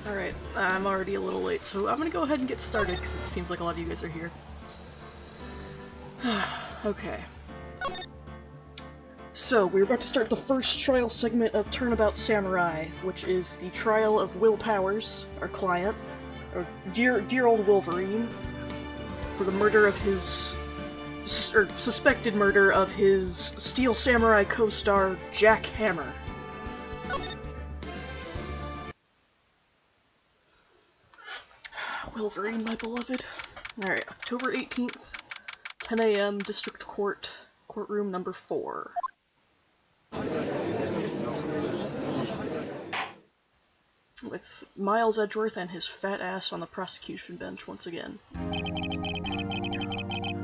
Alright, I'm already a little late, so I'm gonna go ahead and get started, because it seems like a lot of you guys are here. Okay. So, we're about to start the first trial segment of Turnabout Samurai, which is the trial of Will Powers, our client, or dear old Wolverine, for the murder of his... suspected murder of his Steel Samurai co-star, Jack Hammer. Wolverine, my beloved. Alright, October 18th, 10 a.m., District Court, courtroom number 4. With Miles Edgeworth and his fat ass on the prosecution bench once again.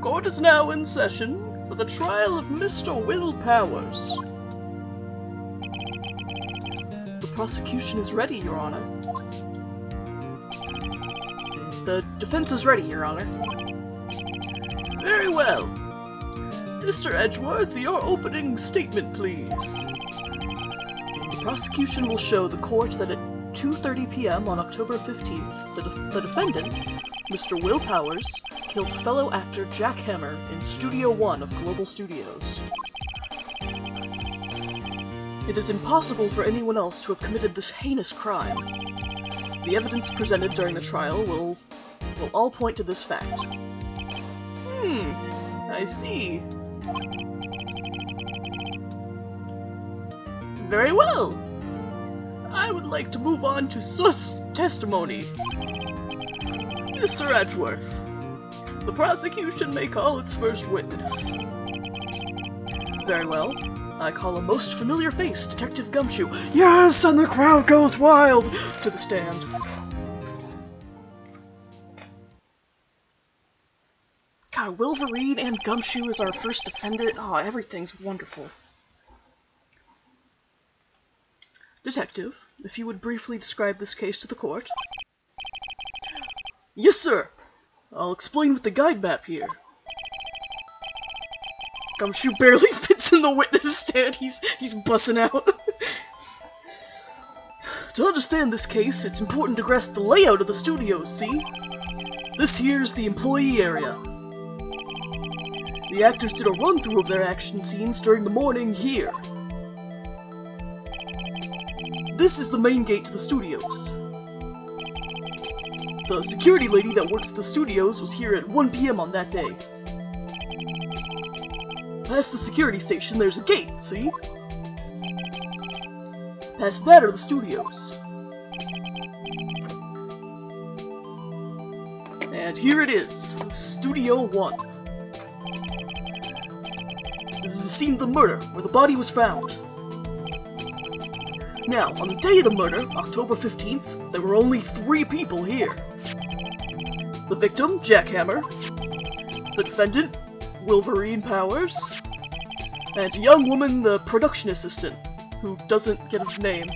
Court is now in session for the trial of Mr. Will Powers. The prosecution is ready, Your Honor. The defense is ready, Your Honor. Very well. Mr. Edgeworth, your opening statement, please. The prosecution will show the court that at 2:30 p.m. on October 15th, the defendant, Mr. Will Powers, killed fellow actor Jack Hammer in Studio 1 of Global Studios. It is impossible for anyone else to have committed this heinous crime. The evidence presented during the trial will all point to this fact. I see. Very well. I would like to move on to source testimony. Mr. Edgeworth, the prosecution may call its first witness. Very well. I call a most familiar face, Detective Gumshoe. Yes, and the crowd goes wild! To the stand. God, Wolverine and Gumshoe as our first defendant. Oh, everything's wonderful. Detective, if you would briefly describe this case to the court. Yes, sir. I'll explain with the guide map here. Gumshoe barely fits in the witness stand. He's bussing out. To understand this case, it's important to grasp the layout of the studios, see? This here's the employee area. The actors did a run-through of their action scenes during the morning here. This is the main gate to the studios. The security lady that works at the studios was here at 1 p.m. on that day. Past the security station, there's a gate, see? Past that are the studios. And here it is, Studio 1. This is the scene of the murder, where the body was found. Now, on the day of the murder, October 15th, there were only 3 people here. The victim, Jack Hammer, the defendant, Wolverine Powers, and a young woman, the production assistant, who doesn't get a name.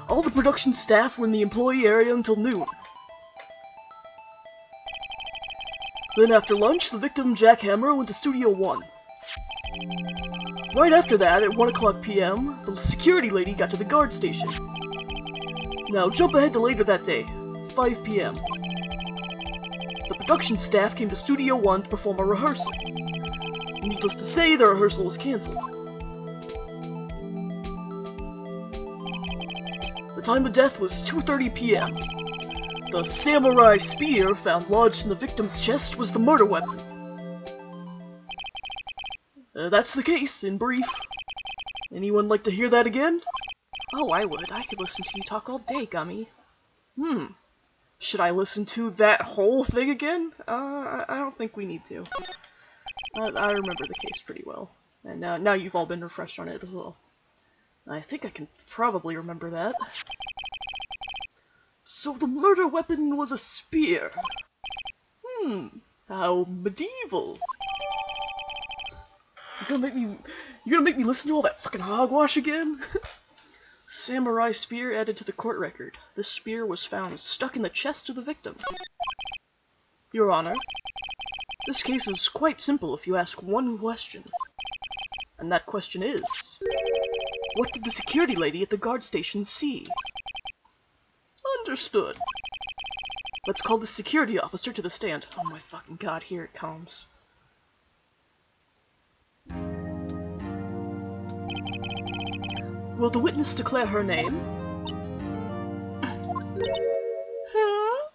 All the production staff were in the employee area until noon. Then after lunch, the victim, Jack Hammer, went to Studio 1. Right after that, at 1 o'clock p.m., the security lady got to the guard station. Now jump ahead to later that day, 5 p.m. The production staff came to Studio 1 to perform a rehearsal. Needless to say, the rehearsal was cancelled. The time of death was 2:30 p.m. The samurai spear found lodged in the victim's chest was the murder weapon. That's the case, in brief. Anyone like to hear that again? Oh, I would. I could listen to you talk all day, Gummy. Should I listen to that whole thing again? I don't think we need to. I remember the case pretty well. And now you've all been refreshed on it as well. I think I can probably remember that. So the murder weapon was a spear. How medieval. You're gonna make me listen to all that fucking hogwash again? Samurai spear added to the court record. This spear was found stuck in the chest of the victim. Your Honor, this case is quite simple if you ask one question. And that question is, what did the security lady at the guard station see? Understood. Let's call the security officer to the stand. Oh my fucking god, here it comes. Will the witness declare her name? Huh?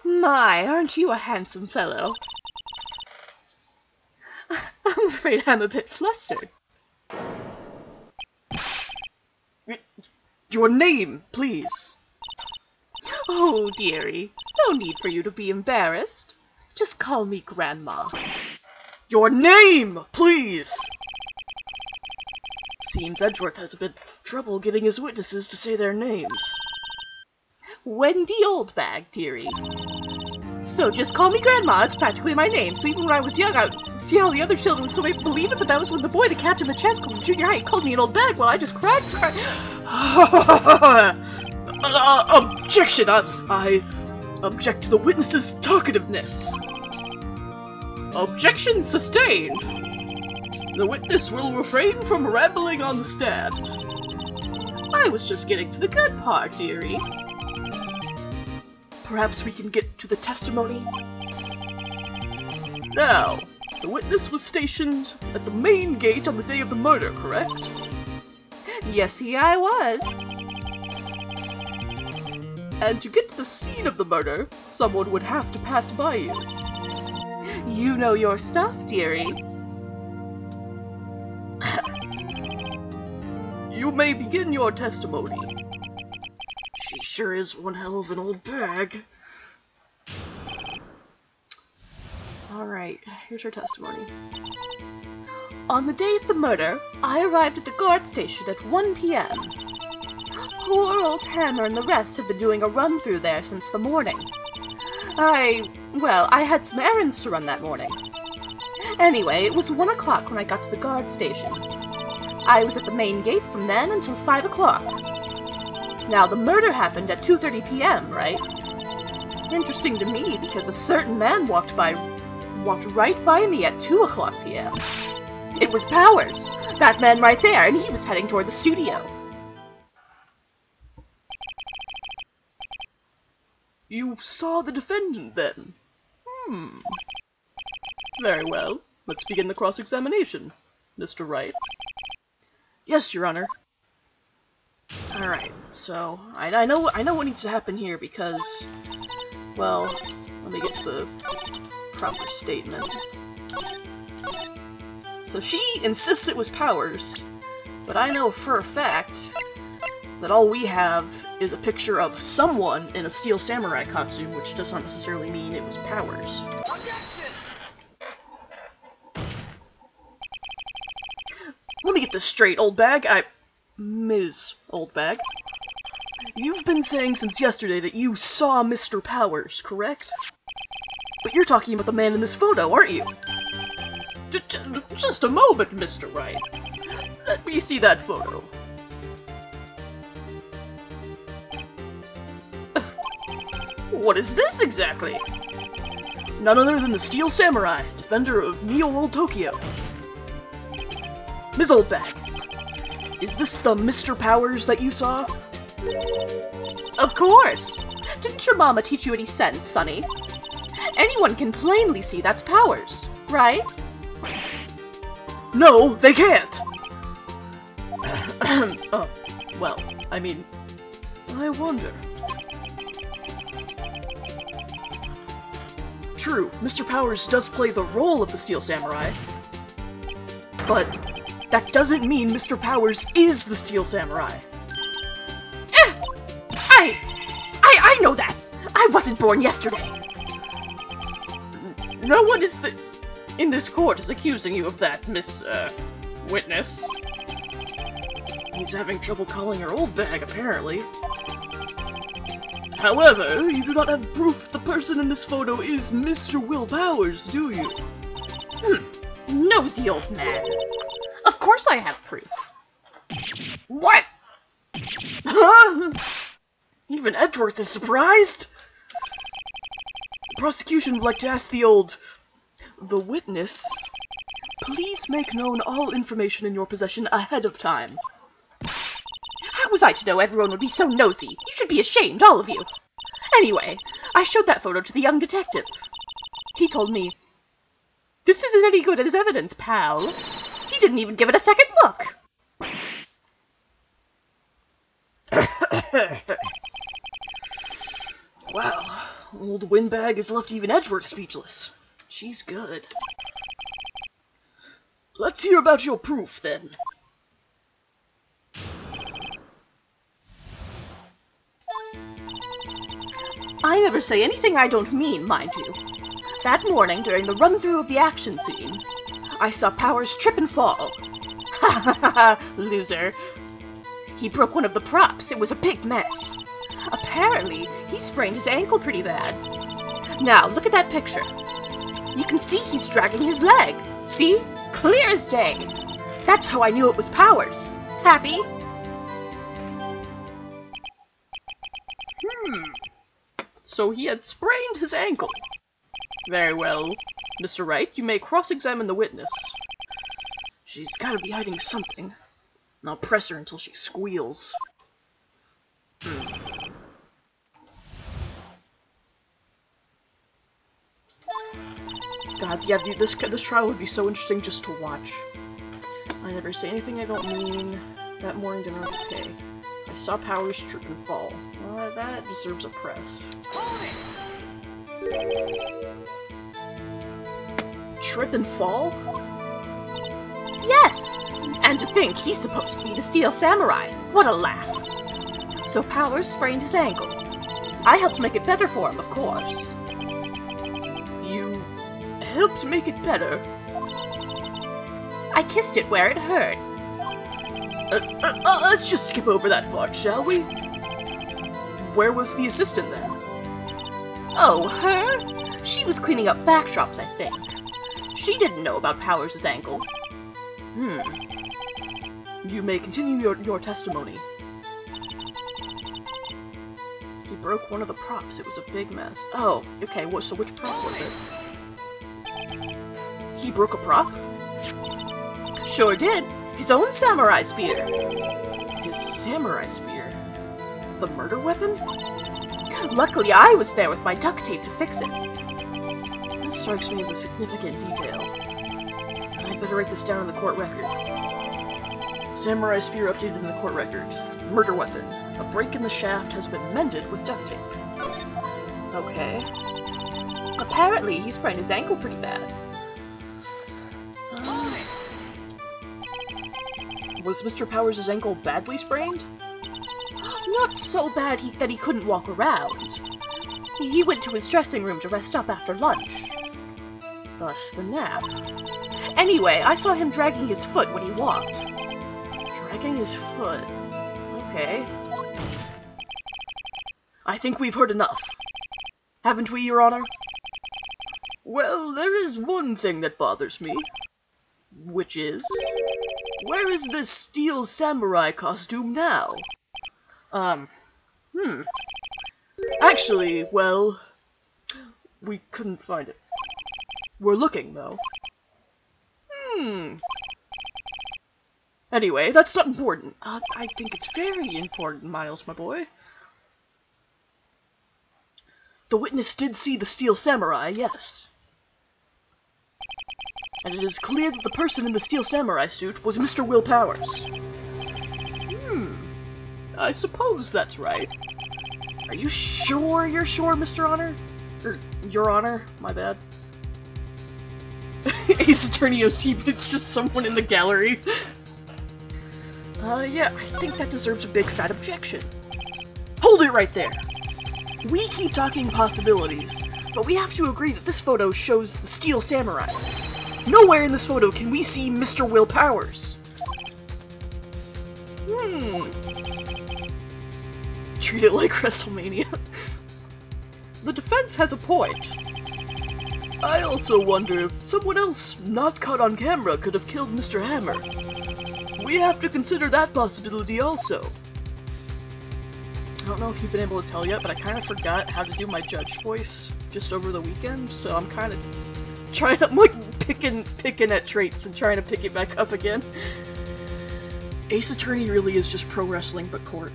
My, aren't you a handsome fellow? I'm afraid I'm a bit flustered. Your name, please. Oh, dearie, no need for you to be embarrassed. Just call me Grandma. Your name, please! Seems Edgeworth has a bit of trouble getting his witnesses to say their names. Wendy Oldbag, dearie. So just call me Grandma, it's practically my name. So even when I was young, I see how the other children would still make me believe it, but that was when the boy, the captain of the chess club in junior high, called me an old bag. Well, I just cried. Objection! I object to the witness's talkativeness. Objection sustained. The witness will refrain from rambling on the stand. I was just getting to the good part, dearie. Perhaps we can get to the testimony? Now, the witness was stationed at the main gate on the day of the murder, correct? Yes-y, I was. And to get to the scene of the murder, someone would have to pass by you. You know your stuff, dearie. You may begin your testimony. She sure is one hell of an old bag. Alright, here's her testimony. On the day of the murder, I arrived at the guard station at 1 p.m. Poor old Hammer and the rest have been doing a run through there since the morning. I had some errands to run that morning. Anyway, it was 1 o'clock when I got to the guard station. I was at the main gate from then until 5 o'clock. Now, the murder happened at 2:30 p.m., right? Interesting to me, because a certain man walked right by me at 2 o'clock p.m. It was Powers, that man right there, and he was heading toward the studio. You saw the defendant, then? Very well. Let's begin the cross-examination. Mr. Wright? Yes, Your Honor. Alright, so, I know what needs to happen here because, well, let me get to the proper statement. So she insists it was Powers, but I know for a fact that all we have is a picture of someone in a Steel Samurai costume, which does not necessarily mean it was Powers. Let me get this straight, old bag. Ms. Oldbag. You've been saying since yesterday that you saw Mr. Powers, correct? But you're talking about the man in this photo, aren't you? Just a moment, Mr. Wright. Let me see that photo. What is this exactly? None other than the Steel Samurai, defender of Neo-Old Tokyo. Ms. Oldbag, is this the Mr. Powers that you saw? Of course! Didn't your mama teach you any sense, Sonny? Anyone can plainly see that's Powers, right? No, they can't! Well, I mean, I wonder. True, Mr. Powers does play the role of the Steel Samurai, but that doesn't mean Mr. Powers is the Steel Samurai. I know that! I wasn't born yesterday! No one in this court is accusing you of that, Miss, Witness. He's having trouble calling her old bag, apparently. However, you do not have proof the person in this photo is Mr. Will Powers, do you? Nosy old man. Of course I have proof. What? Huh? Even Edgeworth is surprised? The prosecution would like to ask the witness, please make known all information in your possession ahead of time. How was I to know everyone would be so nosy? You should be ashamed, all of you. Anyway, I showed that photo to the young detective. He told me, "This isn't any good as evidence, pal." He didn't even give it a second look. Wow, old windbag has left even Edgeworth speechless. She's good. Let's hear about your proof, then. I never say anything I don't mean, mind you. That morning, during the run-through of the action scene, I saw Powers trip and fall. Ha ha ha ha, loser. He broke one of the props. It was a big mess. Apparently, he sprained his ankle pretty bad. Now, look at that picture. You can see he's dragging his leg. See? Clear as day. That's how I knew it was Powers. Happy? So he had sprained his ankle. Very well. Mr. Wright, you may cross-examine the witness. She's gotta be hiding something. I'll press her until she squeals. God, yeah, this trial would be so interesting just to watch. I never say anything I don't mean. That morning dinner, okay. I saw Powers trip and fall. Well, that deserves a press. Trip and fall? Yes! And to think he's supposed to be the Steel Samurai. What a laugh. So Powers sprained his ankle. I helped make it better for him, of course. You helped make it better? I kissed it where it hurt. Let's just skip over that part, shall we? Where was the assistant then? Oh, her? She was cleaning up backdrops, I think. She didn't know about Powers' ankle. You may continue your testimony. He broke one of the props. It was a big mess. Oh, okay, so which prop was it? He broke a prop? Sure did. His own samurai spear. His samurai spear? The murder weapon? Luckily, I was there with my duct tape to fix it. This strikes me as a significant detail. I'd better write this down in the court record. Samurai spear updated in the court record. Murder weapon. A break in the shaft has been mended with duct tape. Okay. Apparently, he sprained his ankle pretty bad. Was Mr. Powers' ankle badly sprained? Not so bad that he couldn't walk around. He went to his dressing room to rest up after lunch. Thus the nap. Anyway, I saw him dragging his foot when he walked. Dragging his foot? Okay. I think we've heard enough. Haven't we, Your Honor? Well, there is one thing that bothers me. Which is... where is this steel samurai costume now? Actually, well... we couldn't find it. We're looking, though. Anyway, that's not important. I think it's very important, Miles, my boy. The witness did see the steel samurai, yes. And it is clear that the person in the steel samurai suit was Mr. Will Powers. I suppose that's right. Are you sure you're sure, Mr. Honor? Or, Your Honor, my bad. Ace Attorney OC, but it's just someone in the gallery. Yeah, I think that deserves a big fat objection. Hold it right there! We keep talking possibilities, but we have to agree that this photo shows the Steel Samurai. Nowhere in this photo can we see Mr. Will Powers. Treat it like WrestleMania. The defense has a point. I also wonder if someone else not caught on camera could have killed Mr. Hammer. We have to consider that possibility also. I don't know if you've been able to tell yet, but I kind of forgot how to do my judge voice just over the weekend, so I'm kind of trying, I'm like picking at traits and trying to pick it back up again. Ace Attorney really is just pro wrestling but court.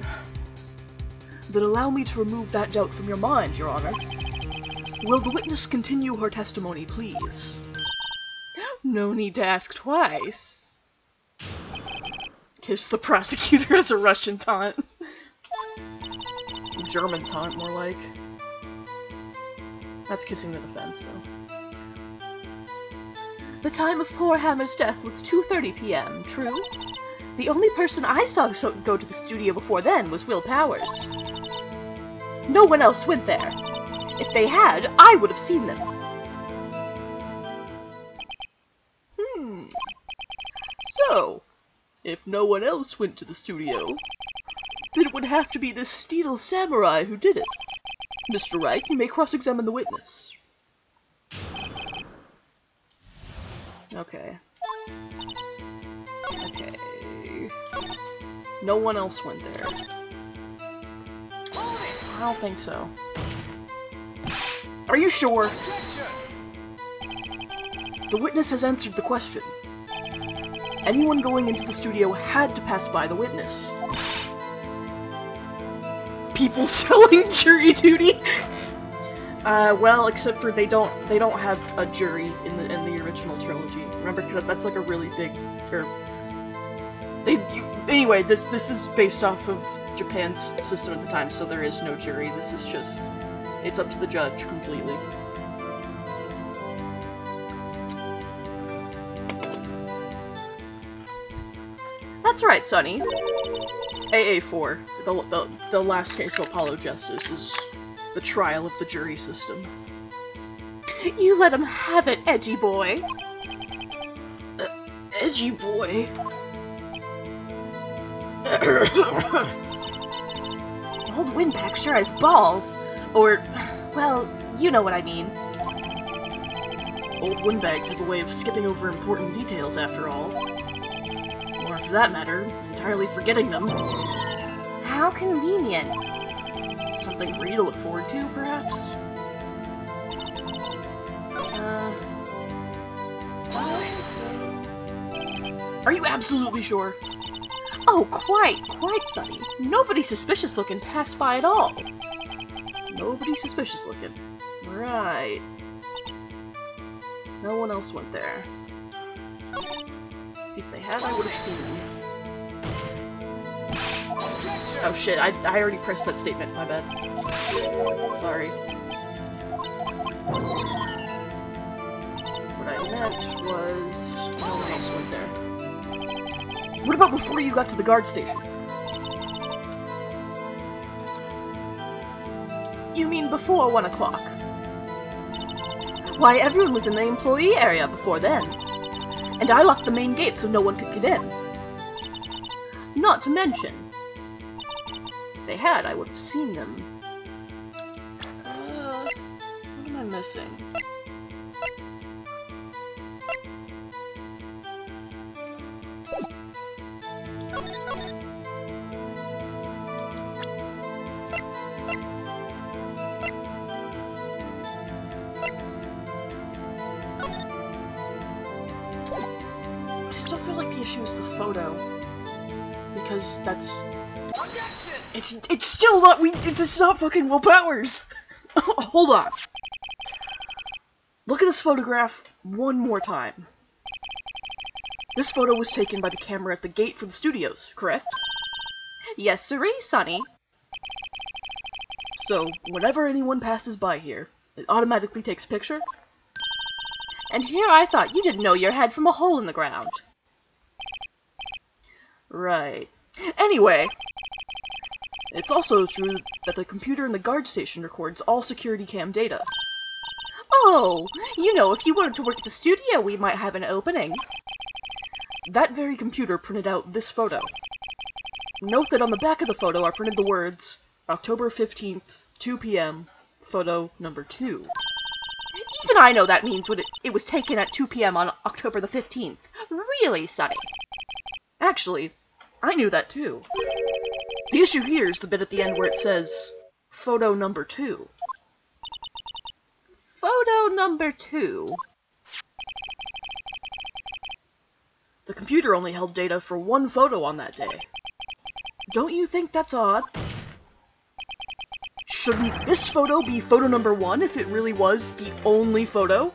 Then allow me to remove that doubt from your mind, Your Honor. Will the witness continue her testimony, please? No need to ask twice. Kiss the prosecutor as a Russian taunt. German taunt, more like. That's kissing the defense, though. The time of poor Hammer's death was 2:30 p.m., true? The only person I saw go to the studio before then was Will Powers. No one else went there. If they had, I would have seen them. So, if no one else went to the studio, then it would have to be this steel samurai who did it. Mr. Wright, you may cross-examine the witness. Okay. Okay. No one else went there. I don't think so. Are you sure? The witness has answered the question. Anyone going into the studio had to pass by the witness. People selling jury duty? Well, except for they don't have a jury in the original trilogy. Remember, because that's like a really big, anyway, this is based off of Japan's system at the time, so there is no jury. This is just, it's up to the judge completely. That's right, Sonny. AA4, the last case of Apollo Justice, is the trial of the jury system. You let him have it, edgy boy. Edgy boy? Old Windbag sure has balls. Or, well, you know what I mean. Old Windbags have a way of skipping over important details, after all. Or, for that matter, entirely forgetting them. How convenient. Something for you to look forward to, perhaps? Are you absolutely sure? Oh, quite, Sonny. Nobody suspicious looking passed by at all. Nobody suspicious looking. Right. No one else went there. If they had, I would have seen them. Oh shit, I already pressed that statement, my bad. Sorry. What I meant was, no one else went there. What about before you got to the guard station? You mean before 1 o'clock? Why, everyone was in the employee area before then. And I locked the main gate so no one could get in. Not to mention, if they had, I would have seen them. What am I missing? I still feel like the issue is the photo. Because that's... It's still not... It's not fucking Will Powers! Hold on. Look at this photograph one more time. This photo was taken by the camera at the gate for the studios, correct? yes sirree, Sonny. So, whenever anyone passes by here, it automatically takes a picture? And here I thought you didn't know your head from a hole in the ground. Right. Anyway, it's also true that the computer in the guard station records all security cam data. Oh, you know, if you wanted to work at the studio, we might have an opening. That very computer printed out this photo. Note that on the back of the photo are printed the words, October 15th, 2 p.m., photo number 2. Even I know that means when it was taken at 2 p.m. on October the 15th. Really, Sonny? Actually, I knew that too. The issue here is the bit at the end where it says, photo number 2. Photo number 2? The computer only held data for one photo on that day. Don't you think that's odd? Shouldn't this photo be photo number 1 if it really was the only photo?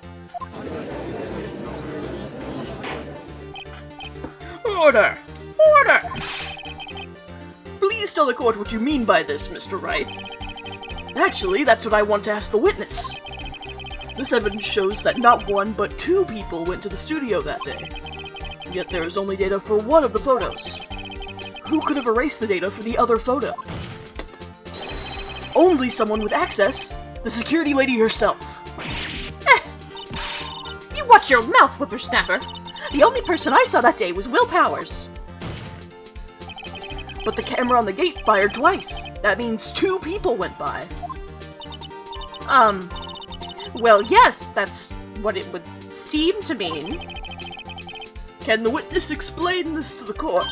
Order! Order! Please tell the court what you mean by this, Mr. Wright. Actually, that's what I want to ask the witness. This evidence shows that not 1, but 2 people went to the studio that day. Yet there is only data for one of the photos. Who could have erased the data for the other photo? Only someone with access, the security lady herself. You watch your mouth, whippersnapper. The only person I saw that day was Will Powers. But the camera on the gate fired twice. That means 2 people went by. Well, yes, that's what it would seem to mean. Can the witness explain this to the court?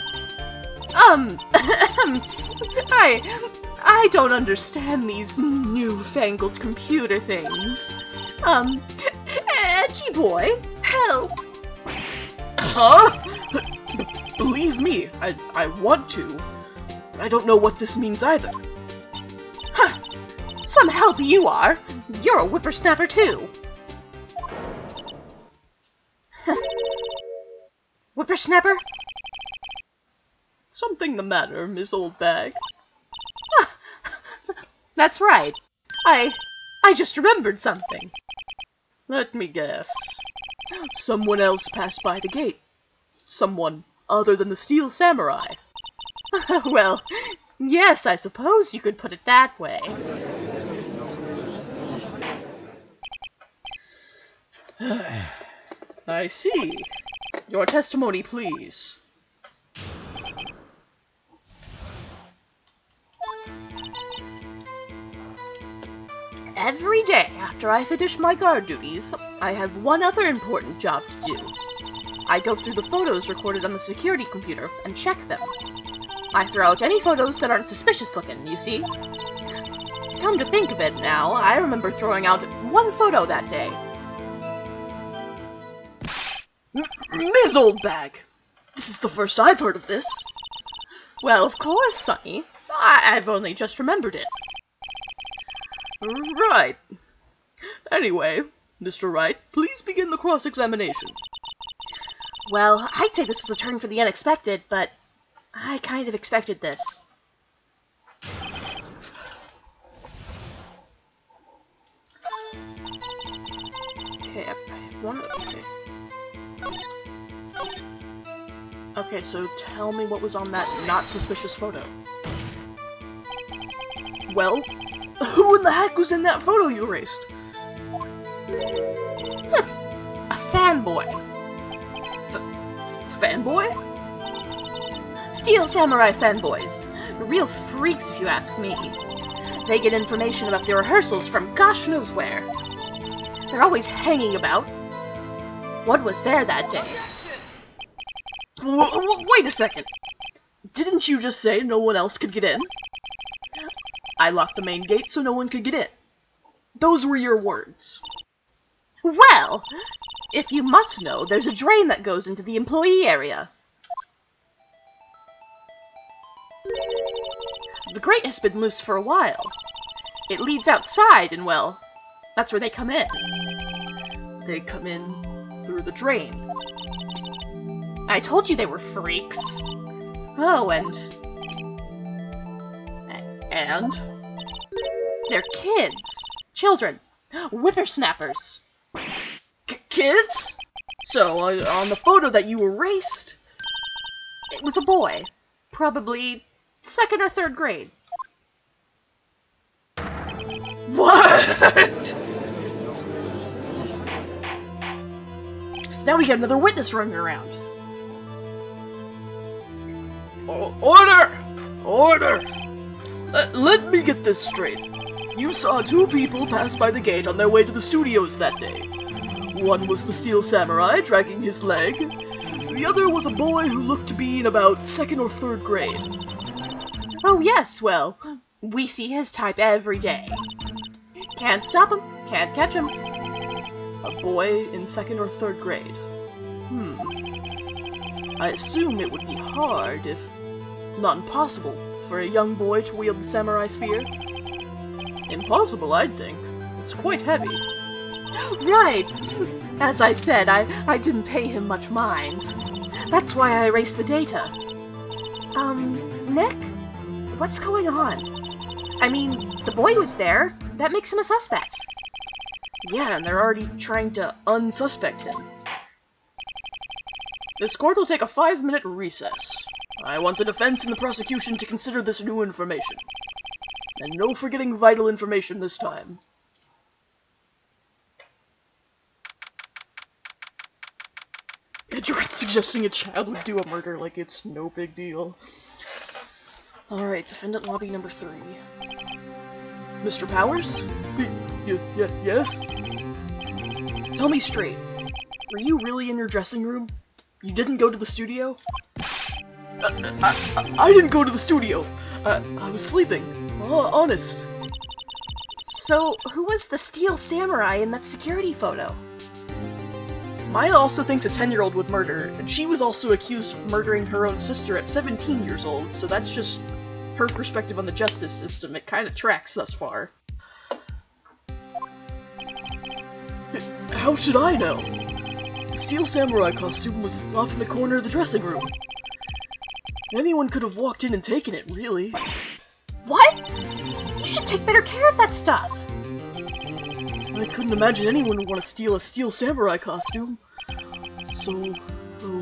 I don't understand these newfangled computer things. Edgy boy, help! Huh? Believe me, I want to. I don't know what this means either. Huh. Some help you are. You're a whippersnapper too. Whippersnapper? Something the matter, Miss Oldbag? That's right. I just remembered something. Let me guess. Someone else passed by the gate. Someone other than the Steel Samurai. Well, yes, I suppose you could put it that way. I see. Your testimony, please. Every day after I finish my guard duties, I have one other important job to do. I go through the photos recorded on the security computer and check them. I throw out any photos that aren't suspicious looking, you see? Come to think of it now, I remember throwing out one photo that day. Ms. Oldbag! This is the first I've heard of this. Well, of course, Sonny. I've only just remembered it. Right. Anyway, Mr. Wright, please begin the cross-examination. Well, I'd say this was a turn for the unexpected, but I kind of expected this. Okay, I have one. Okay, so tell me what was on that not suspicious photo. Well, who in the heck was in that photo you erased? A fanboy. Fanboy? Steel Samurai fanboys. Real freaks, if you ask me. They get information about their rehearsals from gosh knows where. They're always hanging about. What was there that day? Wait a second. Didn't you just say no one else could get in? I locked the main gate so no one could get in. Those were your words. Well, if you must know, there's a drain that goes into the employee area. The grate has been loose for a while. It leads outside, and well, that's where they come in. They come in through the drain. I told you they were freaks. Oh, and... They're kids. Children. Whippersnappers. Kids? So, on the photo that you erased... It was a boy. Probably 2nd or 3rd grade. What? So now we got another witness running around. Order! Order! Let me get this straight. You saw 2 people pass by the gate on their way to the studios that day. One was the Steel Samurai dragging his leg. The other was a boy who looked to be in about 2nd or 3rd grade. Oh yes, well, we see his type every day. Can't stop him, can't catch him. A boy in 2nd or 3rd grade. I assume it would be hard, if not impossible, for a young boy to wield the samurai spear. Impossible, I'd think. It's quite heavy. Right! As I said, I didn't pay him much mind. That's why I erased the data. Nick? What's going on? I mean, the boy was there. That makes him a suspect. Yeah, and they're already trying to unsuspect him. This court will take a 5-minute recess. I want the defense and the prosecution to consider this new information. And no forgetting vital information this time. Edgeworth suggesting a child would do a murder like it's no big deal. Alright, defendant lobby number 3. Mr. Powers? Yes? Tell me straight. Were you really in your dressing room? You didn't go to the studio? I didn't go to the studio. I was sleeping. Honest. So, who was the Steel Samurai in that security photo? Maya also thinks a 10-year-old would murder, and she was also accused of murdering her own sister at 17 years old, so that's just her perspective on the justice system. It kind of tracks thus far. How should I know? The Steel Samurai costume was off in the corner of the dressing room. Anyone could have walked in and taken it, really. What? You should take better care of that stuff. I couldn't imagine anyone would want to steal a Steel Samurai costume. So,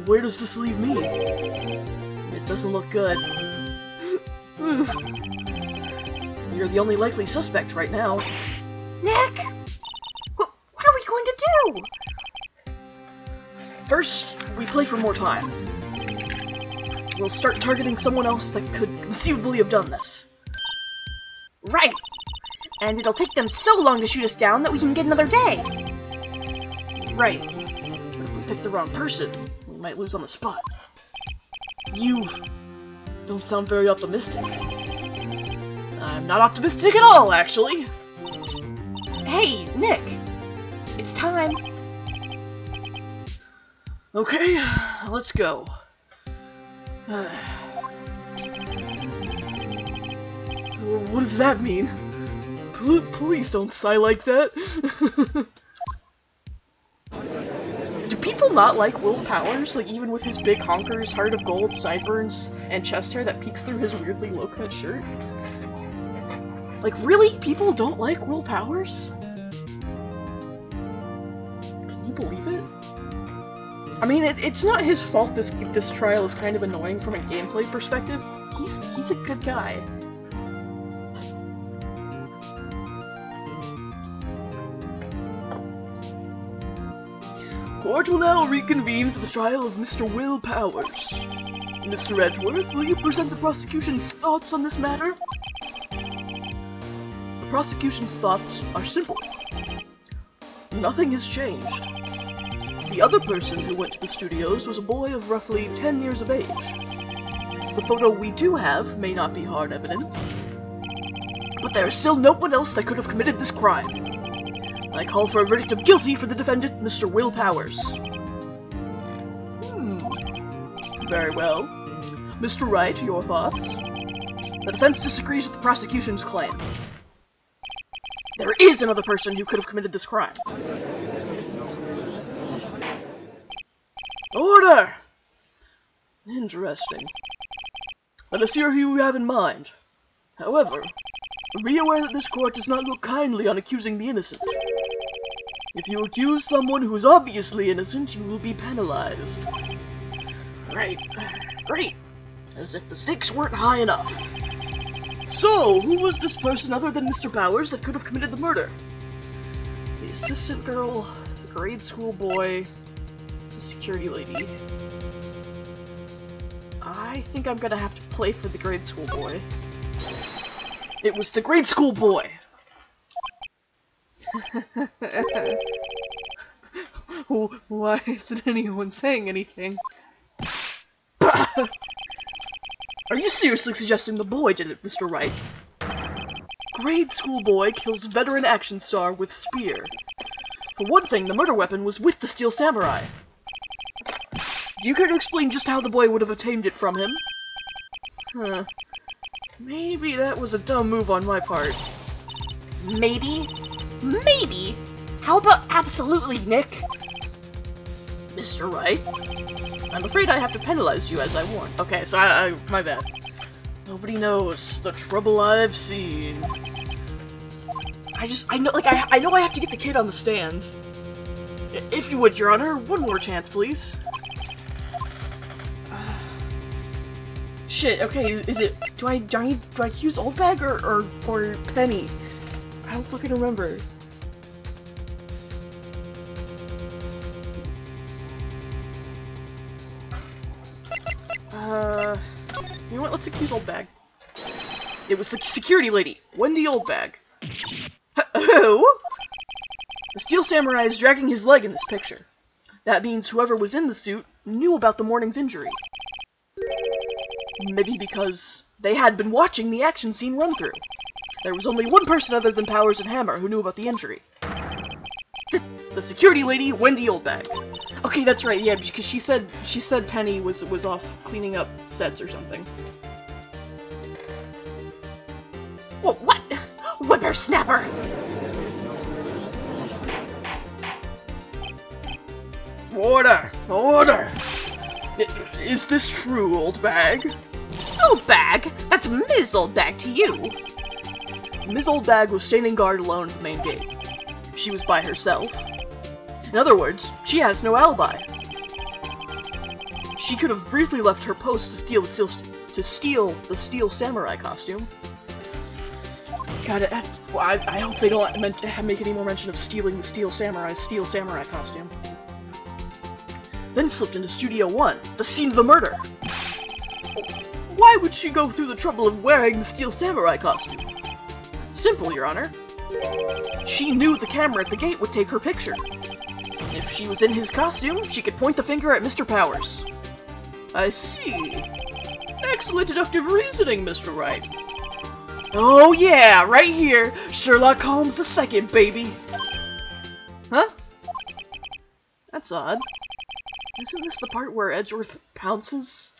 where does this leave me? It doesn't look good. You're the only likely suspect right now. Nick! What are we going to do? First, we play for more time. We'll start targeting someone else that could conceivably have done this. Right! And it'll take them so long to shoot us down that we can get another day. Right. But if we pick the wrong person, we might lose on the spot. You don't sound very optimistic. I'm not optimistic at all, actually. Hey, Nick. It's time. Okay, let's go. What does that mean? Please don't sigh like that. Do people not like Will Powers? Like, even with his big honkers, heart of gold, sideburns, and chest hair that peeks through his weirdly low-cut shirt? Like, really? People don't like Will Powers? Can you believe it? I mean, it's not his fault this trial is kind of annoying from a gameplay perspective. He's a good guy. Court will now reconvene for the trial of Mr. Will Powers. Mr. Edgeworth, will you present the prosecution's thoughts on this matter? The prosecution's thoughts are simple. Nothing has changed. The other person who went to the studios was a boy of roughly 10 years of age. The photo we do have may not be hard evidence, but there is still no one else that could have committed this crime. I call for a verdict of guilty for the defendant, Mr. Will Powers. Very well. Mr. Wright, your thoughts? The defense disagrees with the prosecution's claim. There is another person who could have committed this crime. Order! Interesting. Let us hear who you have in mind. However, be aware that this court does not look kindly on accusing the innocent. If you accuse someone who is obviously innocent, you will be penalized. Right. Great. As if the stakes weren't high enough. So, who was this person other than Mr. Powers that could have committed the murder? The assistant girl, the grade school boy, the security lady. I think I'm gonna have to play for the grade school boy. It was the grade school boy! Why isn't anyone saying anything? Are you seriously suggesting the boy did it, Mr. Wright? Grade school boy kills veteran action star with spear. For one thing, the murder weapon was with the Steel Samurai. Do you care to explain just how the boy would have obtained it from him? Huh. Maybe that was a dumb move on my part. Maybe? Maybe? How about absolutely, Nick? Mr. Wright? I'm afraid I have to penalize you as I warned. Okay, so my bad. Nobody knows the trouble I've seen. I know I have to get the kid on the stand. If you would, Your Honor, one more chance, please. Shit, okay, is it, do I accuse Oldbag or Penny? I don't fucking remember. You know what, let's accuse Oldbag. It was the security lady, Wendy Oldbag. Who? The Steel Samurai is dragging his leg in this picture. That means whoever was in the suit knew about the morning's injury. Maybe because they had been watching the action scene run through. There was only one person other than Powers and Hammer who knew about the injury. The security lady, Wendy Oldbag. Okay, that's right, yeah, because she said Penny was off cleaning up sets or something. What? Whippersnapper! Order! Order! Is this true, Oldbag? Oldbag? That's Ms. Oldbag to you. Ms. Oldbag was standing guard alone at the main gate. She was by herself. In other words, she has no alibi. She could have briefly left her post to steal the Steel Samurai costume. God, I hope they don't make any more mention of stealing the Steel Samurai costume. Then slipped into Studio 1, the scene of the murder. Why would she go through the trouble of wearing the Steel Samurai costume? Simple, Your Honor. She knew the camera at the gate would take her picture. If she was in his costume, she could point the finger at Mr. Powers. I see. Excellent deductive reasoning, Mr. Wright. Oh yeah, right here, Sherlock Holmes II, baby. Huh? That's odd. Isn't this the part where Edgeworth pounces?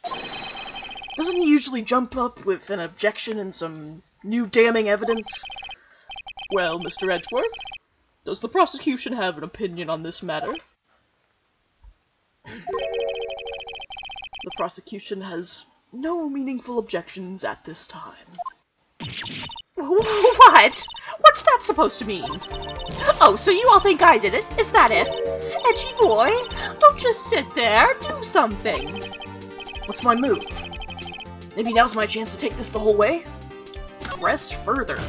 Doesn't he usually jump up with an objection and some new damning evidence? Well, Mr. Edgeworth, does the prosecution have an opinion on this matter? The prosecution has no meaningful objections at this time. What? What's that supposed to mean? Oh, so you all think I did it? Is that it? Edgy boy, don't just sit there, do something. What's my move? Maybe now's my chance to take this the whole way? Press further.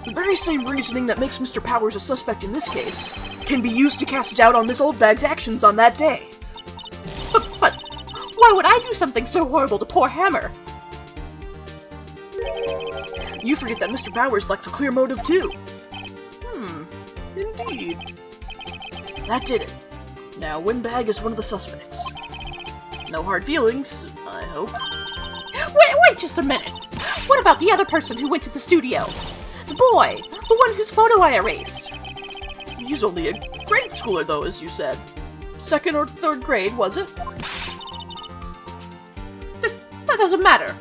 The very same reasoning that makes Mr. Powers a suspect in this case can be used to cast doubt on Miss Oldbag's actions on that day. But why would I do something so horrible to poor Hammer? You forget that Mr. Powers lacks a clear motive too. Indeed. That did it. Now Windbag is one of the suspects. No hard feelings, I hope. Wait just a minute. What about the other person who went to the studio? The boy, the one whose photo I erased. He's only a grade schooler though, as you said. 2nd or 3rd grade, was it? That doesn't matter.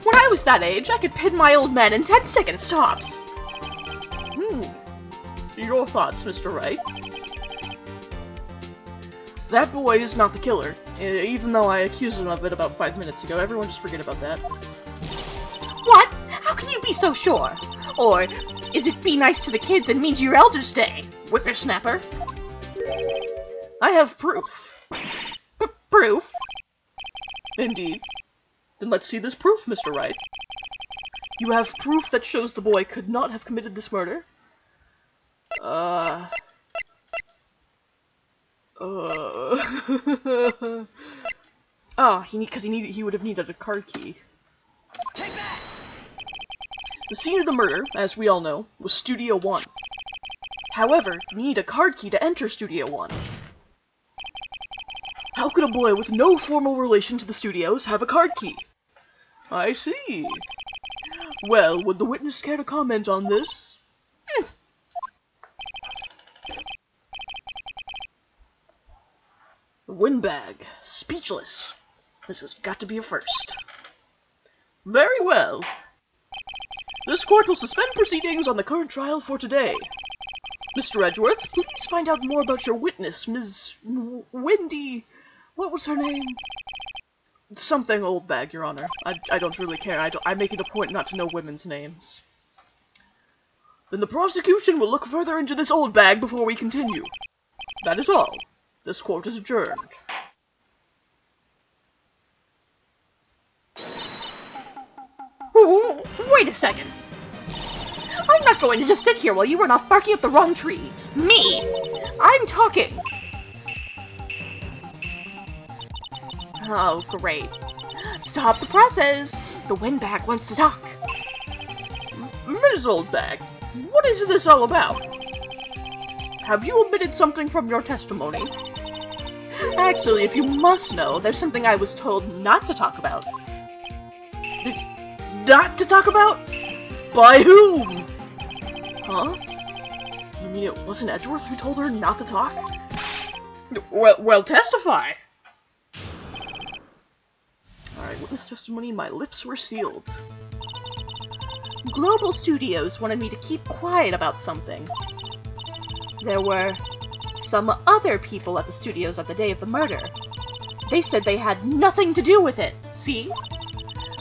When I was that age, I could pin my old man in 10 seconds tops. Your thoughts, Mr. Wright? That boy is not the killer, even though I accused him of it about 5 minutes ago. Everyone just forget about that. What? How can you be so sure? Or is it be nice to the kids and mean to your elders day, whippersnapper? I have proof. Proof? Indeed. Then let's see this proof, Mr. Wright. You have proof that shows the boy could not have committed this murder? He would have needed a card key. Take that! The scene of the murder, as we all know, was Studio 1. However, you need a card key to enter Studio 1. How could a boy with no formal relation to the studios have a card key? I see. Well, would the witness care to comment on this? windbag. Speechless. This has got to be a first. Very well. This court will suspend proceedings on the current trial for today. Mr. Edgeworth, please find out more about your witness, Ms. Wendy... What was her name? Something old bag, Your Honor. I don't really care. I make it a point not to know women's names. Then the prosecution will look further into this old bag before we continue. That is all. This court is adjourned. Wait a second. I'm not going to just sit here while you run off barking up the wrong tree. Me! I'm talking! Oh, great. Stop the presses! The windbag wants to talk. Ms. Oldbag, what is this all about? Have you omitted something from your testimony? Actually, if you must know, there's something I was told not to talk about. Not to talk about? By whom? Huh? You mean it wasn't Edgeworth who told her not to talk? Well, testify! Alright, witness testimony, my lips were sealed. Global Studios wanted me to keep quiet about something. There were some other people at the studios on the day of the murder. They said they had nothing to do with it, see?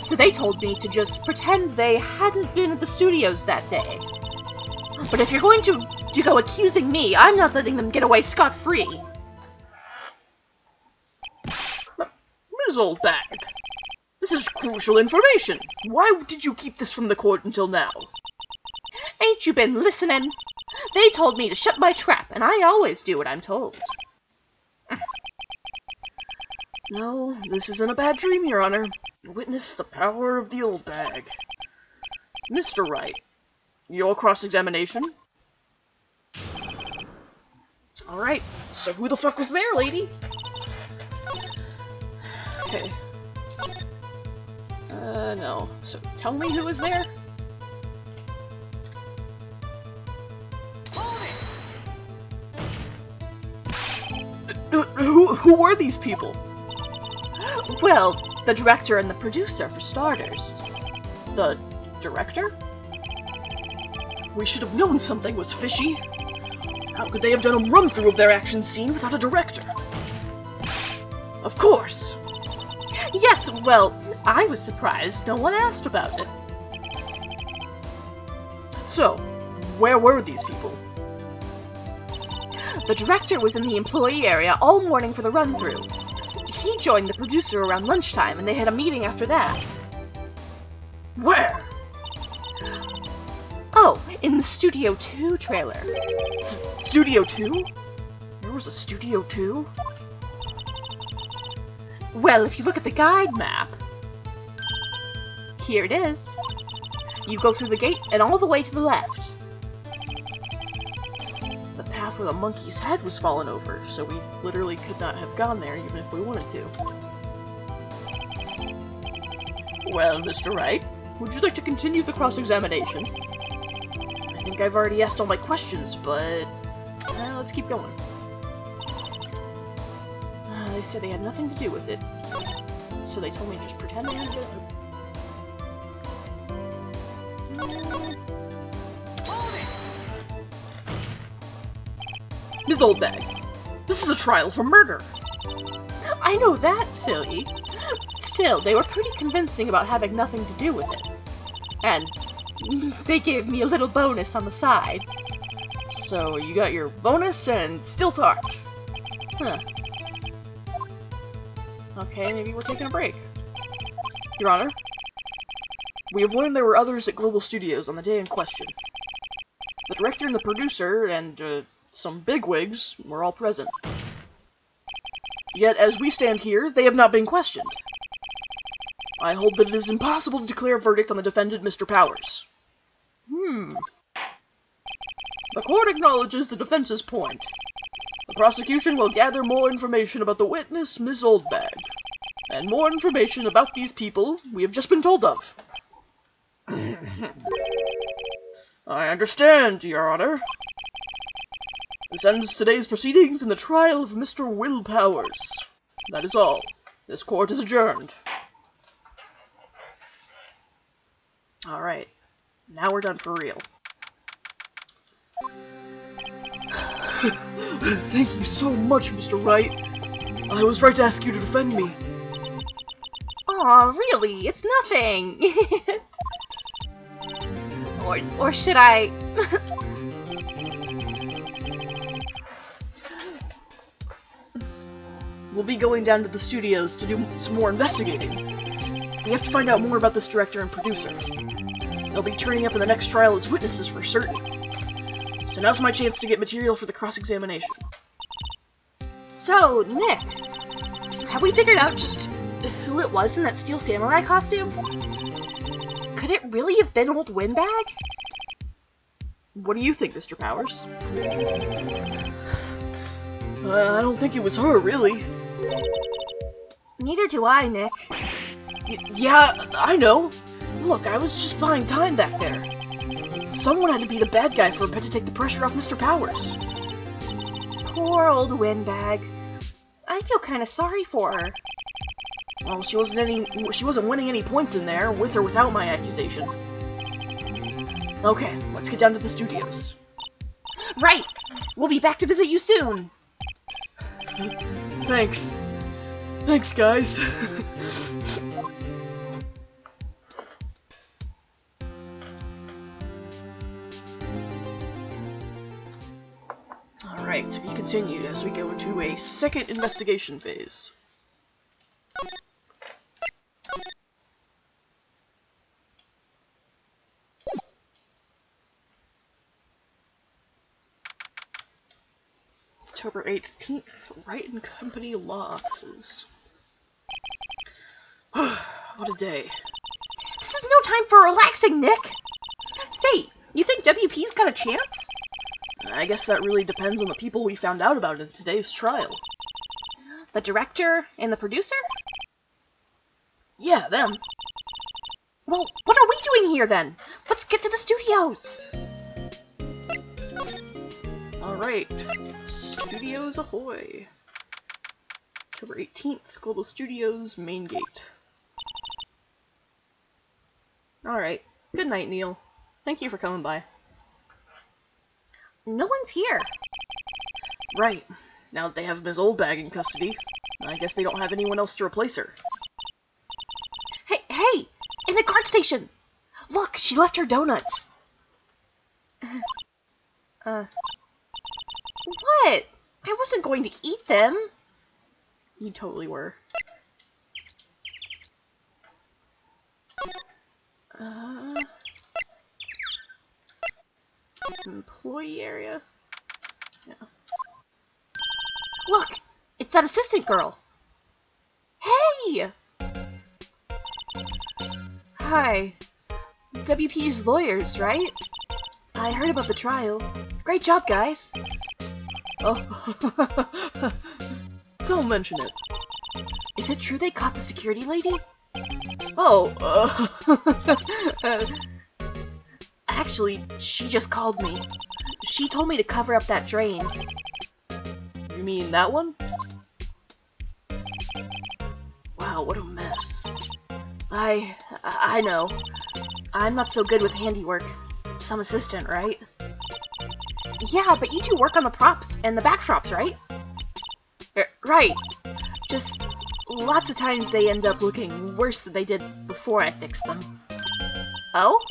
So they told me to just pretend they hadn't been at the studios that day. But if you're going to go accusing me, I'm not letting them get away scot-free. Ms. Oldbag, this is crucial information. Why did you keep this from the court until now? Ain't you been listening? They told me to shut my trap, and I always do what I'm told. No, this isn't a bad dream, Your Honor. Witness the power of the old bag. Mr. Wright, your cross-examination? Alright, so who the fuck was there, lady? Okay. No. So, tell me who was there? Who were these people? Well, the director and the producer, for starters. The director? We should have known something was fishy. How could they have done a run-through of their action scene without a director? Of course! Yes, well, I was surprised no one asked about it. So, where were these people? The director was in the employee area all morning for the run-through. He joined the producer around lunchtime, and they had a meeting after that. Where? Oh, in the Studio 2 trailer. Studio 2? There was a Studio 2? Well, if you look at the guide map, here it is. You go through the gate and all the way to the left. The path where the monkey's head was fallen over, so we literally could not have gone there even if we wanted to. Well, Mr. Wright, would you like to continue the cross-examination? I think I've already asked all my questions, but let's keep going. They said they had nothing to do with it, so they told me to just pretend they hadn't been. Ms. Oldbag, this is a trial for murder. I know that, silly. Still, they were pretty convincing about having nothing to do with it. And they gave me a little bonus on the side. So you got your bonus and still talked. Huh. Okay, maybe we're taking a break. Your Honor, we have learned there were others at Global Studios on the day in question. The director and the producer and some bigwigs were all present. Yet, as we stand here, they have not been questioned. I hold that it is impossible to declare a verdict on the defendant, Mr. Powers. The court acknowledges the defense's point. The prosecution will gather more information about the witness, Ms. Oldbag, and more information about these people we have just been told of. I understand, Your Honor. This ends today's proceedings in the trial of Mr. Will Powers. That is all. This court is adjourned. Alright. Now we're done for real. Thank you so much, Mr. Wright. I was right to ask you to defend me. Aw, really? It's nothing. Or should I... We'll be going down to the studios to do some more investigating. We have to find out more about this director and producer. They'll be turning up in the next trial as witnesses for certain. So now's my chance to get material for the cross-examination. So, Nick, have we figured out just who it was in that steel samurai costume? Could it really have been old Windbag? What do you think, Mr. Powers? I don't think it was her, really. Neither do I, Nick. Yeah, I know. Look, I was just buying time back there. Someone had to be the bad guy for a bit to take the pressure off Mr. Powers. Poor old Windbag. I feel kind of sorry for her. Well, she wasn't winning any points in there, with or without my accusation. Okay, let's get down to the studios. Right! We'll be back to visit you soon! Thanks. Thanks, guys. Alright, to be continued as we go into a second investigation phase. October 18th, Wright and Company Law Offices. What a day. This is no time for relaxing, Nick! Say, you think WP's got a chance? I guess that really depends on the people we found out about in today's trial. The director and the producer? Yeah, them. Well, what are we doing here then? Let's get to the studios! Alright. Studios ahoy! October 18th, Global Studios, Main Gate. Alright. Good night, Neil. Thank you for coming by. No one's here. Right. Now that they have Ms. Oldbag in custody, I guess they don't have anyone else to replace her. Hey! In the guard station! Look, she left her donuts. What? I wasn't going to eat them. You totally were. Employee area? Yeah. Look! It's that assistant girl. Hey! Hi. WP's lawyers, right? I heard about the trial. Great job, guys. Oh, don't mention it. Is it true they caught the security lady? Oh, Actually, she just called me. She told me to cover up that drain. You mean that one? Wow, what a mess. I know. I'm not so good with handiwork. Some assistant, right? Yeah, but you two work on the props and the backdrops, right? Right. Just lots of times they end up looking worse than they did before I fixed them. Oh?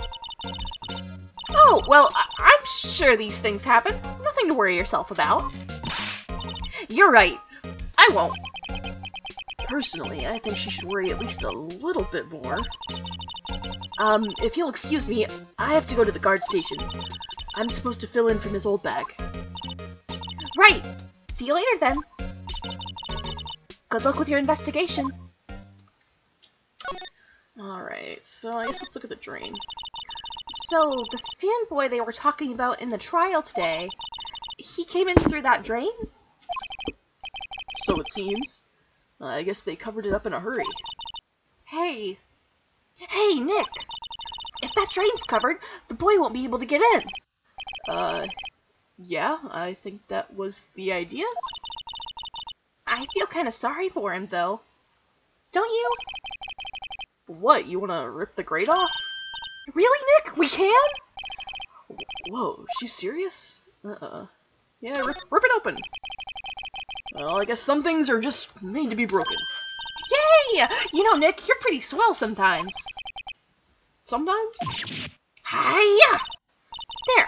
Oh, well, I'm sure these things happen. Nothing to worry yourself about. You're right. I won't. Personally, I think she should worry at least a little bit more. If you'll excuse me, I have to go to the guard station. I'm supposed to fill in for Ms. Oldbag. Right! See you later, then. Good luck with your investigation. Alright, so I guess let's look at the drain. So, the fanboy they were talking about in the trial today, he came in through that drain? So it seems. I guess they covered it up in a hurry. Hey, Nick! If that drain's covered, the boy won't be able to get in. Yeah, I think that was the idea. I feel kind of sorry for him, though. Don't you? What, you wanna rip the grate off? Really, Nick? We can? Whoa, she's serious? Yeah, rip it open. Well, I guess some things are just made to be broken. Yay! You know, Nick, you're pretty swell sometimes. Sometimes? Hiya! There.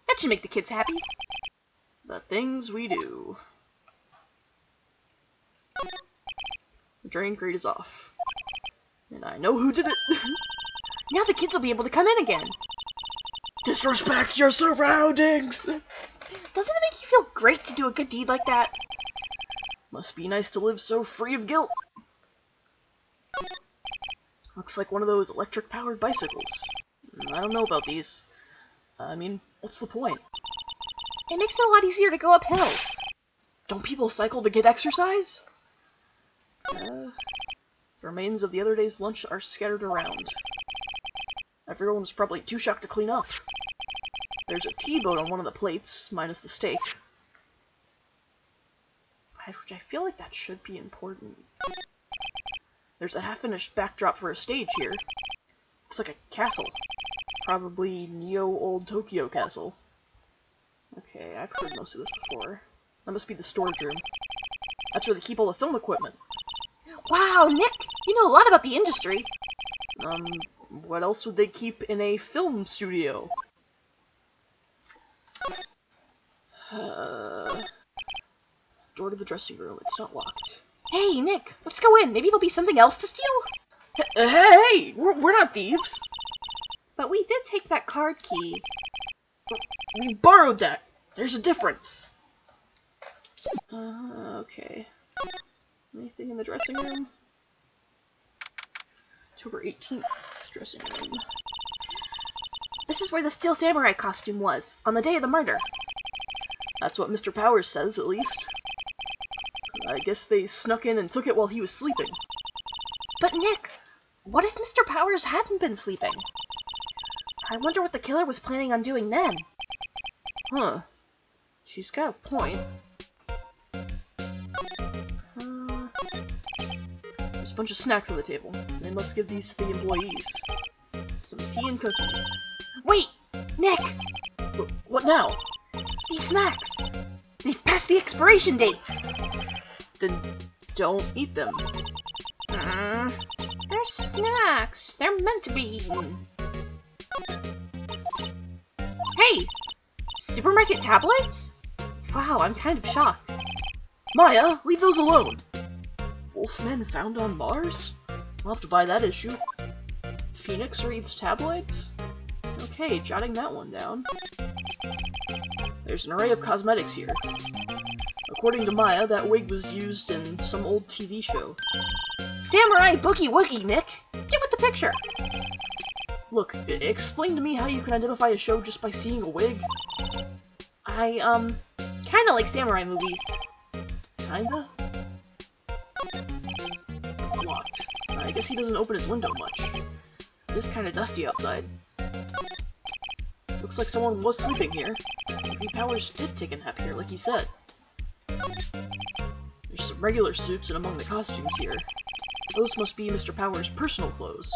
That should make the kids happy. The things we do. The drain crate is off. And I know who did it. Now the kids will be able to come in again. Disrespect your surroundings! Doesn't it make you feel great to do a good deed like that? Must be nice to live so free of guilt. Looks like one of those electric-powered bicycles. I don't know about these. I mean, what's the point? It makes it a lot easier to go up hills. Don't people cycle to get exercise? The remains of the other day's lunch are scattered around. Everyone was probably too shocked to clean up. There's a T-bone on one of the plates, minus the steak. I feel like that should be important. There's a half-finished backdrop for a stage here. Looks like a castle. Probably Neo Old Tokyo Castle. Okay, I've heard most of this before. That must be the storage room. That's where they keep all the film equipment. Wow, Nick! You know a lot about the industry. What else would they keep in a film studio? Door to the dressing room. It's not locked. Hey, Nick, let's go in. Maybe there'll be something else to steal. Hey! We're not thieves! But we did take that card key. We borrowed that! There's a difference! Okay. Anything in the dressing room? October 18th, dressing room. This is where the Steel Samurai costume was, on the day of the murder. That's what Mr. Powers says, at least. I guess they snuck in and took it while he was sleeping. But Nick, what if Mr. Powers hadn't been sleeping? I wonder what the killer was planning on doing then. Huh. She's got a point. There's a bunch of snacks on the table. They must give these to the employees. Some tea and cookies. Wait! Nick! What now? These snacks! They've passed the expiration date! Then don't eat them. They're snacks. They're meant to be eaten. Hey! Supermarket tabloids? Wow, I'm kind of shocked. Maya, leave those alone! Wolfmen found on Mars? I'll have to buy that issue. Phoenix reads tabloids? Okay, jotting that one down. There's an array of cosmetics here. According to Maya, that wig was used in some old TV show. Samurai Boogie Woogie, Nick! Get with the picture! Look, explain to me how you can identify a show just by seeing a wig. I, kinda like samurai movies. Kinda? It's locked. I guess he doesn't open his window much. It is kinda dusty outside. Looks like someone was sleeping here. Maybe Powers did take a nap here, like he said. There's some regular suits and among the costumes here. Those must be Mr. Powers' personal clothes.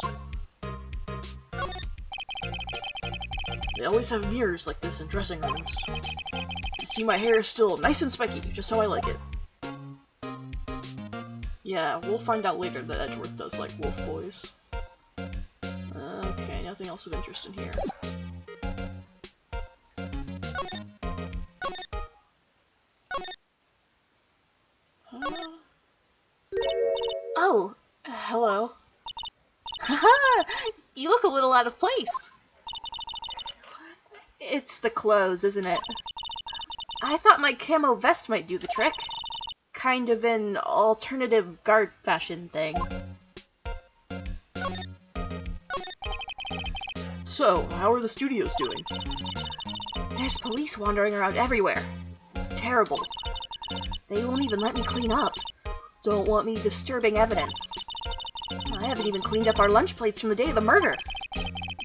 They always have mirrors like this in dressing rooms. You see, my hair is still nice and spiky, just how I like it. Yeah, we'll find out later that Edgeworth does like wolf boys. Okay, nothing else of interest in here. Oh, hello. Haha! You look a little out of place. It's the clothes, isn't it? I thought my camo vest might do the trick. Kind of an alternative guard fashion thing. So, how are the studios doing? There's police wandering around everywhere. It's terrible. They won't even let me clean up. Don't want me disturbing evidence. I haven't even cleaned up our lunch plates from the day of the murder.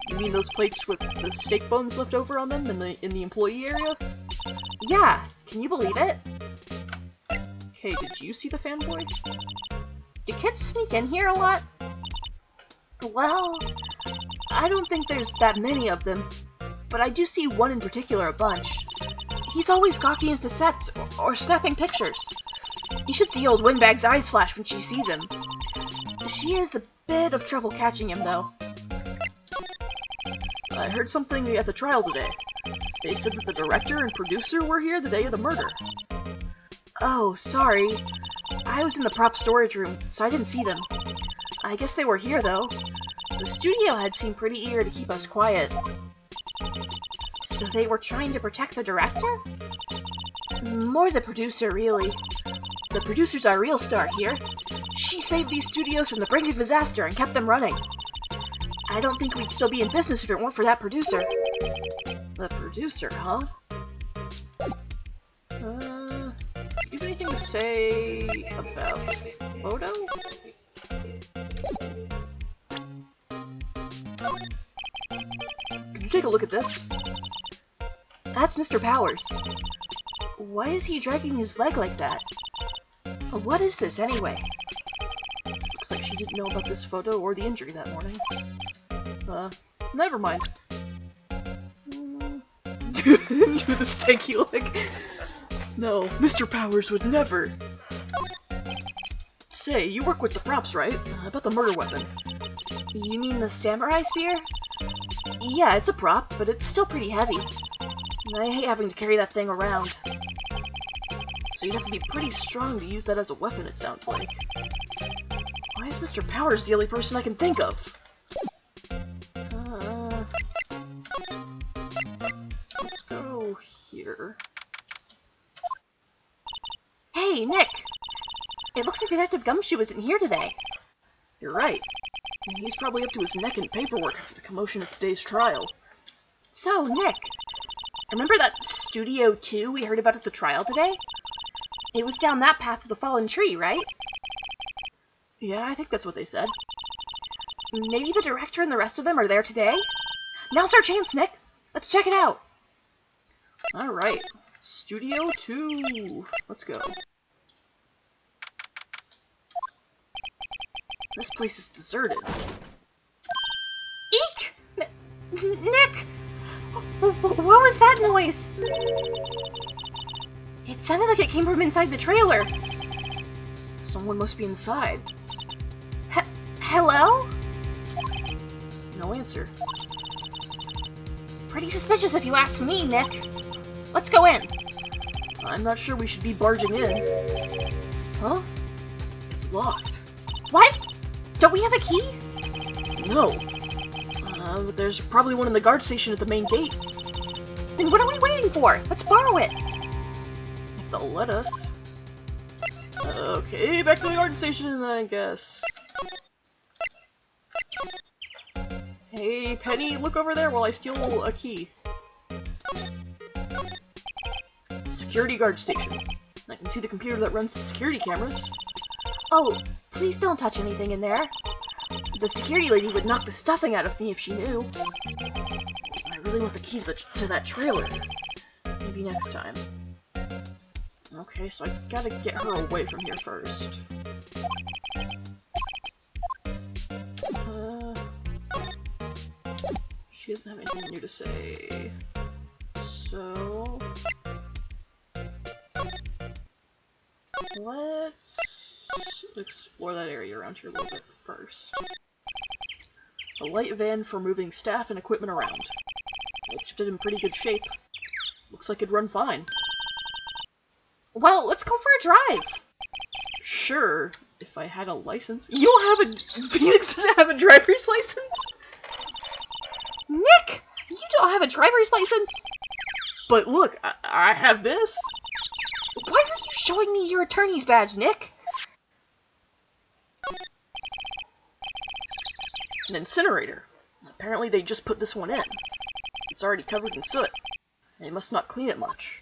You mean those plates with the steak bones left over on them in the employee area? Yeah, can you believe it? Hey, did you see the fanboy? Do kids sneak in here a lot? Well, I don't think there's that many of them, but I do see one in particular a bunch. He's always gawking at the sets or snapping pictures. You should see old Windbag's eyes flash when she sees him. She has a bit of trouble catching him, though. I heard something at the trial today. They said that the director and producer were here the day of the murder. Oh, sorry. I was in the prop storage room, so I didn't see them. I guess they were here, though. The studio had seemed pretty eager to keep us quiet. So they were trying to protect the director? More the producer, really. The producer's our real star here. She saved these studios from the brink of disaster and kept them running. I don't think we'd still be in business if it weren't for that producer. The producer, huh? You have anything to say about photo? Could you take a look at this? That's Mr. Powers. Why is he dragging his leg like that? What is this, anyway? Looks like she didn't know about this photo or the injury that morning. Never mind. Do the stanky leg. No, Mr. Powers would never. Say, you work with the props, right? About the murder weapon. You mean the samurai spear? Yeah, it's a prop, but it's still pretty heavy. I hate having to carry that thing around. So you'd have to be pretty strong to use that as a weapon, it sounds like. Why is Mr. Powers the only person I can think of? Let's go here. Hey, Nick! It looks like Detective Gumshoe isn't here today. You're right. He's probably up to his neck in paperwork after the commotion at today's trial. So, Nick, remember that Studio 2 we heard about at the trial today? It was down that path to the fallen tree, right? Yeah, I think that's what they said. Maybe the director and the rest of them are there today? Now's our chance, Nick! Let's check it out! Alright, Studio 2. Let's go. This place is deserted. Eek! Nick! What was that noise? It sounded like it came from inside the trailer. Someone must be inside. Hello? No answer. Pretty suspicious if you ask me, Nick. Let's go in. I'm not sure we should be barging in. Huh? It's locked. What? Don't we have a key? No. But there's probably one in the guard station at the main gate. Then what are we waiting for? Let's borrow it. If they'll let us. Okay, back to the guard station, I guess. Hey, Penny, look over there while I steal a key. Security guard station. I can see the computer that runs the security cameras. Oh, please don't touch anything in there. The security lady would knock the stuffing out of me if she knew. I really want the key to that trailer. Maybe next time. Okay, so I gotta get her away from here first. She doesn't have anything new to say. So... let's explore that area around here a little bit first. A light van for moving staff and equipment around. They've kept it in pretty good shape. Looks like it'd run fine. Well, let's go for a drive. Sure, if I had a license. You don't have a... Phoenix doesn't have a driver's license? Nick! You don't have a driver's license? But look, I have this. Why are you showing me your attorney's badge, Nick? An incinerator. Apparently they just put this one in. It's already covered in soot. They must not clean it much.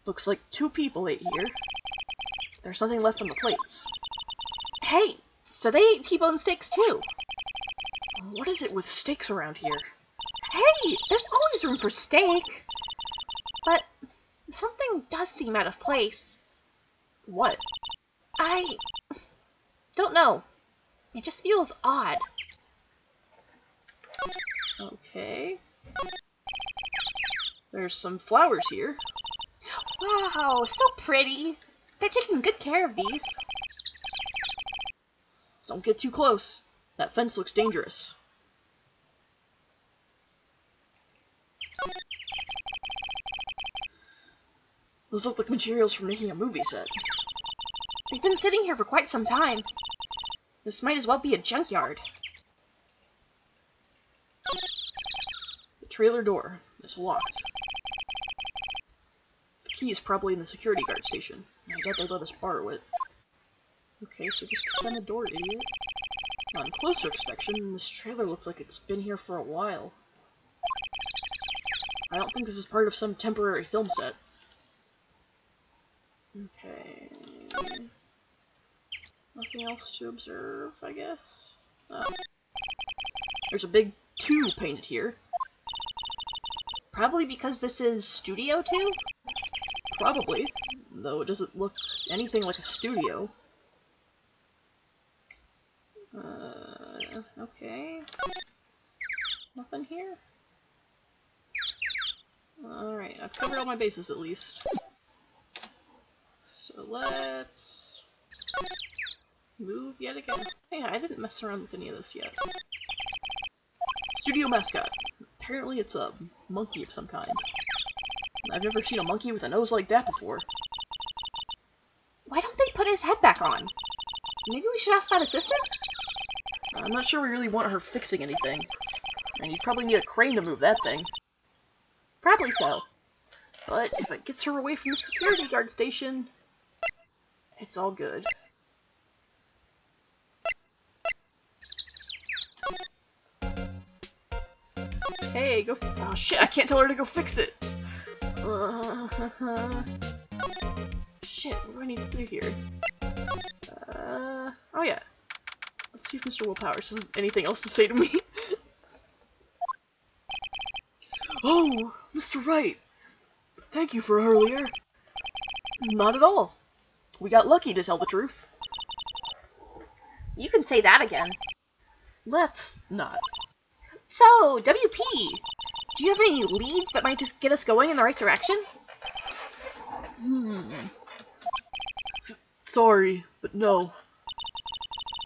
Looks like 2 people ate here. There's nothing left on the plates. Hey, so they eat T-bone steaks too. What is it with steaks around here? Hey, there's always room for steak. But something does seem out of place. What? I don't know. It just feels odd. Okay. There's some flowers here. Wow, so pretty. They're taking good care of these. Don't get too close. That fence looks dangerous. Those look like materials for making a movie set. They've been sitting here for quite some time. This might as well be a junkyard. The trailer door is locked. The key is probably in the security guard station. I doubt they let us borrow it. Okay, so just kick down the door, idiot. On closer inspection, this trailer looks like it's been here for a while. I don't think this is part of some temporary film set. Okay. Nothing else to observe, I guess. Oh. There's a big 2 painted here. Probably because this is Studio 2? Probably, though it doesn't look anything like a studio. Okay. Nothing here? Alright, I've covered all my bases at least. So let's move yet again. Hey, I didn't mess around with any of this yet. Studio mascot. Apparently it's a monkey of some kind. I've never seen a monkey with a nose like that before. Why don't they put his head back on? Maybe we should ask that assistant? I'm not sure we really want her fixing anything. And you'd probably need a crane to move that thing. Probably so. But if it gets her away from the security guard station, it's all good. Hey, go. Oh shit, I can't tell her to go fix it! Shit, what do I need to do here? Oh yeah. Let's see if Mr. Willpowers has anything else to say to me. Oh, Mr. Wright! Thank you for earlier. Not at all. We got lucky, to tell the truth. You can say that again. Let's not. So, WP, do you have any leads that might just get us going in the right direction? Sorry, but no.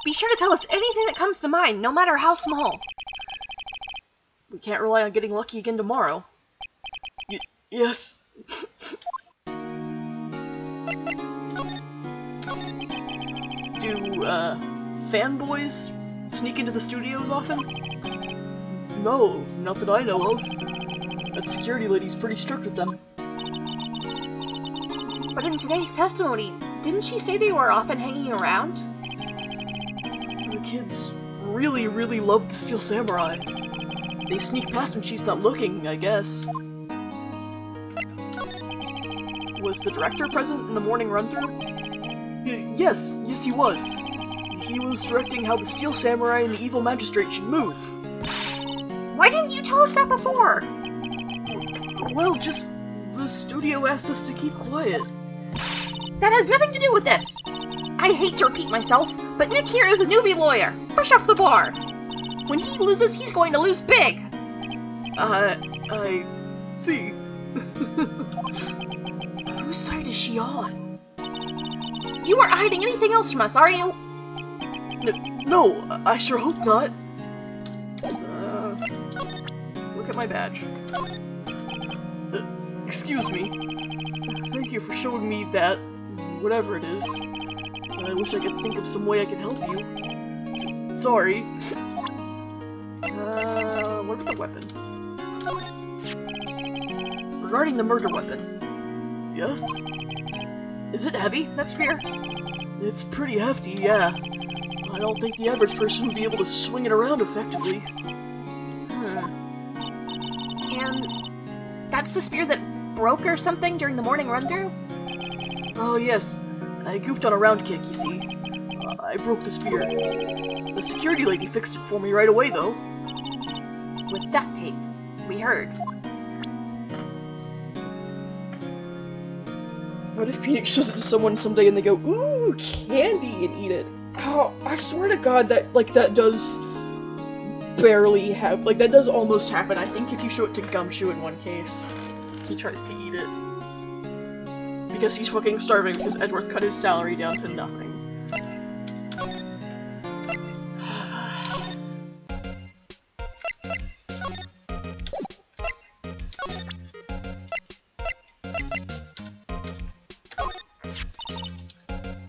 Be sure to tell us anything that comes to mind, no matter how small. We can't rely on getting lucky again tomorrow. Yes. Do, fanboys sneak into the studios often? No, not that I know of. That security lady's pretty strict with them. But in today's testimony, didn't she say they were often hanging around? The kids really, really love the Steel Samurai. They sneak past when she's not looking, I guess. Was the director present in the morning run-through? Yes, he was. He was directing how the Steel Samurai and the Evil Magistrate should move. Why didn't you tell us that before? Well, just the studio asked us to keep quiet. That has nothing to do with this. I hate to repeat myself, but Nick here is a newbie lawyer, fresh off the bar. When he loses, he's going to lose big. I see. Whose side is she on? You aren't hiding anything else from us, are you? No, I sure hope not. Look at my badge. Excuse me. Thank you for showing me that, whatever it is. I wish I could think of some way I could help you. Sorry. What about the weapon? Regarding the murder weapon. Yes? Is it heavy? That spear? It's pretty hefty, yeah. I don't think the average person would be able to swing it around effectively. And that's the spear that broke or something during the morning run-through? Oh yes, I goofed on a round kick, you see. I broke the spear. The security lady fixed it for me right away, though. With duct tape. We heard. What if Phoenix shows it to someone someday and they go, ooh, candy, and eat it? Oh, I swear to God that, like, that does barely have, like, that does almost happen. I think if you show it to Gumshoe in one case, he tries to eat it. Because he's fucking starving because Edgeworth cut his salary down to nothing.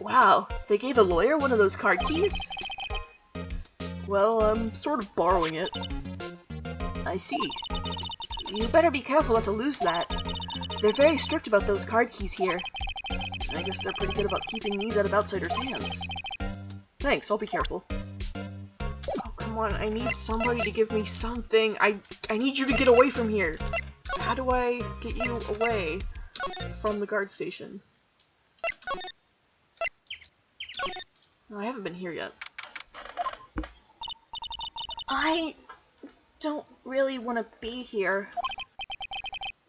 Wow, they gave a lawyer one of those card keys? Well, I'm sort of borrowing it. I see. You better be careful not to lose that. They're very strict about those card keys here. I guess they're pretty good about keeping these out of outsiders' hands. Thanks, I'll be careful. Oh, come on, I need somebody to give me something. I need you to get away from here. How do I get you away from the guard station? No, I haven't been here yet. I don't really want to be here.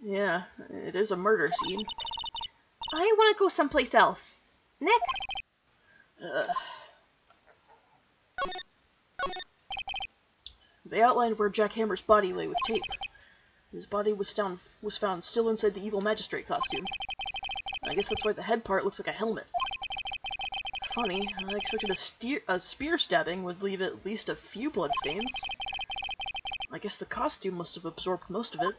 Yeah, it is a murder scene. I want to go someplace else. Nick? They outlined where Jack Hammer's body lay with tape. His body was found still inside the evil magistrate costume. I guess that's why the head part looks like a helmet. Funny, I expected a spear stabbing would leave at least a few bloodstains. I guess the costume must have absorbed most of it.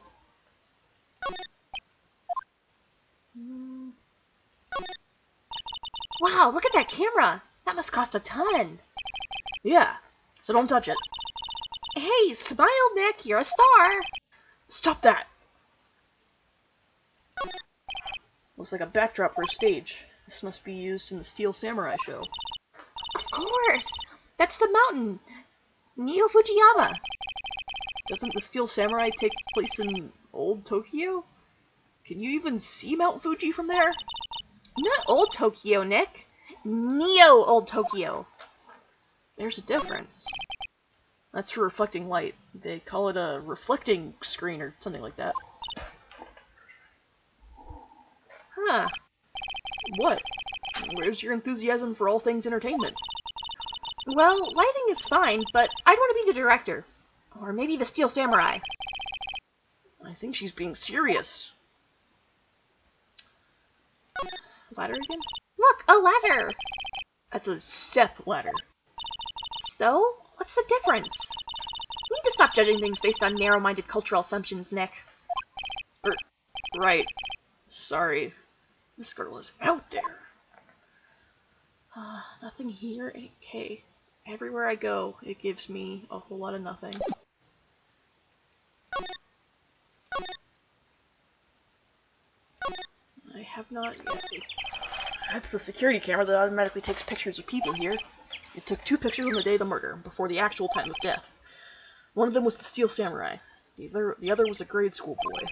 Wow, look at that camera! That must cost a ton! Yeah, so don't touch it. Hey, smile, Nick! You're a star! Stop that! Looks like a backdrop for a stage. This must be used in the Steel Samurai show. Of course! That's the mountain! Neo Fujiyama! Doesn't the Steel Samurai take place in Old Tokyo? Can you even see Mount Fuji from there? Not Old Tokyo, Nick! Neo Old Tokyo! There's a difference. That's for reflecting light. They call it a reflecting screen or something like that. Huh. What? Where's your enthusiasm for all things entertainment? Well, lighting is fine, but I'd want to be the director. Or maybe the Steel Samurai. I think she's being serious. Ladder again? Look, a ladder! That's a step ladder. So? What's the difference? You need to stop judging things based on narrow-minded cultural assumptions, Nick. Right. Sorry. This girl is out there. Nothing here. Okay. Everywhere I go, it gives me a whole lot of nothing. I have not yet. That's the security camera that automatically takes pictures of people here. It took 2 pictures on the day of the murder, before the actual time of death. One of them was the Steel Samurai. The other was a grade school boy.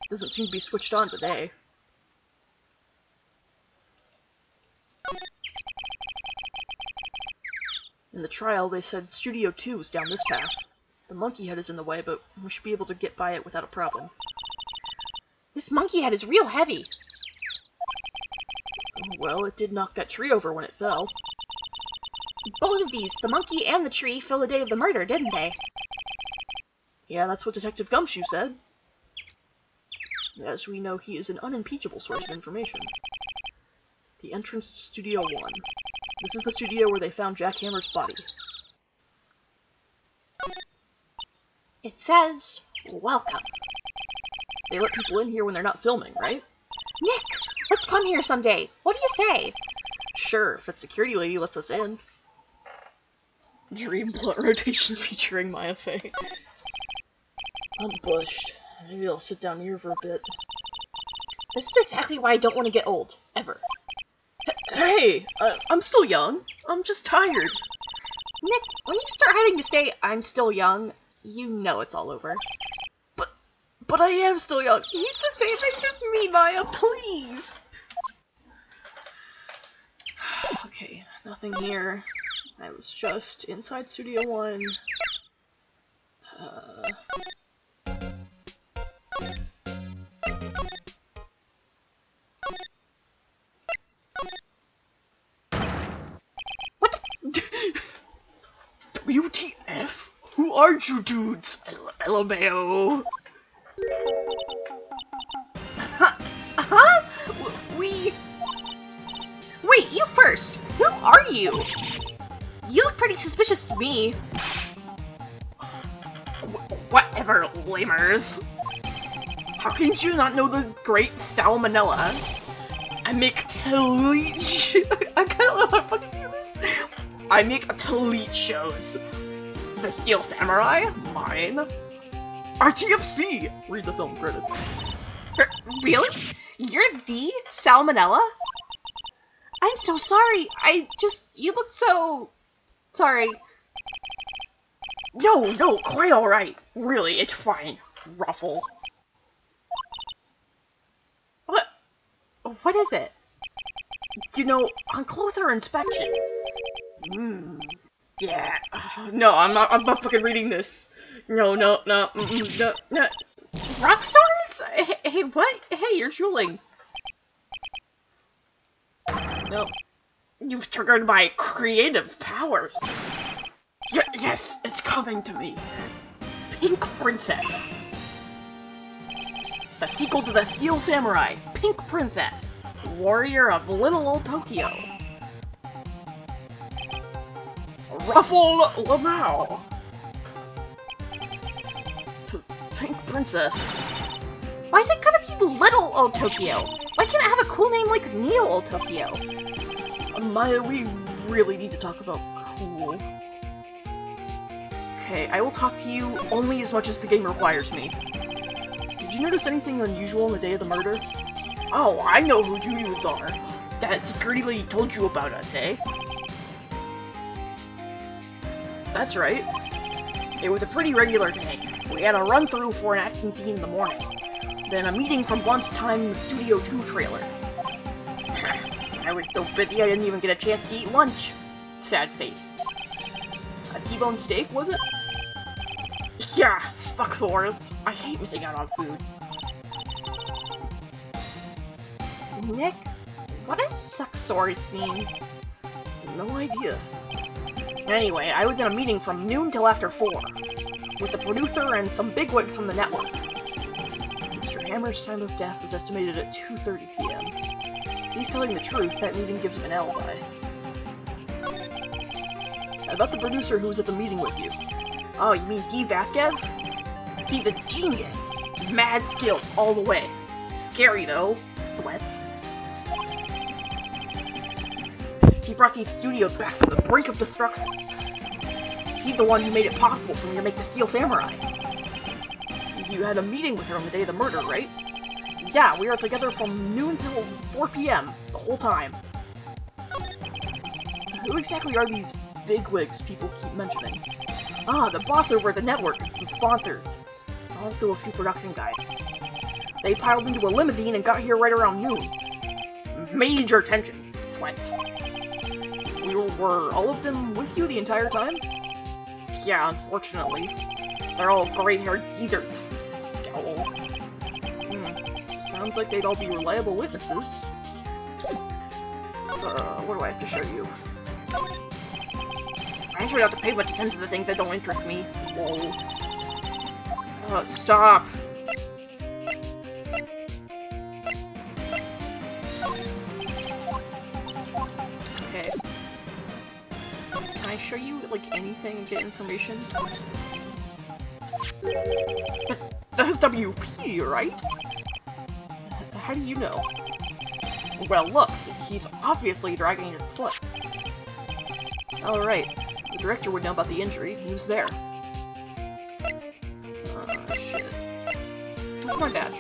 Doesn't seem to be switched on today. In the trial, they said Studio 2 was down this path. The monkey head is in the way, but we should be able to get by it without a problem. This monkey head is real heavy. Well, it did knock that tree over when it fell. Both of these, the monkey and the tree, fell the day of the murder, didn't they? Yeah, that's what Detective Gumshoe said. As we know, he is an unimpeachable source of information. The entrance to Studio 1. This is the studio where they found Jack Hammer's body. It says, welcome. They let people in here when they're not filming, right? Nick, let's come here someday. What do you say? Sure, if that security lady lets us in. Dream blunt rotation featuring Maya Fey. Unbushed. Maybe I'll sit down here for a bit. This is exactly why I don't want to get old. Ever. Hey! I'm still young. I'm just tired. Nick, when you start having to say, I'm still young, you know it's all over. But I am still young. He's the same age as me, Maya, please! Okay, nothing here. I was just inside Studio 1. aren't you dudes? LMAO. Huh? We... Wait, you first! Who are you? You look pretty suspicious to me. Whatever, lamers. How can you not know the great salmonella? I make teleach. I don't know how to fucking do this. I make teleach shows. The Steel Samurai, mine. RTFC. Read the film credits. Really? You're the Salmonella? I'm so sorry. You look so... Sorry. No, quite alright. Really, it's fine. Ruffle. What is it? You know, on closer inspection. Yeah. No, I'm not fucking reading this. No. Rock stars? Hey, what? Hey, you're drooling. No. You've triggered my creative powers. Yes, it's coming to me. Pink Princess. The sequel to the Steel Samurai, Pink Princess. Warrior of Little Old Tokyo. Ruffle Lamau. Pink Princess. Why is it gotta be Little Old Tokyo? Why can't it have a cool name like Neo Old Tokyo? Maya, we really need to talk about cool. Okay, I will talk to you only as much as the game requires me. Did you notice anything unusual on the day of the murder? Oh, I know who you dudes are. That security lady told you about us, eh? That's right. It was a pretty regular day. We had a run-through for an action scene in the morning. Then a meeting from lunchtime in the Studio 2 trailer. I was so busy I didn't even get a chance to eat lunch. Sad face. A T-bone steak, was it? Yeah, fuck Thor's. I hate missing out on food. Nick, what does sucksores mean? No idea. Anyway, I was in a meeting from noon till after 4, with the producer and some bigwigs from the network. Mr. Hammer's time of death was estimated at 2:30 p.m. If he's telling the truth, that meeting gives him an alibi. About the producer who was at the meeting with you. Oh, you mean D. Vasquez? He's a genius! Mad skills all the way. Scary though. Sweats. He brought these studios back from the brink of destruction. He's the one who made it possible for me to make the Steel Samurai. You had a meeting with her on the day of the murder, right? Yeah, we were together from noon till 4 p.m. the whole time. Who exactly are these bigwigs people keep mentioning? Ah, the boss over at the network, and sponsors. Also a few production guys. They piled into a limousine and got here right around noon. Major tension. Sweat. Were all of them with you the entire time? Yeah, unfortunately. They're all gray-haired geezers. Scowl. Sounds like they'd all be reliable witnesses. What do I have to show you? I usually have to pay much attention to the things that don't interest me. Whoa. Stop! Okay. Can I show you, like, anything and get information? That's WP, right? How do you know? Well, look, he's obviously dragging his foot. Alright, the director would know about the injury. He was there. Shit. Where's my badge?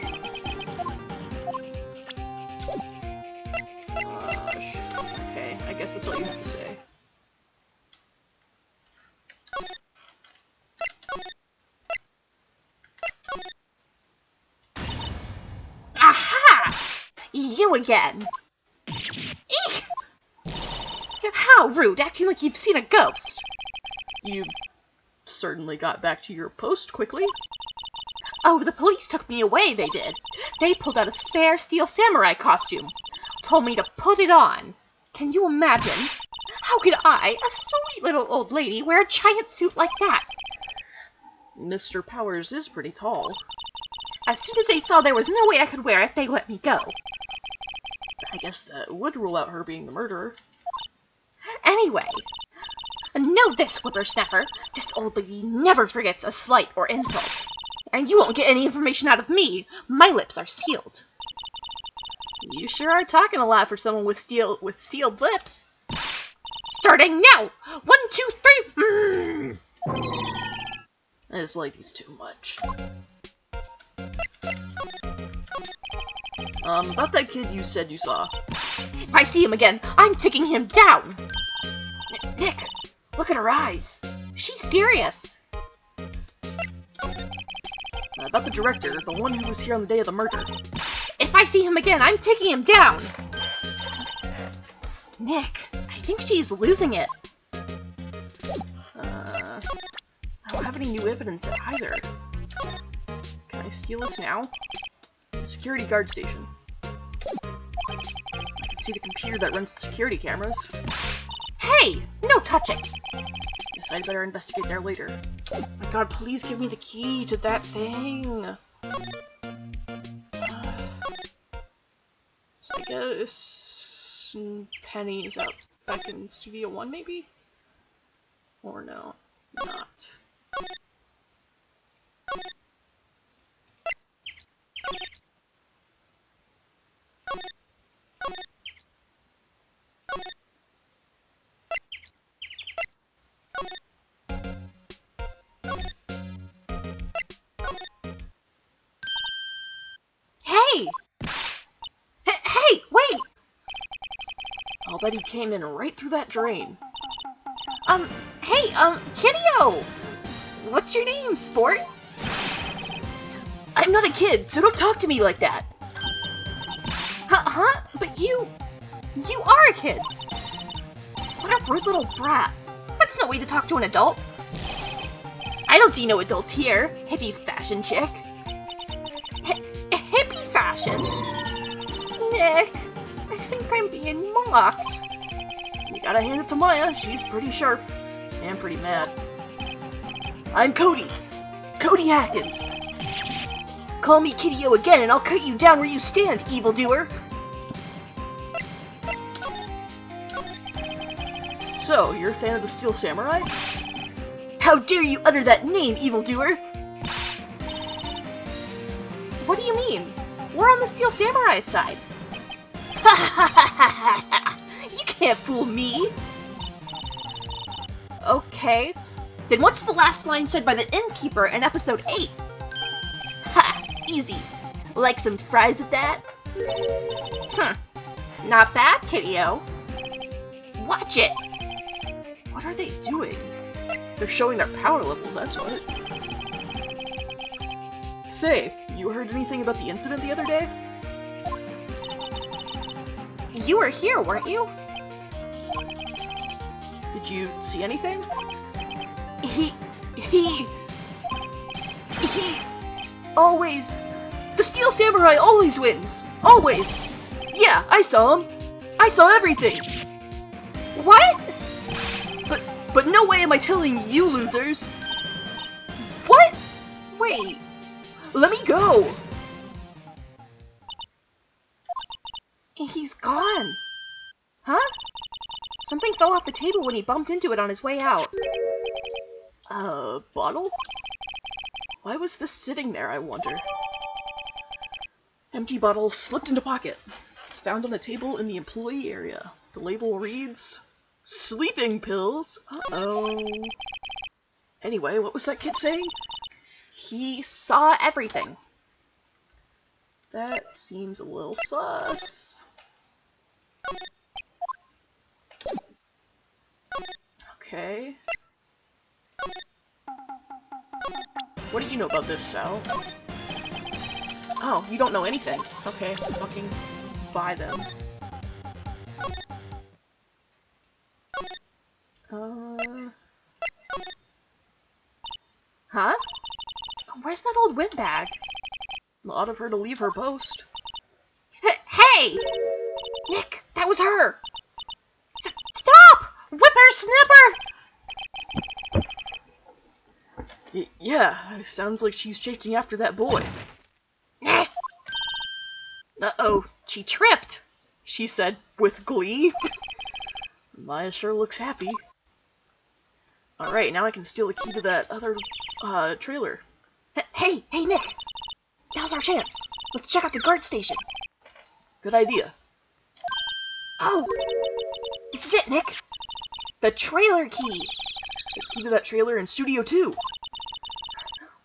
Shit. Okay, I guess that's all you have to say. Aha! You again! Eek! How rude, acting like you've seen a ghost! You certainly got back to your post quickly. Oh, the police took me away, they did. They pulled out a spare Steel Samurai costume. Told me to put it on. Can you imagine? How could I, a sweet little old lady, wear a giant suit like that? Mr. Powers is pretty tall. As soon as they saw there was no way I could wear it, they let me go. I guess that would rule out her being the murderer. Anyway, know this, whippersnapper. This old lady never forgets a slight or insult. And you won't get any information out of me. My lips are sealed. You sure are talking a lot for someone with sealed lips. Starting now! 1, 2, 3. This lady's too much. About that kid you said you saw. If I see him again, I'm taking him down. Nick, look at her eyes. She's serious. About the director, the one who was here on the day of the murder. If I see him again, I'm taking him down. Nick, I think she's losing it. I don't have any new evidence either. Can I steal this now? Security guard station. I can see the computer that runs the security cameras. Hey, no touching. Guess I'd better investigate there later. Oh my god, please give me the key to that thing! So I guess Penny is out back in Studio 1, maybe? Or no, not. Hey, wait! I'll bet he came in right through that drain. Hey, Kiddio! What's your name, sport? I'm not a kid, so don't talk to me like that! Huh? But you are a kid! What a rude little brat. That's no way to talk to an adult. I don't see no adults here, hippie fashion chick. Hippie fashion? Nick, I think I'm being mocked. You gotta hand it to Maya, she's pretty sharp. And pretty mad. I'm Cody! Cody Hackins! Call me Kiddio again and I'll cut you down where you stand, evildoer! So, you're a fan of the Steel Samurai? How dare you utter that name, evildoer! What do you mean? We're on the Steel Samurai side. You can't fool me! Okay, then what's the last line said by the innkeeper in episode 8? Ha! Easy. Like some fries with that? Not bad, Kiddio. Watch it! What are they doing? They're showing their power levels, that's what. Say, you heard anything about the incident the other day? You were here, weren't you? Did you see anything? He always... The Steel Samurai always wins! Always! Yeah, I saw him! I saw everything! What? But no way am I telling you losers! What? Wait. Let me go! He's gone. Huh? Something fell off the table when he bumped into it on his way out. A bottle? Why was this sitting there, I wonder? Empty bottle slipped into pocket. Found on a table in the employee area. The label reads, sleeping pills? Uh-oh. Anyway, what was that kid saying? He saw everything. That seems a little sus. Okay. What do you know about this, Sal? Oh, you don't know anything. Okay, fucking buy them. Huh? Where's that old windbag? Odd of her to leave her post. Hey! Nick, that was her! Stop! Whippersnapper! Yeah, sounds like she's chasing after that boy. Uh-oh, she tripped, She said with glee. Maya sure looks happy. Alright, now I can steal the key to that other, trailer. Hey, Nick! Now's our chance. Let's check out the guard station. Good idea. Oh! This is it, Nick! The trailer key! The key to that trailer in Studio 2.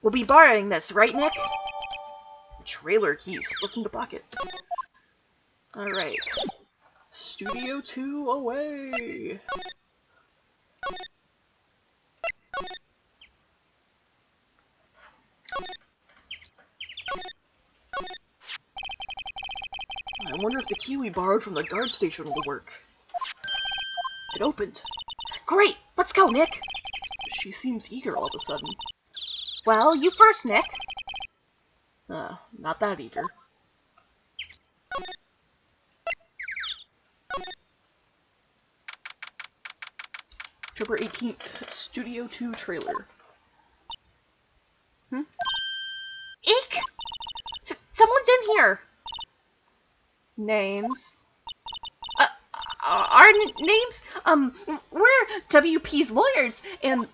We'll be borrowing this, right, Nick? Trailer key slipped into pocket. Alright. Studio 2 away! I wonder if the key we borrowed from the guard station will work. It opened. Great! Let's go, Nick! She seems eager all of a sudden. Well, you first, Nick. Not that eager. October 18th, Studio 2 trailer. Eek! Someone's in here! Names. Our names? We're WP's lawyers, and,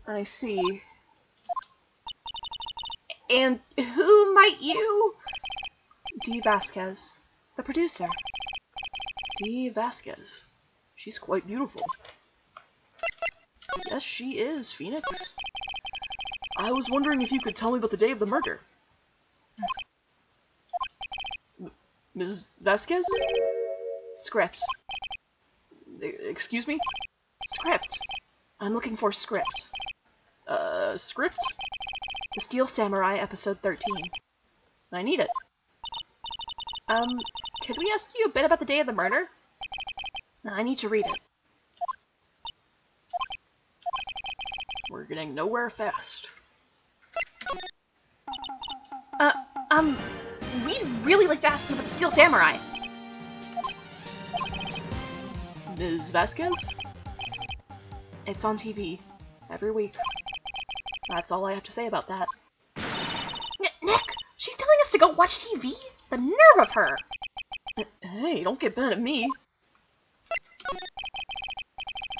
I see. and who might you? Dee Vasquez, the producer. Dee Vasquez. She's quite beautiful. Yes, she is, Phoenix. I was wondering if you could tell me about the day of the murder. Ms. Vasquez? Script. Excuse me? Script. I'm looking for script. Script? The Steel Samurai, episode 13. I need it. Could we ask you a bit about the day of the murder? I need to read it. We're getting nowhere fast. We'd really like to ask you about the Steel Samurai. Ms. Vasquez? It's on TV. Every week. That's all I have to say about that. Nick! She's telling us to go watch TV? The nerve of her! Hey, don't get mad at me.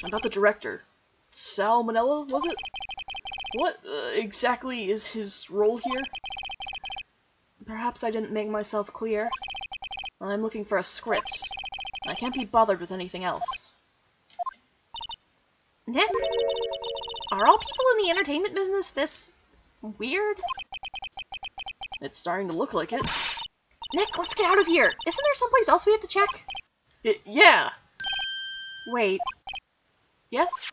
About the director. Sal Manella, was it? What exactly is his role here? Perhaps I didn't make myself clear. I'm looking for a script. I can't be bothered with anything else. Nick? Are all people in the entertainment business this weird? It's starting to look like it. Nick, let's get out of here! Isn't there someplace else we have to check? Yeah! Wait. Yes?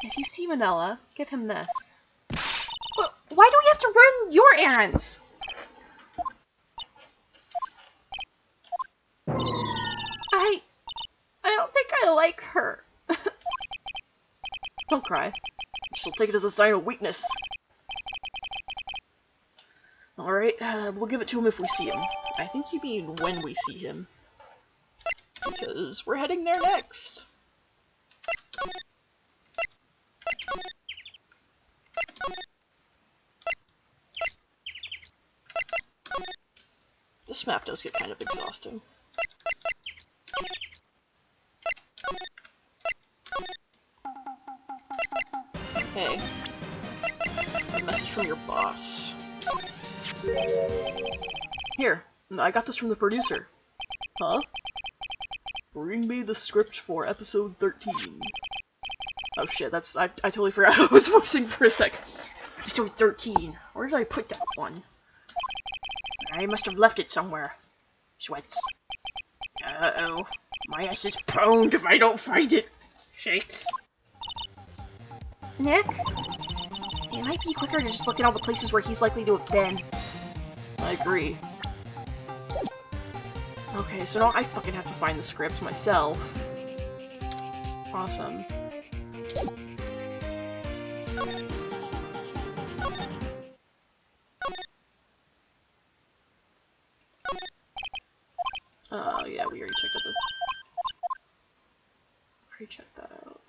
If you see Manila, give him this. But why do we have to run your errands? I don't think I like her. Don't cry. She'll take it as a sign of weakness. Alright, we'll give it to him if we see him. I think you mean when we see him. Because we're heading there next. This map does get kind of exhausting. Hey. A message from your boss. Here, I got this from the producer. Huh? Bring me the script for episode 13. Oh shit, I totally forgot I was voicing for a sec. Episode 13. Where did I put that one? I must have left it somewhere. Sweats. Uh-oh. My ass is pwned if I don't find it. Shakes. Nick? It might be quicker to just look at all the places where he's likely to have been. I agree. Okay, so now I fucking have to find the script myself. Awesome. Oh, yeah, we already checked out the... Already checked that out.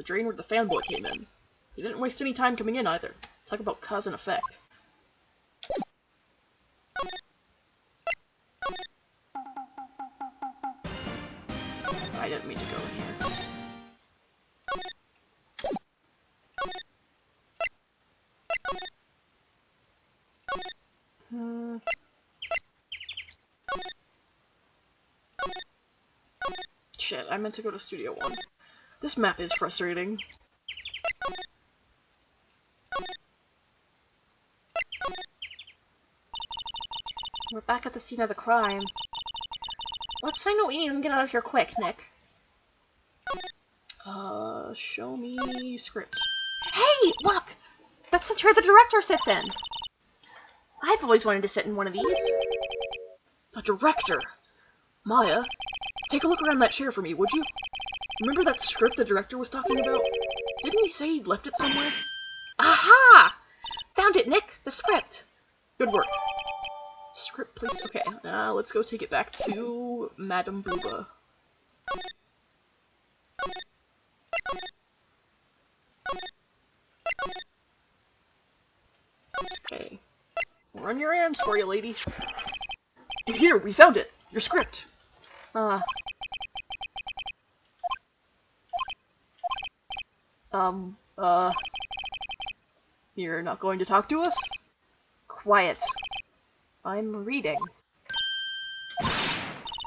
The drain where the fanboy came in. He didn't waste any time coming in either. Talk about cause and effect. I didn't mean to go in here. Shit, I meant to go to Studio 1. This map is frustrating. We're back at the scene of the crime. Let's find what we need and get out of here quick, Nick. Show me script. Hey, look! That's the chair the director sits in. I've always wanted to sit in one of these. The director! Maya, take a look around that chair for me, would you? Remember that script the director was talking about? Didn't he say he'd left it somewhere? Aha! Found it, Nick! The script! Good work. Script, please. Okay, let's go take it back to Madame Booba. Okay. Run your errands for you, lady. Here, we found it! Your script! You're not going to talk to us? Quiet. I'm reading.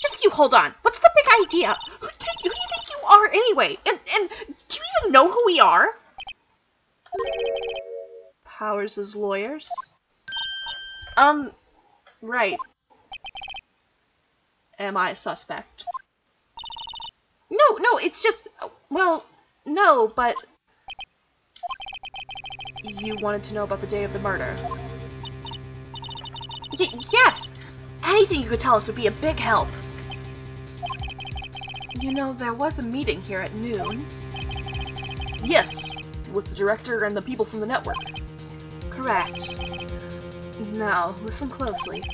Just you hold on. What's the big idea? Who do you think you are anyway? And do you even know who we are? Powers' lawyers? Right. Am I a suspect? No, it's just, well, no, but... You wanted to know about the day of the murder. Yes! Anything you could tell us would be a big help. You know, there was a meeting here at noon. Yes, with the director and the people from the network. Correct. Now, listen closely.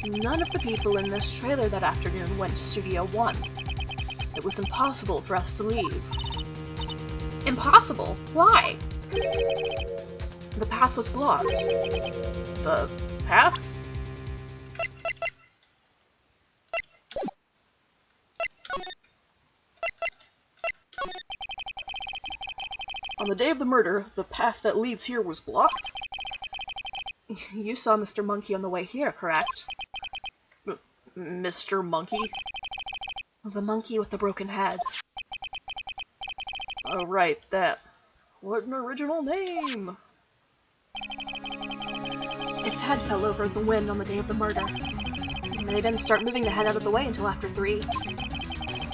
None of the people in this trailer that afternoon went to Studio 1. It was impossible for us to leave. Impossible? Why? The path was blocked. The path? On the day of the murder, the path that leads here was blocked? You saw Mr. Monkey on the way here, correct? Mr. Monkey? The monkey with the broken head. Oh, right, that. What an original name! Its head fell over in the wind on the day of the murder. They didn't start moving the head out of the way until after 3.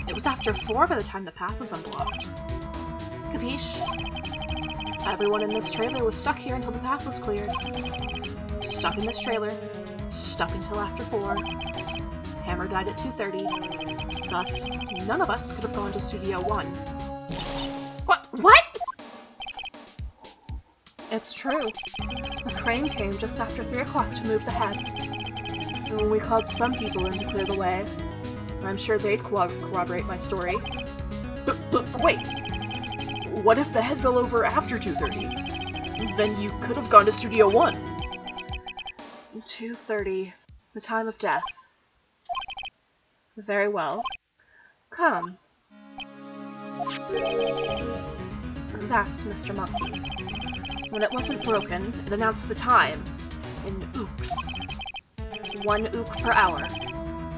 It was after 4 by the time the path was unblocked. Capiche? Everyone in this trailer was stuck here until the path was cleared. Stuck in this trailer. Stuck until after 4. Hammer died at 2:30. Thus, none of us could have gone to Studio 1. What? It's true. The crane came just after 3 o'clock to move the head. And we called some people in to clear the way. I'm sure they'd corroborate my story. But wait! What if the head fell over after 2:30? Then you could have gone to Studio 1. 2:30. The time of death. Very well. Come. That's Mr. Monkey. When it wasn't broken, it announced the time in ooks. 1 ook per hour.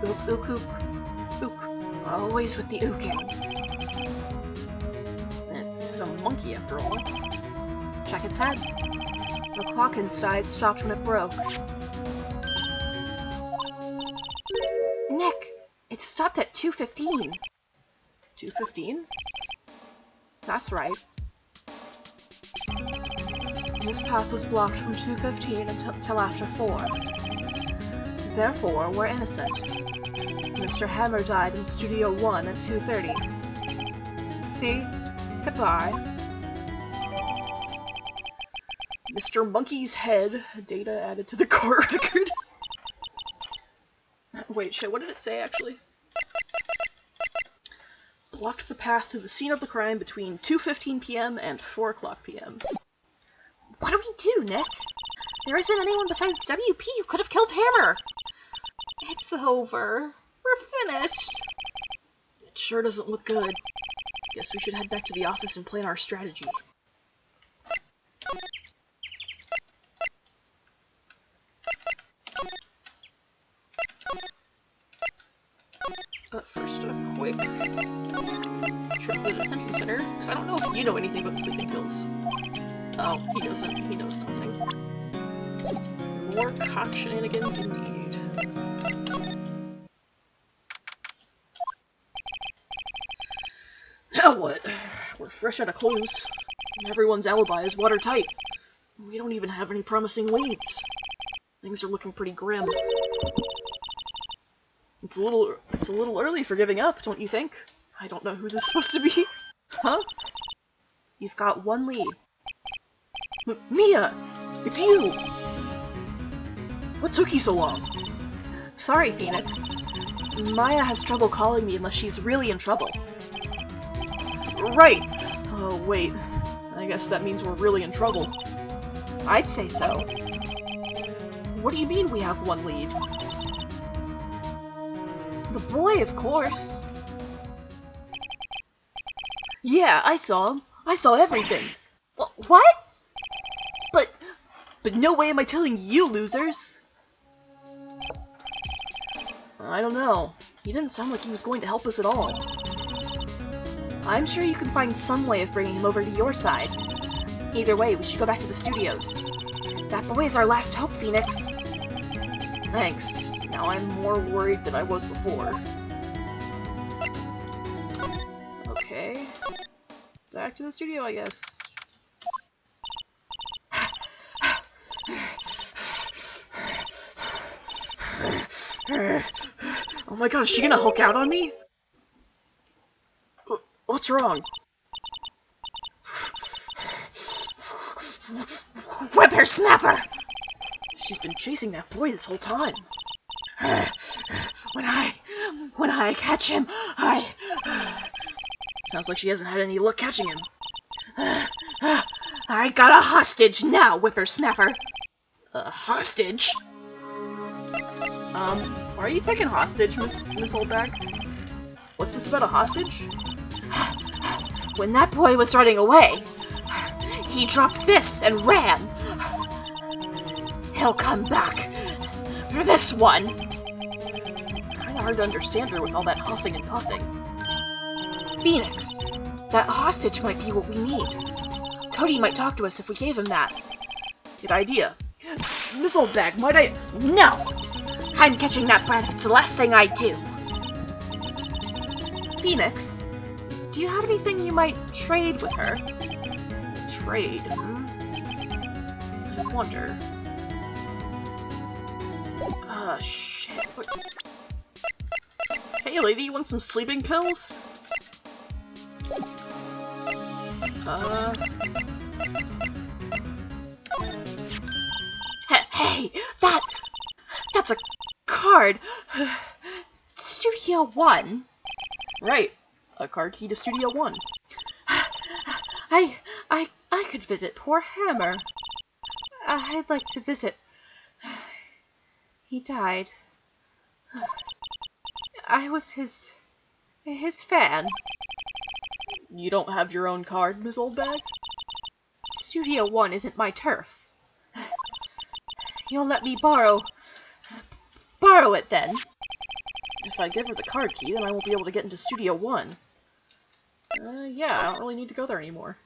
Ook, ook, ook, ook. Always with the ooking. It's a monkey after all. Check its head. The clock inside stopped when it broke. Nick! It stopped at 2:15. 2:15? That's right. This path was blocked from 2:15 until after 4. Therefore, we're innocent. Mr. Hammer died in Studio 1 at 2:30. See? Goodbye. Mr. Monkey's head. Data added to the court record. Wait, shit, what did it say, actually? blocked the path to the scene of the crime between 2:15 p.m. and 4 o'clock p.m. What do we do, Nick? There isn't anyone besides WP who could have killed Hammer. It's over. We're finished. It sure doesn't look good. Guess we should head back to the office and plan our strategy. But first, a quick trip to the detention center, because I don't know if you know anything about the sleeping pills. Oh, he doesn't. He knows nothing. More cock shenanigans indeed. Now what? We're fresh out of clues. Everyone's alibi is watertight. We don't even have any promising leads. Things are looking pretty grim. It's a little early for giving up, don't you think? I don't know who this is supposed to be. Huh? You've got one lead. Mia! It's you! What took you so long? Sorry, Phoenix. Maya has trouble calling me unless she's really in trouble. Right! Oh, wait. I guess that means we're really in trouble. I'd say so. What do you mean we have one lead? The boy, of course. Yeah, I saw him. I saw everything. What? But no way am I telling you, losers! I don't know. He didn't sound like he was going to help us at all. I'm sure you can find some way of bringing him over to your side. Either way, we should go back to the studios. That boy is our last hope, Phoenix. Thanks. Now I'm more worried than I was before. Okay. Back to the studio, I guess. Oh my god, is she gonna Hulk out on me? What's wrong? Whippersnapper! She's been chasing that boy this whole time. When I catch him, Sounds like she hasn't had any luck catching him. I got a hostage now, Whippersnapper. A hostage? Why are you taking hostage, Miss Oldbag? What's this about a hostage? When that boy was running away, he dropped this and ran. He'll come back for this one. It's kind of hard to understand her with all that huffing and puffing. Phoenix, that hostage might be what we need. Cody might talk to us if we gave him that. Good idea. Miss Oldbag, might I— No! I'm catching that brat if it's the last thing I do. Phoenix, do you have anything you might trade with her? Trade, I wonder. Ah, shit. What? Hey, lady, you want some sleeping pills? Hey, that's a card. Studio 1. Right, a card key to Studio 1. I could visit poor Hammer. I'd like to visit. He died. I was his fan. You don't have your own card, Miss Oldbag? Studio 1 isn't my turf. You'll let me borrow it then. If I give her the card key, then I won't be able to get into Studio 1. Yeah, I don't really need to go there anymore.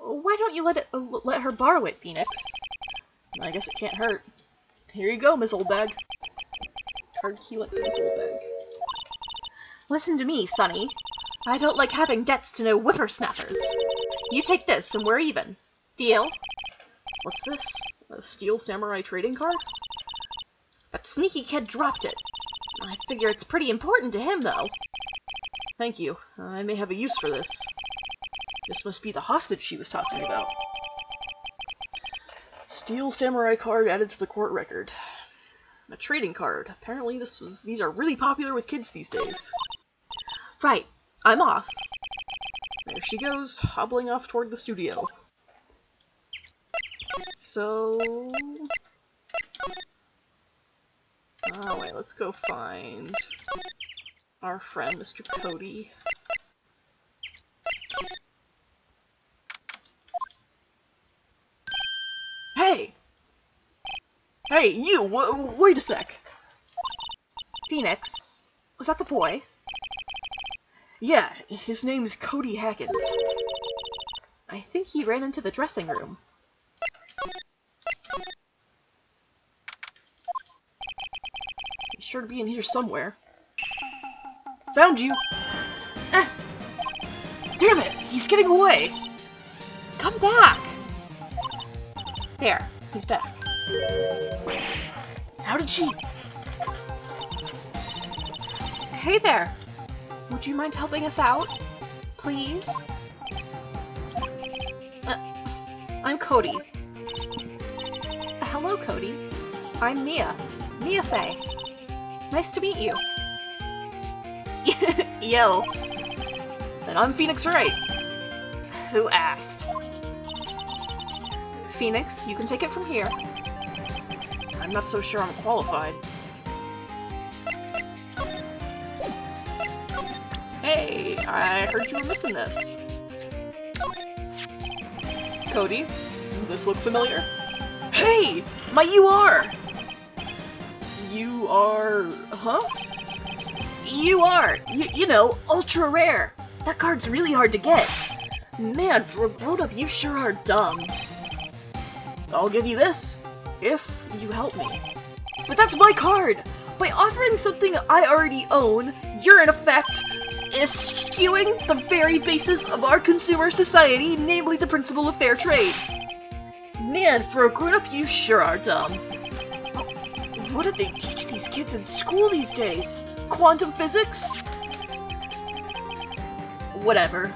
Why don't you let her borrow it, Phoenix? I guess it can't hurt. Here you go, Miss Oldbag. Card key lent to Miss Oldbag. Listen to me, Sonny. I don't like having debts to no whippersnappers. You take this and we're even. Deal? What's this? A Steel Samurai trading card? That sneaky kid dropped it. I figure it's pretty important to him, though. Thank you. I may have a use for this. This must be the hostage she was talking about. Steel Samurai card added to the court record. A trading card. Apparently these are really popular with kids these days. Right. I'm off. There she goes, hobbling off toward the studio. So... Oh, wait, let's go find our friend, Mr. Cody. Hey! Hey, you! Wait a sec! Phoenix, was that the boy? Yeah, his name's Cody Hackins. I think he ran into the dressing room. He's sure to be in here somewhere. Found you! Eh, Damn it! He's getting away! come back! There, he's back. How did she... Hey there! Would you mind helping us out? Please? I'm Cody. Hello, Cody. I'm Mia. Mia Faye. Nice to meet you. Yo. And I'm Phoenix Wright. Who asked? Phoenix, you can take it from here. I'm not so sure I'm qualified. Hey, I heard you were missing this. Cody, does this look familiar? Hey! My UR! You are... huh? You are! You know, ultra rare! That card's really hard to get. Man, for a grown-up, you sure are dumb. I'll give you this, if you help me. But that's my card! By offering something I already own, you're in effect eschewing the very basis of our consumer society, namely the principle of fair trade. Man, for a grown-up, you sure are dumb. What did they teach these kids in school these days? Quantum physics? Whatever.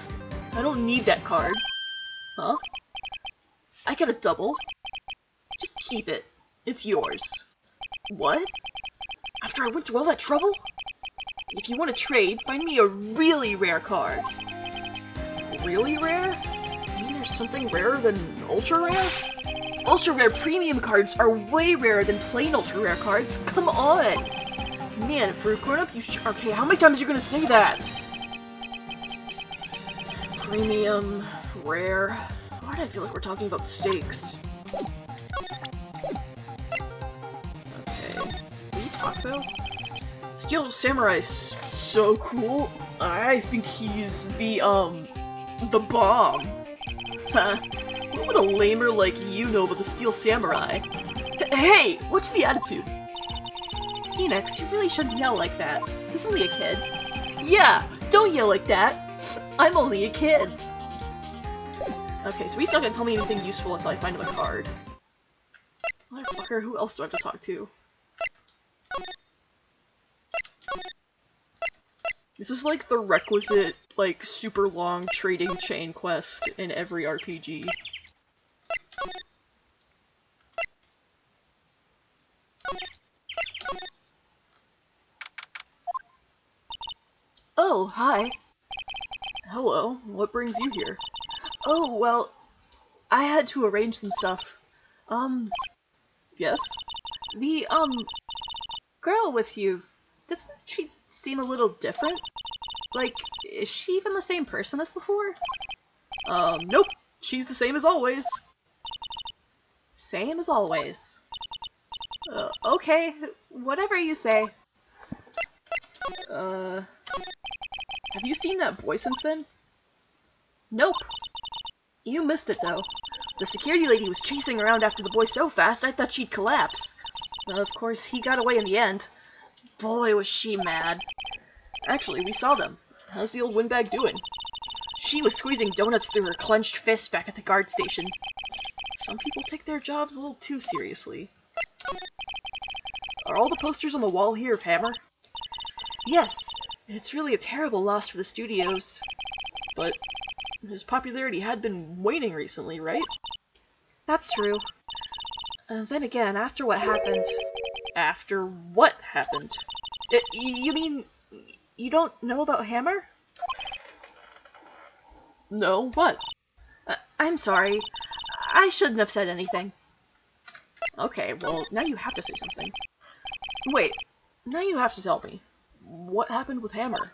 I don't need that card. Huh? I get a double. Just keep it. It's yours. What? After I went through all that trouble? If you want to trade, find me a really rare card. Really rare? You mean there's something rarer than ultra rare? Ultra rare premium cards are way rarer than plain ultra rare cards. Come on! Man, for a grown up, you okay, how many times are you gonna say that? Premium, rare. Why do I feel like we're talking about steaks? Okay. Will you talk though? Steel Samurai's so cool. I think he's the bomb. Huh. What would a lamer like you know about the Steel Samurai? Hey, what's the attitude? Phoenix, you really shouldn't yell like that. He's only a kid. Yeah, don't yell like that. I'm only a kid. Okay, so he's not gonna tell me anything useful until I find him a card. Motherfucker, who else do I have to talk to? This is like the requisite, like, super long trading chain quest in every RPG. Oh, hi. Hello, what brings you here? Oh, well, I had to arrange some stuff. Yes? The, girl with you, doesn't she seem a little different? Like, is she even the same person as before? Nope. She's the same as always. Same as always. Okay, whatever you say. Have you seen that boy since then? Nope. You missed it, though. The security lady was chasing around after the boy so fast I thought she'd collapse. Of course, he got away in the end. Boy, was she mad. Actually, we saw them. How's the old windbag doing? She was squeezing donuts through her clenched fist back at the guard station. Some people take their jobs a little too seriously. Are all the posters on the wall here of Hammer? Yes, it's really a terrible loss for the studios. But his popularity had been waning recently, right? That's true. Then again, after what happened... After what happened? You mean, you don't know about Hammer? No, what? I'm sorry. I shouldn't have said anything. Okay, well, now you have to say something. Wait, Now you have to tell me. What happened with Hammer?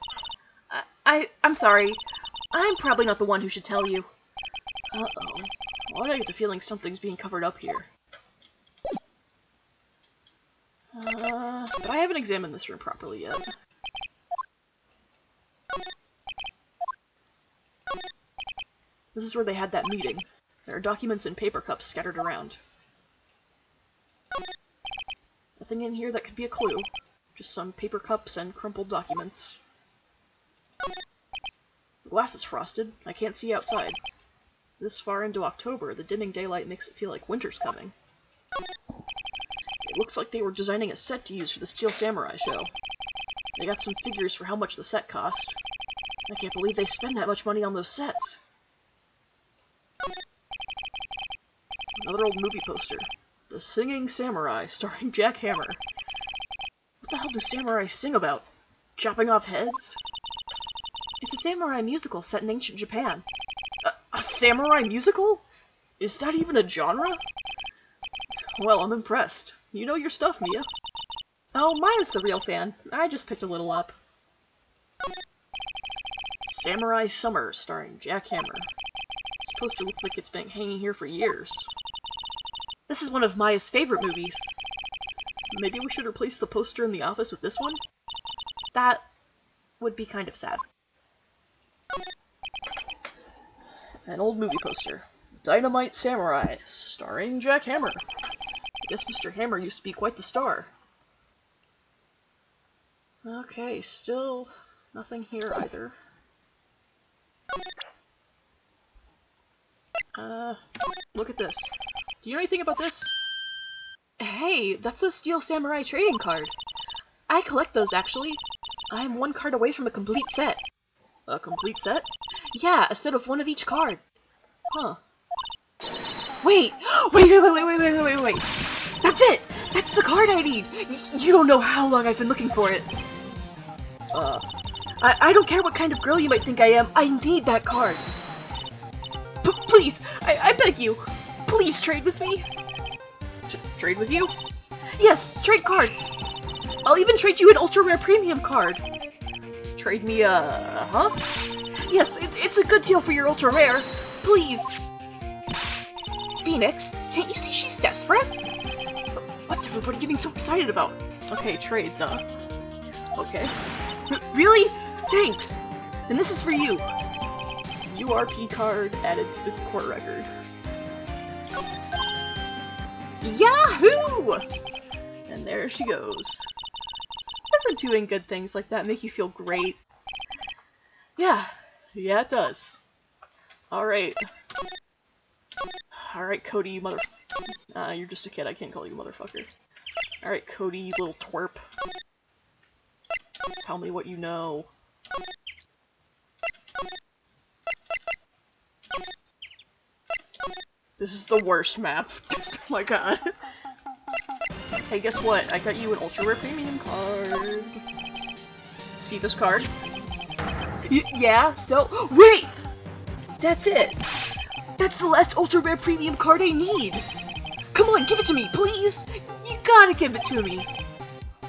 I'm sorry. I'm probably not the one who should tell you. Uh-oh. Why do I get the feeling something's being covered up here? But I haven't examined this room properly yet. This is where they had that meeting. There are documents and paper cups scattered around. Nothing in here that could be a clue. Just some paper cups and crumpled documents. The glass is frosted. I can't see outside. This far into October, the dimming daylight makes it feel like winter's coming. It looks like they were designing a set to use for the Steel Samurai show. They got some figures for how much the set cost. I can't believe they spend that much money on those sets. Another old movie poster. The Singing Samurai, starring Jack Hammer. What the hell do samurai sing about? Chopping off heads? It's a samurai musical set in ancient Japan. A samurai musical? Is that even a genre? Well, I'm impressed. You know your stuff, Mia. Oh, Maya's the real fan. I just picked a little up. Samurai Summer, starring Jack Hammer. This poster looks like it's been hanging here for years. This is one of Maya's favorite movies. Maybe we should replace the poster in the office with this one? That would be kind of sad. An old movie poster. Dynamite Samurai, starring Jack Hammer. I guess Mr. Hammer used to be quite the star. Okay, still nothing here either. Look at this. Do you know anything about this? Hey, that's a Steel Samurai trading card. I collect those, actually. I'm one card away from a complete set. A complete set? Yeah, a set of one of each card. Huh. Wait! Wait! That's it! That's the card I need! You don't know how long I've been looking for it. I don't care what kind of girl you might think I am, I need that card. Please, I beg you, please trade with me. Trade with you? Yes, trade cards. I'll even trade you an ultra rare premium card. Trade me huh? Yes, it's a good deal for your ultra rare. Please. Phoenix, can't you see she's desperate? What's everybody getting so excited about? Okay, trade, duh. Okay. Really? Thanks. And this is for you. URP card added to the court record. Yahoo! And there she goes. Doesn't doing good things like that make you feel great? Yeah, it does. Alright. Alright, Cody, you you're just a kid, I can't call you motherfucker. Alright, Cody, you little twerp. Tell me what you know. This is the worst map. Oh my god. Hey, guess what? I got you an ultra rare premium card. See this card? Yeah, so... Wait! That's it! That's the last ultra rare premium card I need! Come on, give it to me, please! You gotta give it to me!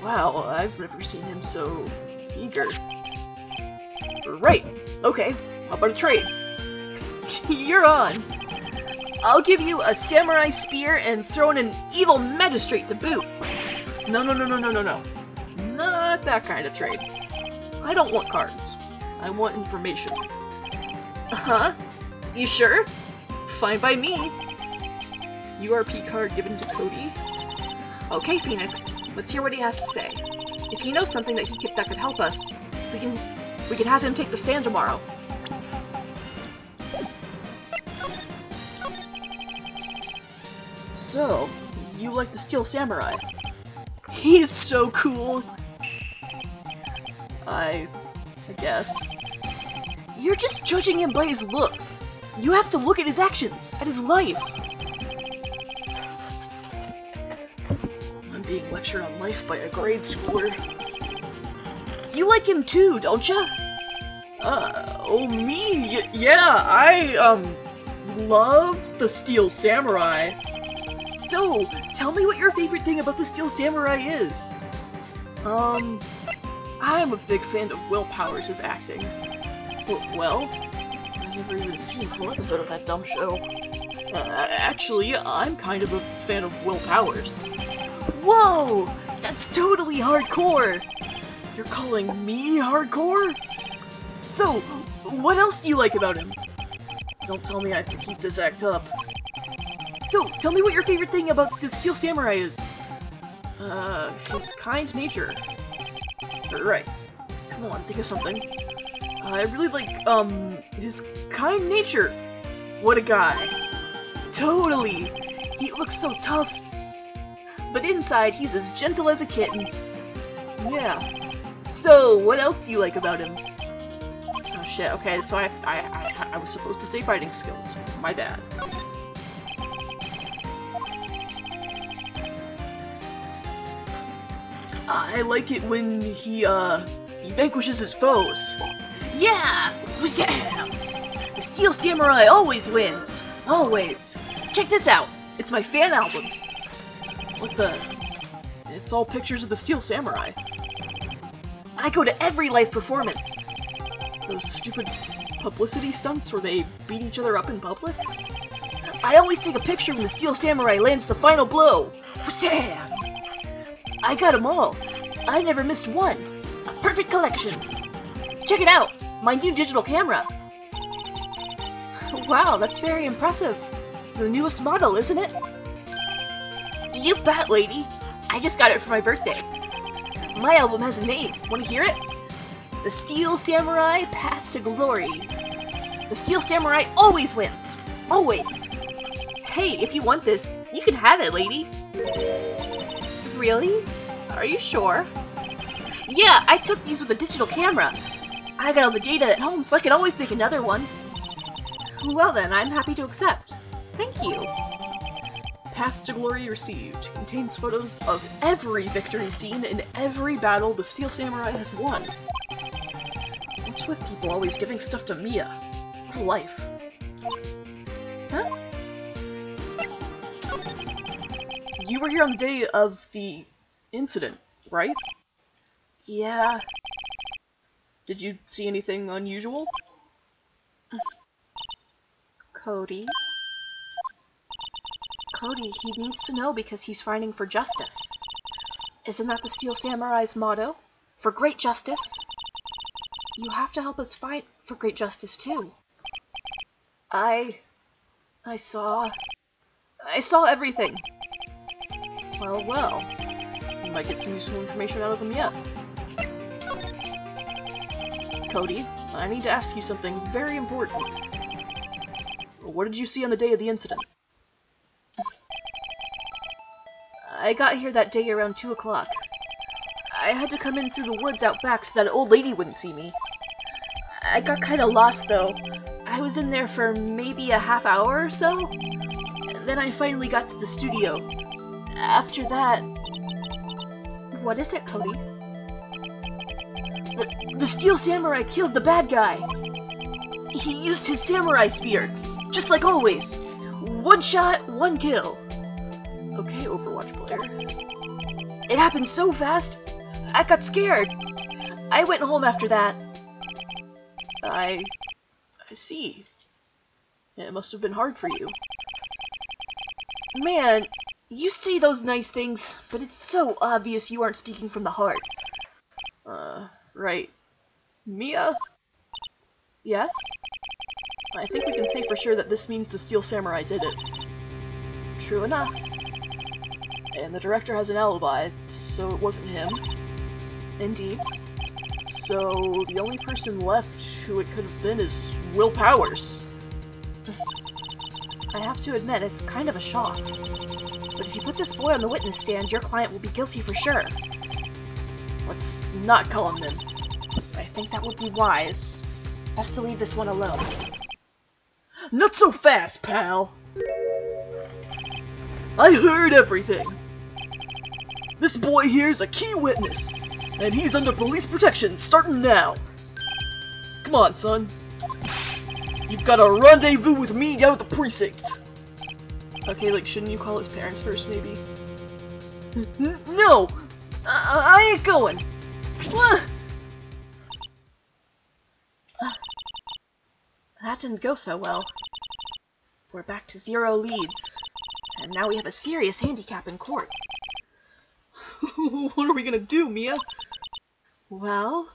Wow, I've never seen him so eager. Right, okay, how about a trade? You're on! I'll give you a samurai spear and throw in an evil magistrate to boot. No. Not that kind of trade. I don't want cards. I want information. Huh? You sure? Fine by me. URP card given to Cody. Okay, Phoenix. Let's hear what he has to say. If he knows something that could help us, we can have him take the stand tomorrow. So, you like the Steel Samurai? He's so cool. I guess. You're just judging him by his looks. You have to look at his actions, at his life. I'm being lectured on life by a grade schooler. You like him too, don't ya? Oh, me? Yeah, I, love the Steel Samurai. So, tell me what your favorite thing about the Steel Samurai is. I'm a big fan of Will Powers' acting. Well, I've never even seen a full episode of that dumb show. Actually, I'm kind of a fan of Will Powers. Whoa! That's totally hardcore! You're calling me hardcore? So, what else do you like about him? Don't tell me I have to keep this act up. So, tell me what your favorite thing about the Steel Samurai is. His kind nature. Right. Come on, think of something. I really like, his kind nature. What a guy. Totally. He looks so tough. But inside, he's as gentle as a kitten. Yeah. So, what else do you like about him? Oh shit, okay, so I was supposed to say fighting skills. My bad. I like it when he vanquishes his foes. Yeah! Wazam! The Steel Samurai always wins! Always! Check this out! It's my fan album! What the? It's all pictures of the Steel Samurai. I go to every live performance! Those stupid publicity stunts where they beat each other up in public? I always take a picture when the Steel Samurai lands the final blow! Wazam! I got them all! I never missed one! A perfect collection! Check it out! My new digital camera! Wow, that's very impressive. The newest model, isn't it? You bet, lady! I just got it for my birthday. My album has a name. Want to hear it? The Steel Samurai Path to Glory. The Steel Samurai always wins! Always! Hey, if you want this, you can have it, lady! Really? Are you sure? Yeah, I took these with a digital camera. I got all the data at home, so I can always make another one. Well then, I'm happy to accept. Thank you. Path to Glory received contains photos of every victory scene in every battle the Steel Samurai has won. What's with people always giving stuff to Mia? What a life. Huh? You were here on the day of the incident, right? Yeah. Did you see anything unusual? Cody? Cody, he needs to know because he's fighting for justice. Isn't that the Steel Samurai's motto? For great justice? You have to help us fight for great justice too. I saw everything. Well, you might get some useful information out of him yet. Cody, I need to ask you something very important. What did you see on the day of the incident? I got here that day around 2 o'clock. I had to come in through the woods out back so that old lady wouldn't see me. I got kinda lost though. I was in there for maybe a half hour or so. Then I finally got to the studio. After that... What is it, Cody? The Steel Samurai killed the bad guy. He used his samurai spear, just like always. One shot, one kill. Okay, Overwatch player. It happened so fast, I got scared. I went home after that. I see. It must have been hard for you. Man, you say those nice things, but it's so obvious you aren't speaking from the heart. Right. Mia? Yes? I think we can say for sure that this means the Steel Samurai did it. True enough. And the director has an alibi, so it wasn't him. Indeed. So, the only person left who it could have been is Will Powers. I have to admit, it's kind of a shock. But if you put this boy on the witness stand, your client will be guilty for sure. Let's not call him then. I think that would be wise. Best to leave this one alone. Not so fast, pal! I heard everything! This boy here's a key witness, and he's under police protection starting now. Come on, son. You've got a rendezvous with me down at the precinct. Okay, like, shouldn't you call his parents first, maybe? No! I ain't going! What? That didn't go so well. We're back to 0 leads. And now we have a serious handicap in court. What are we gonna do, Mia? Well,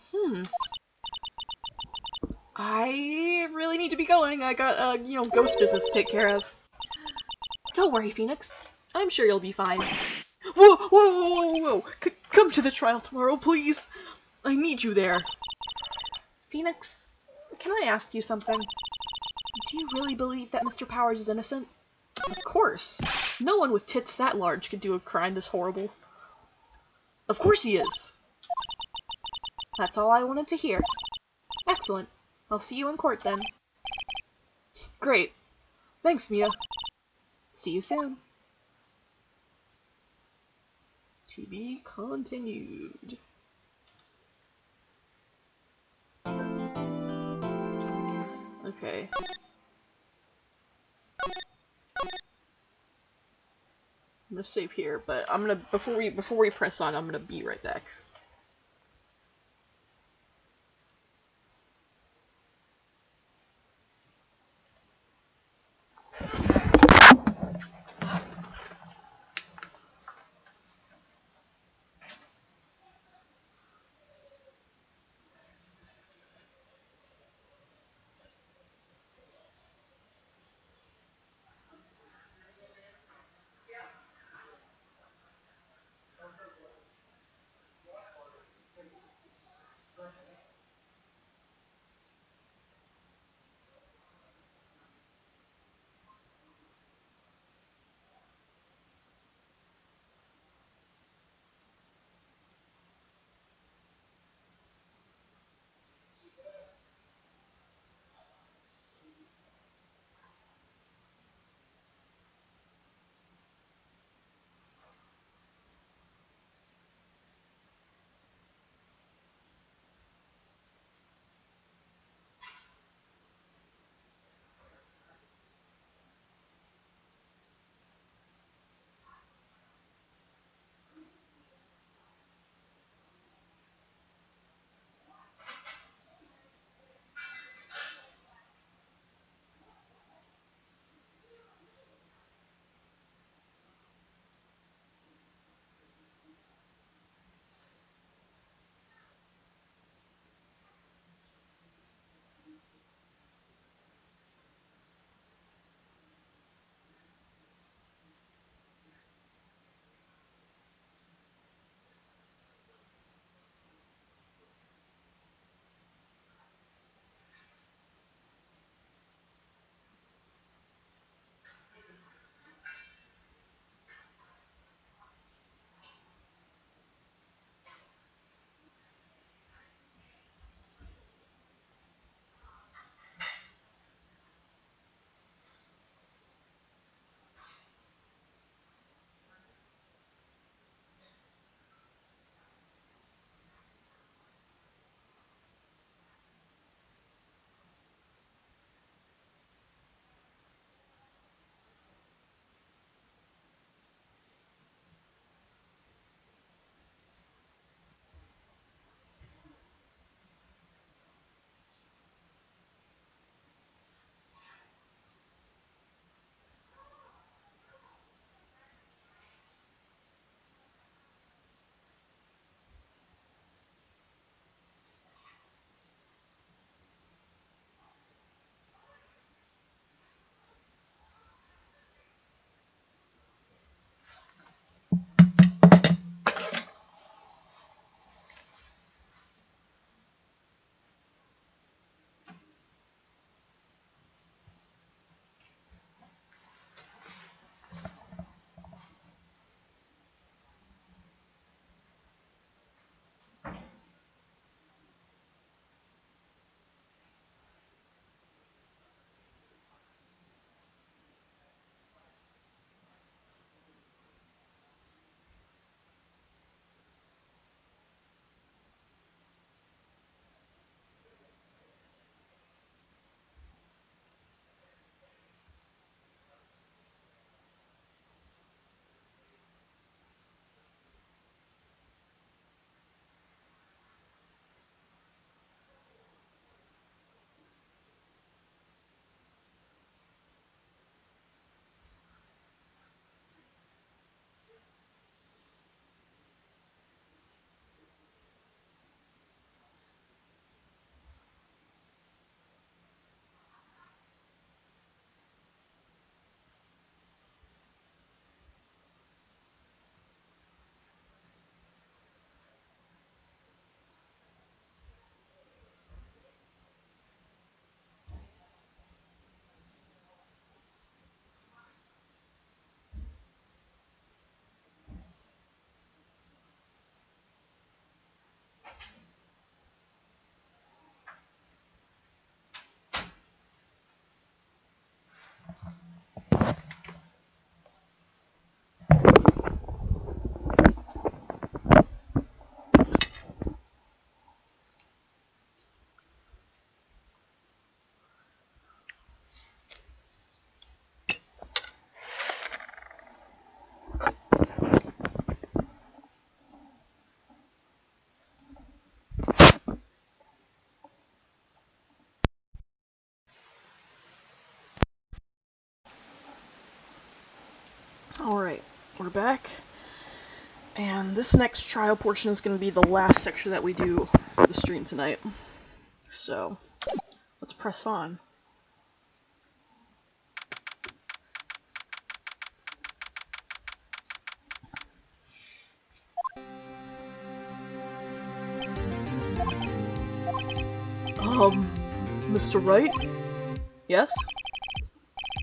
I really need to be going. I got, ghost business to take care of. don't worry, Phoenix. I'm sure you'll be fine. Whoa, whoa, whoa, whoa, whoa! Come to the trial tomorrow, please! I need you there. Phoenix, can I ask you something? Do you really believe that Mr. Powers is innocent? Of course. No one with tits that large could do a crime this horrible. Of course he is. That's all I wanted to hear. Excellent. I'll see you in court then. Great. Thanks, Mia. See you soon. To be continued. Okay. I'm gonna save here, but I'm gonna before we press on, I'm gonna be right back. Alright, we're back. And this next trial portion is going to be the last section that we do for the stream tonight. So, let's press on. Mr. Wright? Yes?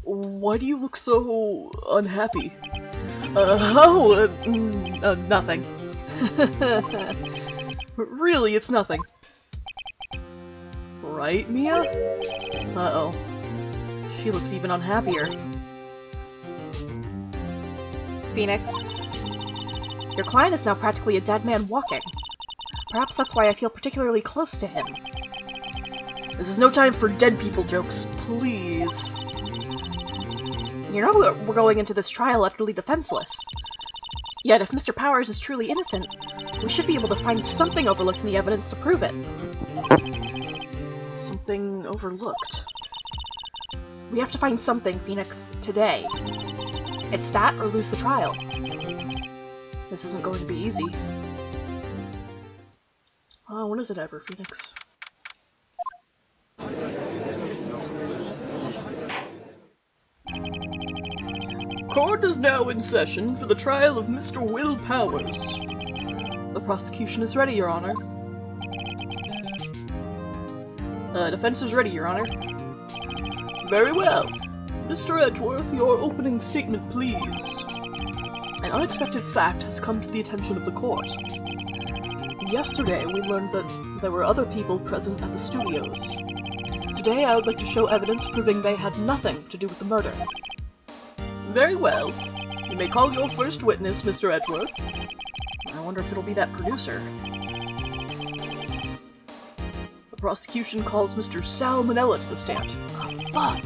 Why do you look so unhappy? Nothing. Really, it's nothing. Right, Mia? Uh-oh. She looks even unhappier. Phoenix, your client is now practically a dead man walking. Perhaps that's why I feel particularly close to him. This is no time for dead people jokes, please. You know we're going into this trial utterly defenseless. Yet if Mr. Powers is truly innocent, we should be able to find something overlooked in the evidence to prove it. Something overlooked. We have to find something, Phoenix, today. It's that or lose the trial. This isn't going to be easy. When is it ever, Phoenix? Court is now in session for the trial of Mr. Will Powers. The prosecution is ready, Your Honor. Defense is ready, Your Honor. Very well. Mr. Edgeworth, your opening statement, please. An unexpected fact has come to the attention of the court. Yesterday, we learned that there were other people present at the studios. Today, I would like to show evidence proving they had nothing to do with the murder. Very well. You may call your first witness, Mr. Edgeworth. I wonder if it'll be that producer. The prosecution calls Mr. Salmonella to the stand. Oh, fuck!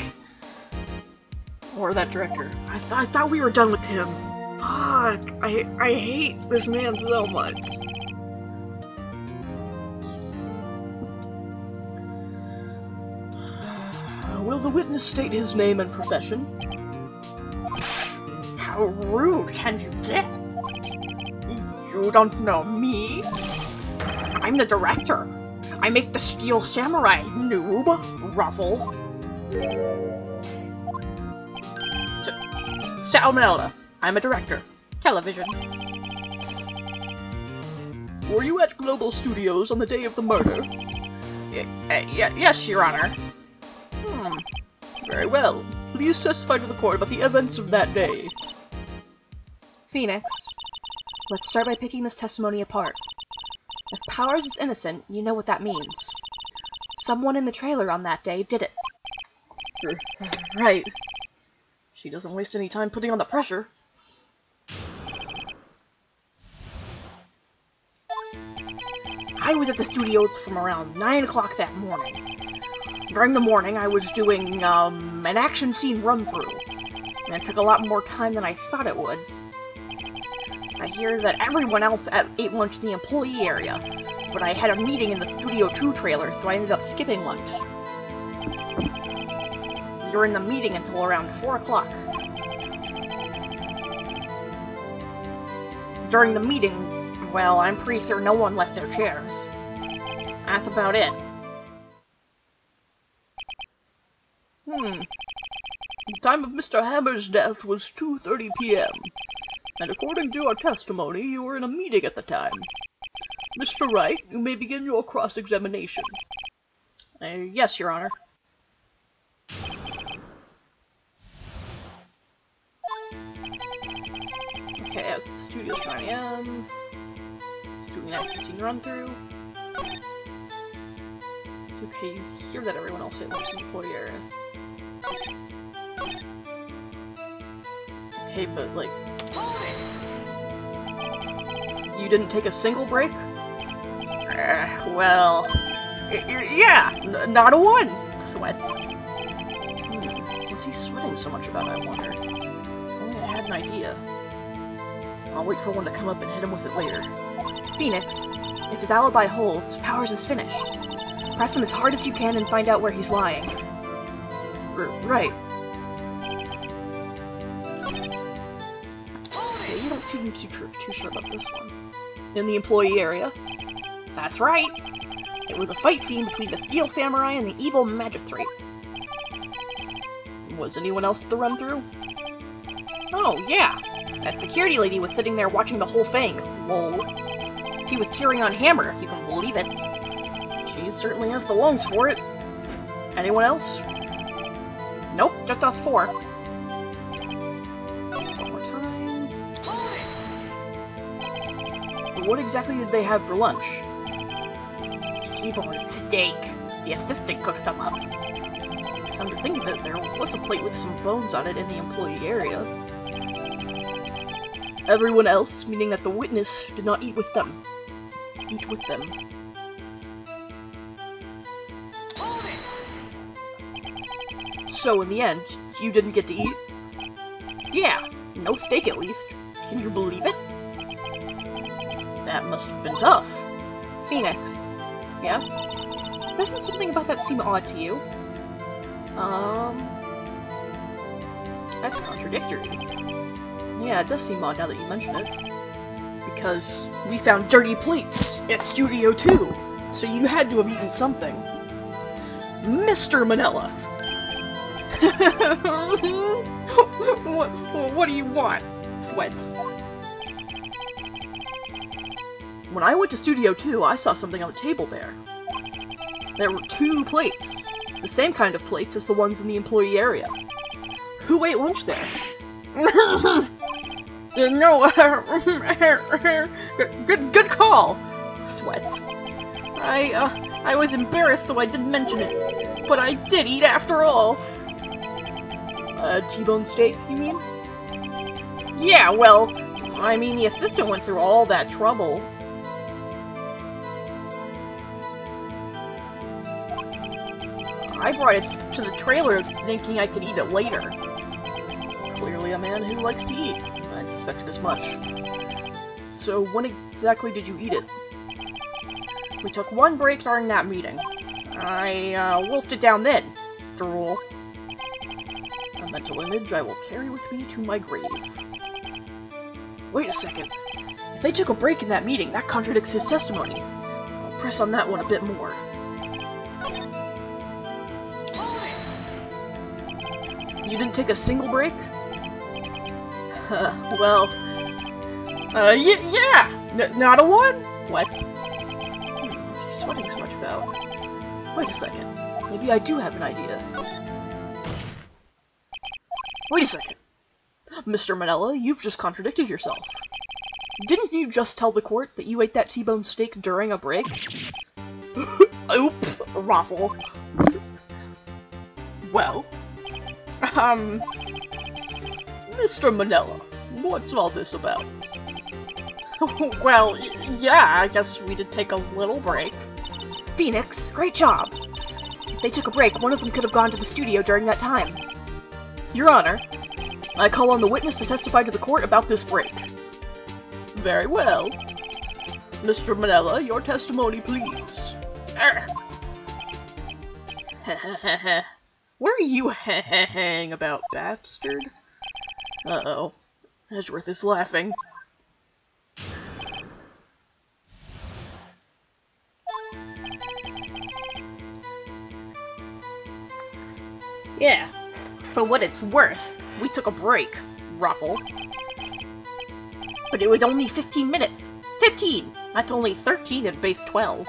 Or that director. I thought we were done with him. Fuck! I hate this man so much. Will the witness state his name and profession? How rude can you get? You don't know me? I'm the director. I make the Steel Samurai, noob. Ruffle. Salmonella. I'm a director. Television. Were you at Global Studios on the day of the murder? Yes, Your Honor. Very well. Please testify to the court about the events of that day. Phoenix, let's start by picking this testimony apart. If Powers is innocent, you know what that means. Someone in the trailer on that day did it. Right. She doesn't waste any time putting on the pressure. I was at the studios from around 9 o'clock that morning. During the morning, I was doing, an action scene run-through. And it took a lot more time than I thought it would. I hear that everyone else ate lunch in the employee area, but I had a meeting in the Studio 2 trailer, so I ended up skipping lunch. We were in the meeting until around 4 o'clock. During the meeting, well, I'm pretty sure no one left their chairs. That's about it. The time of Mr. Hammer's death was 2:30 p.m. And according to your testimony, you were in a meeting at the time. Mr. Wright, you may begin your cross-examination. Yes, Your Honor. Okay, as the studio's 9 a.m. It's doing an action scene run-through. Okay, you hear that everyone else ate lunch in the employee area. Okay, but, like, Hold it! you didn't take a single break? Well, yeah, not a one. Sweats. What's he sweating so much about, I wonder? If only I had an idea. I'll wait for one to come up and hit him with it later. Phoenix, if his alibi holds, Powers is finished. Press him as hard as you can and find out where he's lying. Right. Hold Yeah, it! you don't seem too sure about this one. In the employee area? That's right. It was a fight scene between the Theo Samurai and the evil magistrate. Was anyone else at the run-through? Oh, yeah. That security lady was sitting there watching the whole thing. Lol. She was cheering on Hammer, if you can believe it. She certainly has the lungs for it. Anyone else? Nope, just us four. One more time. Hold it! What exactly did they have for lunch? T-bone steak. The assistant cooked some up. Come to think of it, there was a plate with some bones on it in the employee area. Everyone else, meaning that the witness, did not eat with them. Hold it! So in the end, you didn't get to eat? Yeah, no steak at least. Can you believe it? That must have been tough. Phoenix, Yeah? doesn't something about that seem odd to you? That's contradictory. Yeah, it does seem odd now that you mention it. Because we found dirty plates at Studio 2, so you had to have eaten something. Mr. Manila! what do you want? Sweats. When I went to Studio 2, I saw something on the table there. There were 2 plates. The same kind of plates as the ones in the employee area. Who ate lunch there? No, good call. Sweats. I was embarrassed, so I didn't mention it. But I did eat after all. T-bone steak, you mean? Yeah, well, I mean, the assistant went through all that trouble. I brought it to the trailer thinking I could eat it later. Clearly a man who likes to eat. I'd suspected as much. So when exactly did you eat it? We took one break during that meeting. I wolfed it down then. Drool. A mental image I will carry with me to my grave. Wait a second. If they took a break in that meeting, that contradicts his testimony. I'll press on that one a bit more. Hold it! You didn't take a single break? Well... yeah! Not a one? What? What's he sweating so much about? Wait a second. Maybe I do have an idea. Wait a second. Mr. Manila, you've just contradicted yourself. Didn't you just tell the court that you ate that T-bone steak during a break? Oop! Raffle. Well... Mr. Manila, what's all this about? Well, yeah, I guess we did take a little break. Phoenix, great job. If they took a break, one of them could have gone to the studio during that time. Your Honor, I call on the witness to testify to the court about this break. Very well. Mr. Manila, your testimony, please. What are you hang about, bastard? Uh-oh. Edgeworth is laughing. Yeah, for what it's worth, we took a break, Ruffle. But it was only 15 minutes. 15! That's only 13 at base 12.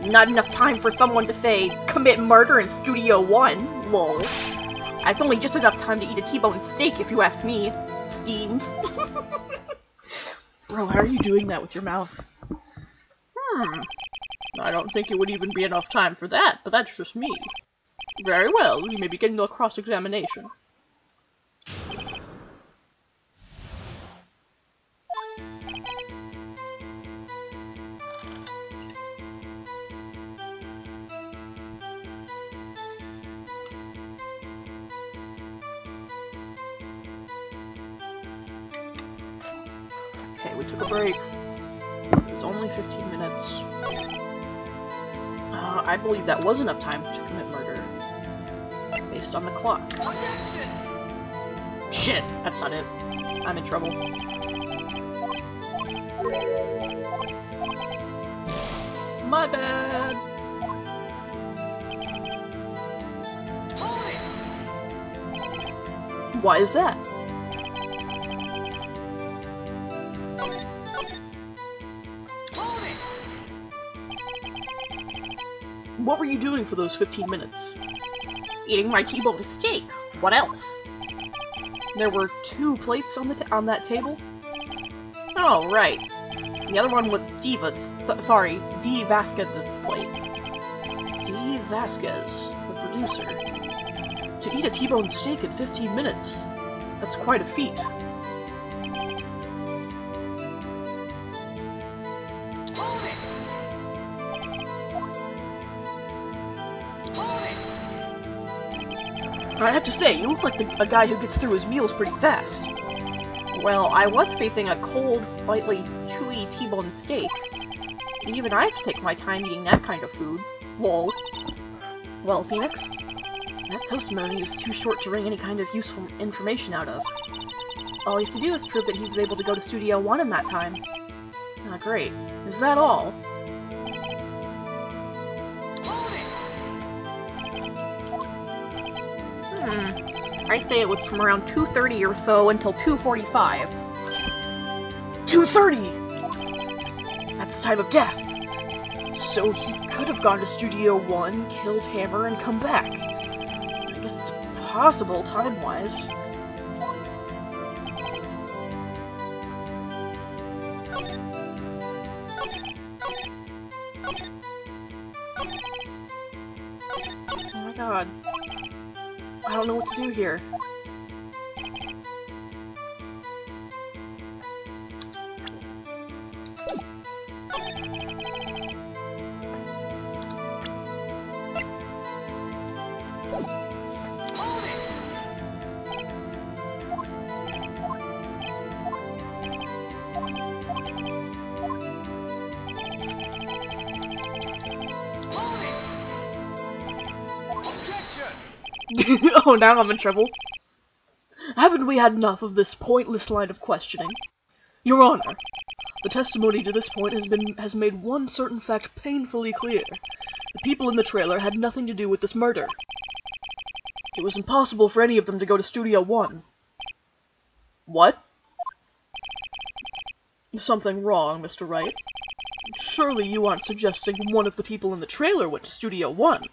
Not enough time for someone to say, commit murder in Studio 1, lol. That's only just enough time to eat a T-bone steak if you ask me, Steams. Bro, how are you doing that with your mouth? I don't think it would even be enough time for that, but that's just me. Very well, you may begin the cross-examination. Okay, we took a break. It was only 15 minutes. I believe that was enough time to commit murder. Based on the clock. Objection! Shit! That's not it. I'm in trouble. My bad! Hold it! Why is that? Hold it! What were you doing for those 15 minutes? Eating my T-bone steak. What else? There were 2 plates on that table? Oh, right. The other one was D. Vasquez's plate. D. Vasquez, the producer. To eat a T-bone steak in 15 minutes. That's quite a feat. Hold it! Hold it! I have to say, you look like a guy who gets through his meals pretty fast. Well, I was facing a cold, slightly chewy T-bone steak. Even I have to take my time eating that kind of food. Lol. Well, Phoenix, that testimony was too short to wring any kind of useful information out of. All you have to do is prove that he was able to go to Studio 1 in that time. Ah, great. Is that all? Hold it! I'd say it was from around 2:30 or so until 2:45. 2:30! That's the time of death. So he could have gone to Studio 1, killed Hammer, and come back. I guess it's possible, time-wise. Oh my god. I don't know what to do here. Hold it! Hold it! Objection! Oh, now I'm in trouble. Haven't we had enough of this pointless line of questioning? Your Honor, the testimony to this point has made one certain fact painfully clear. The people in the trailer had nothing to do with this murder. It was impossible for any of them to go to Studio 1. What? Something wrong, Mr. Wright. Surely you aren't suggesting one of the people in the trailer went to Studio 1?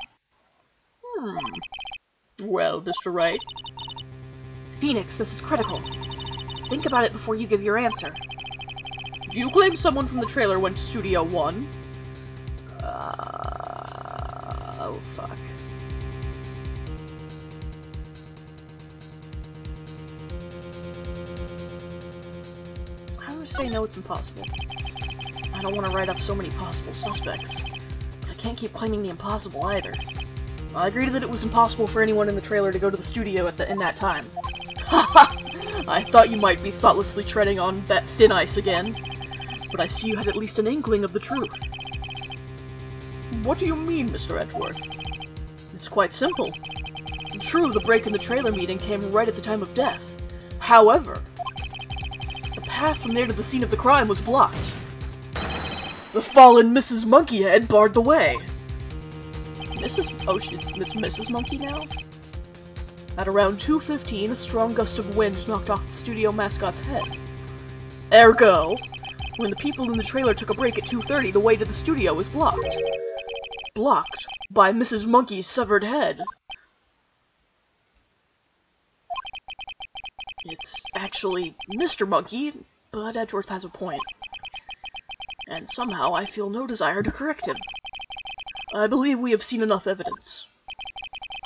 Well, Mr. Wright. Phoenix, this is critical. Think about it before you give your answer. If you claim someone from the trailer went to Studio 1... oh, fuck. I would say no, it's impossible. I don't want to write up so many possible suspects. But I can't keep claiming the impossible either. I agree that it was impossible for anyone in the trailer to go to the studio in that time. Haha! I thought you might be thoughtlessly treading on that thin ice again. But I see you had at least an inkling of the truth. What do you mean, Mr. Edgeworth? It's quite simple. True, the break in the trailer meeting came right at the time of death. However, the path from there to the scene of the crime was blocked. The fallen Mrs. Monkeyhead barred the way. It's Mrs. Monkey now? At around 2:15, a strong gust of wind knocked off the studio mascot's head. Ergo, when the people in the trailer took a break at 2:30, the way to the studio was blocked. Blocked by Mrs. Monkey's severed head. It's actually Mr. Monkey, but Edgeworth has a point. And somehow I feel no desire to correct him. I believe we have seen enough evidence.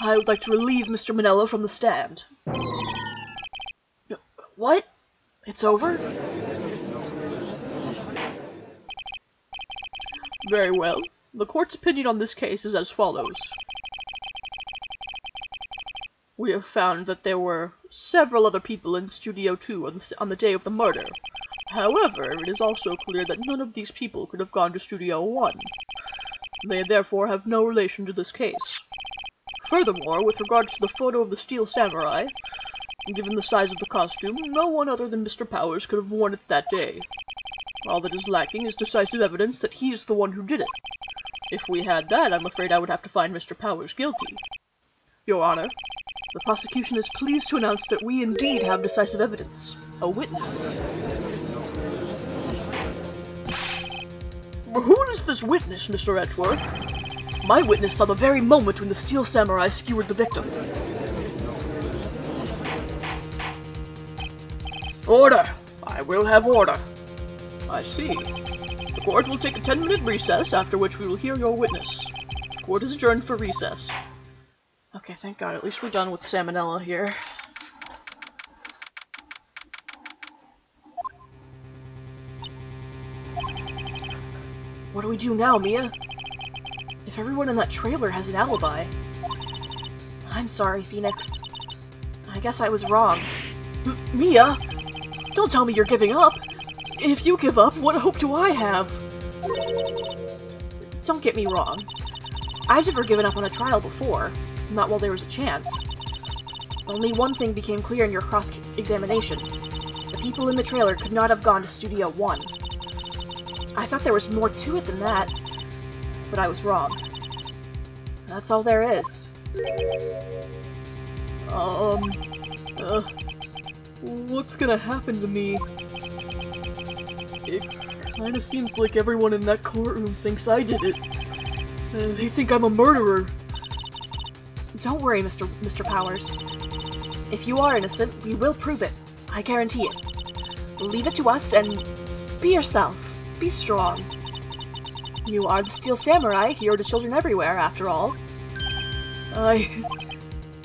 I would like to relieve Mr. Manella from the stand. What? It's over? Very well. The court's opinion on this case is as follows. We have found that there were several other people in Studio 2 on the day of the murder. However, it is also clear that none of these people could have gone to Studio 1. They therefore have no relation to this case. Furthermore, with regards to the photo of the Steel Samurai, given the size of the costume, no one other than Mr. Powers could have worn it that day. All that is lacking is decisive evidence that he is the one who did it. If we had that, I'm afraid I would have to find Mr. Powers guilty. Your Honor, the prosecution is pleased to announce that we indeed have decisive evidence. A witness. Who is this witness, Mr. Edgeworth? My witness saw the very moment when the Steel Samurai skewered the victim. Order! I will have order. I see. The court will take a 10-minute recess, after which we will hear your witness. Court is adjourned for recess. Okay, thank God. At least we're done with Salmonella here. What do we do now, Mia? If everyone in that trailer has an alibi... I'm sorry, Phoenix. I guess I was wrong. Mia? Don't tell me you're giving up! If you give up, what hope do I have? Don't get me wrong. I've never given up on a trial before. Not while there was a chance. Only one thing became clear in your cross-examination. The people in the trailer could not have gone to Studio 1. I thought there was more to it than that, but I was wrong. That's all there is. What's gonna happen to me? It kinda seems like everyone in that courtroom thinks I did it. They think I'm a murderer. Don't worry, Mr. Powers. If you are innocent, we will prove it. I guarantee it. Leave it to us and be yourself. Be strong. You are the Steel Samurai, hero to children everywhere, after all.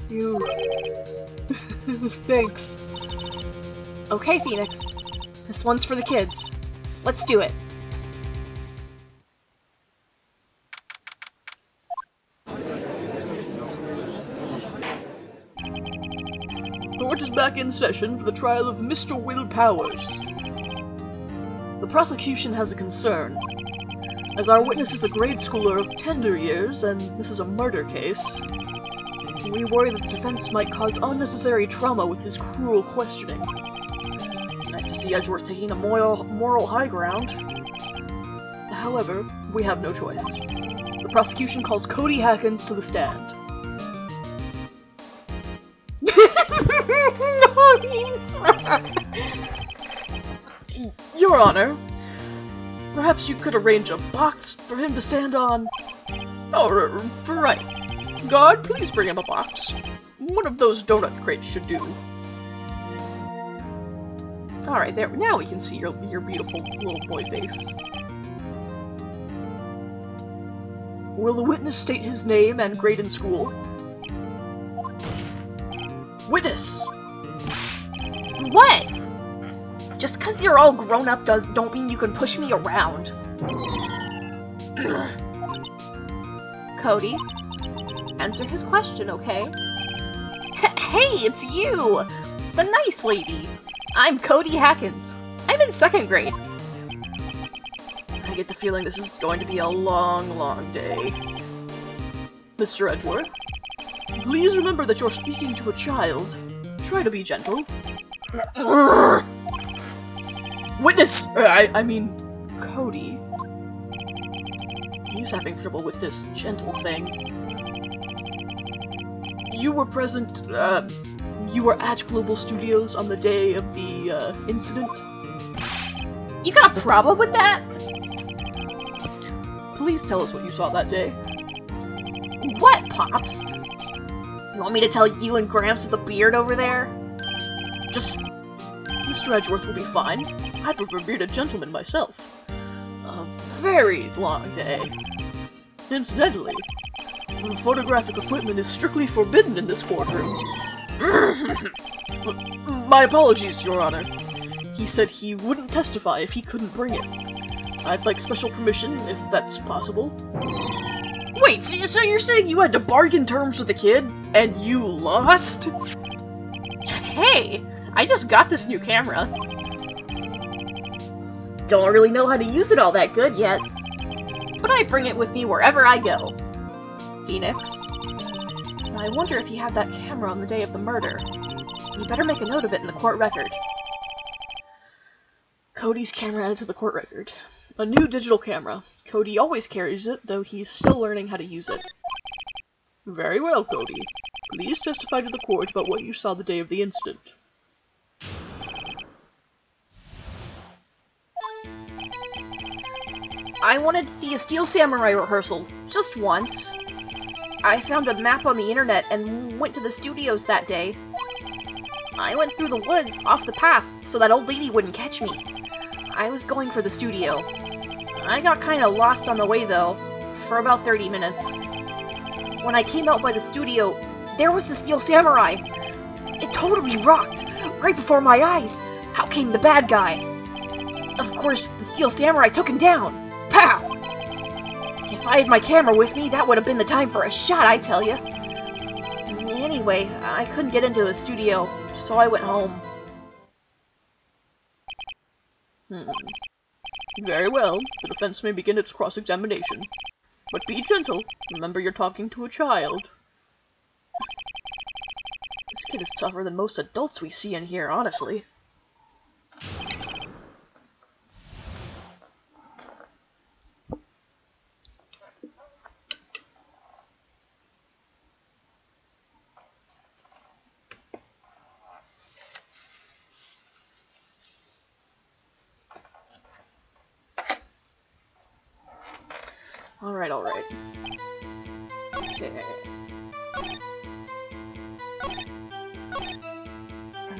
You... Thanks. Okay, Phoenix. This one's for the kids. Let's do it. Court is back in session for the trial of Mr. Will Powers. The prosecution has a concern. As our witness is a grade schooler of tender years, and this is a murder case, we worry that the defense might cause unnecessary trauma with his cruel questioning. Nice to see Edgeworth taking a moral high ground. However, we have no choice. The prosecution calls Cody Hackins to the stand. Your Honor, perhaps you could arrange a box for him to stand on. Oh, right. Guard, please bring him a box. One of those donut crates should do. Alright, there. Now we can see your beautiful little boy face. Will the witness state his name and grade in school? Witness! What? Just because you're all grown up don't mean you can push me around. Cody, answer his question, okay? Hey, it's you! The nice lady! I'm Cody Hackins. I'm in 2nd grade. I get the feeling this is going to be a long, long day. Mr. Edgeworth, please remember that you're speaking to a child. Try to be gentle. Witness! I mean, Cody. He's having trouble with this gentle thing. You were present, you were at Global Studios on the day of the, incident? You got a problem with that? Please tell us what you saw that day. What, Pops? You want me to tell you and Gramps with the beard over there? Just... Mr. Edgeworth will be fine. I prefer bearded gentlemen myself. A very long day. Incidentally, the photographic equipment is strictly forbidden in this courtroom. My apologies, Your Honor. He said he wouldn't testify if he couldn't bring it. I'd like special permission, if that's possible. Wait, so you're saying you had to bargain terms with the kid, and you lost? Hey, I just got this new camera. don't really know how to use it all that good yet. But I bring it with me wherever I go. Phoenix? I wonder if he had that camera on the day of the murder. You better make a note of it in the court record. Cody's camera added to the court record. A new digital camera. Cody always carries it, though he's still learning how to use it. Very well, Cody. Please testify to the court about what you saw the day of the incident. I wanted to see a Steel Samurai rehearsal, just once. I found a map on the internet and went to the studios that day. I went through the woods, off the path, so that old lady wouldn't catch me. I was going for the studio. I got kinda lost on the way though, for about 30 minutes. When I came out by the studio, there was the Steel Samurai. It totally rocked, right before my eyes. Out came the bad guy. Of course, the Steel Samurai took him down. Pow! If I had my camera with me, that would have been the time for a shot, I tell ya. Anyway, I couldn't get into the studio, so I went home. Very well. The defense may begin its cross-examination. But be gentle. Remember you're talking to a child. This kid is tougher than most adults we see in here, honestly. Alright. Okay.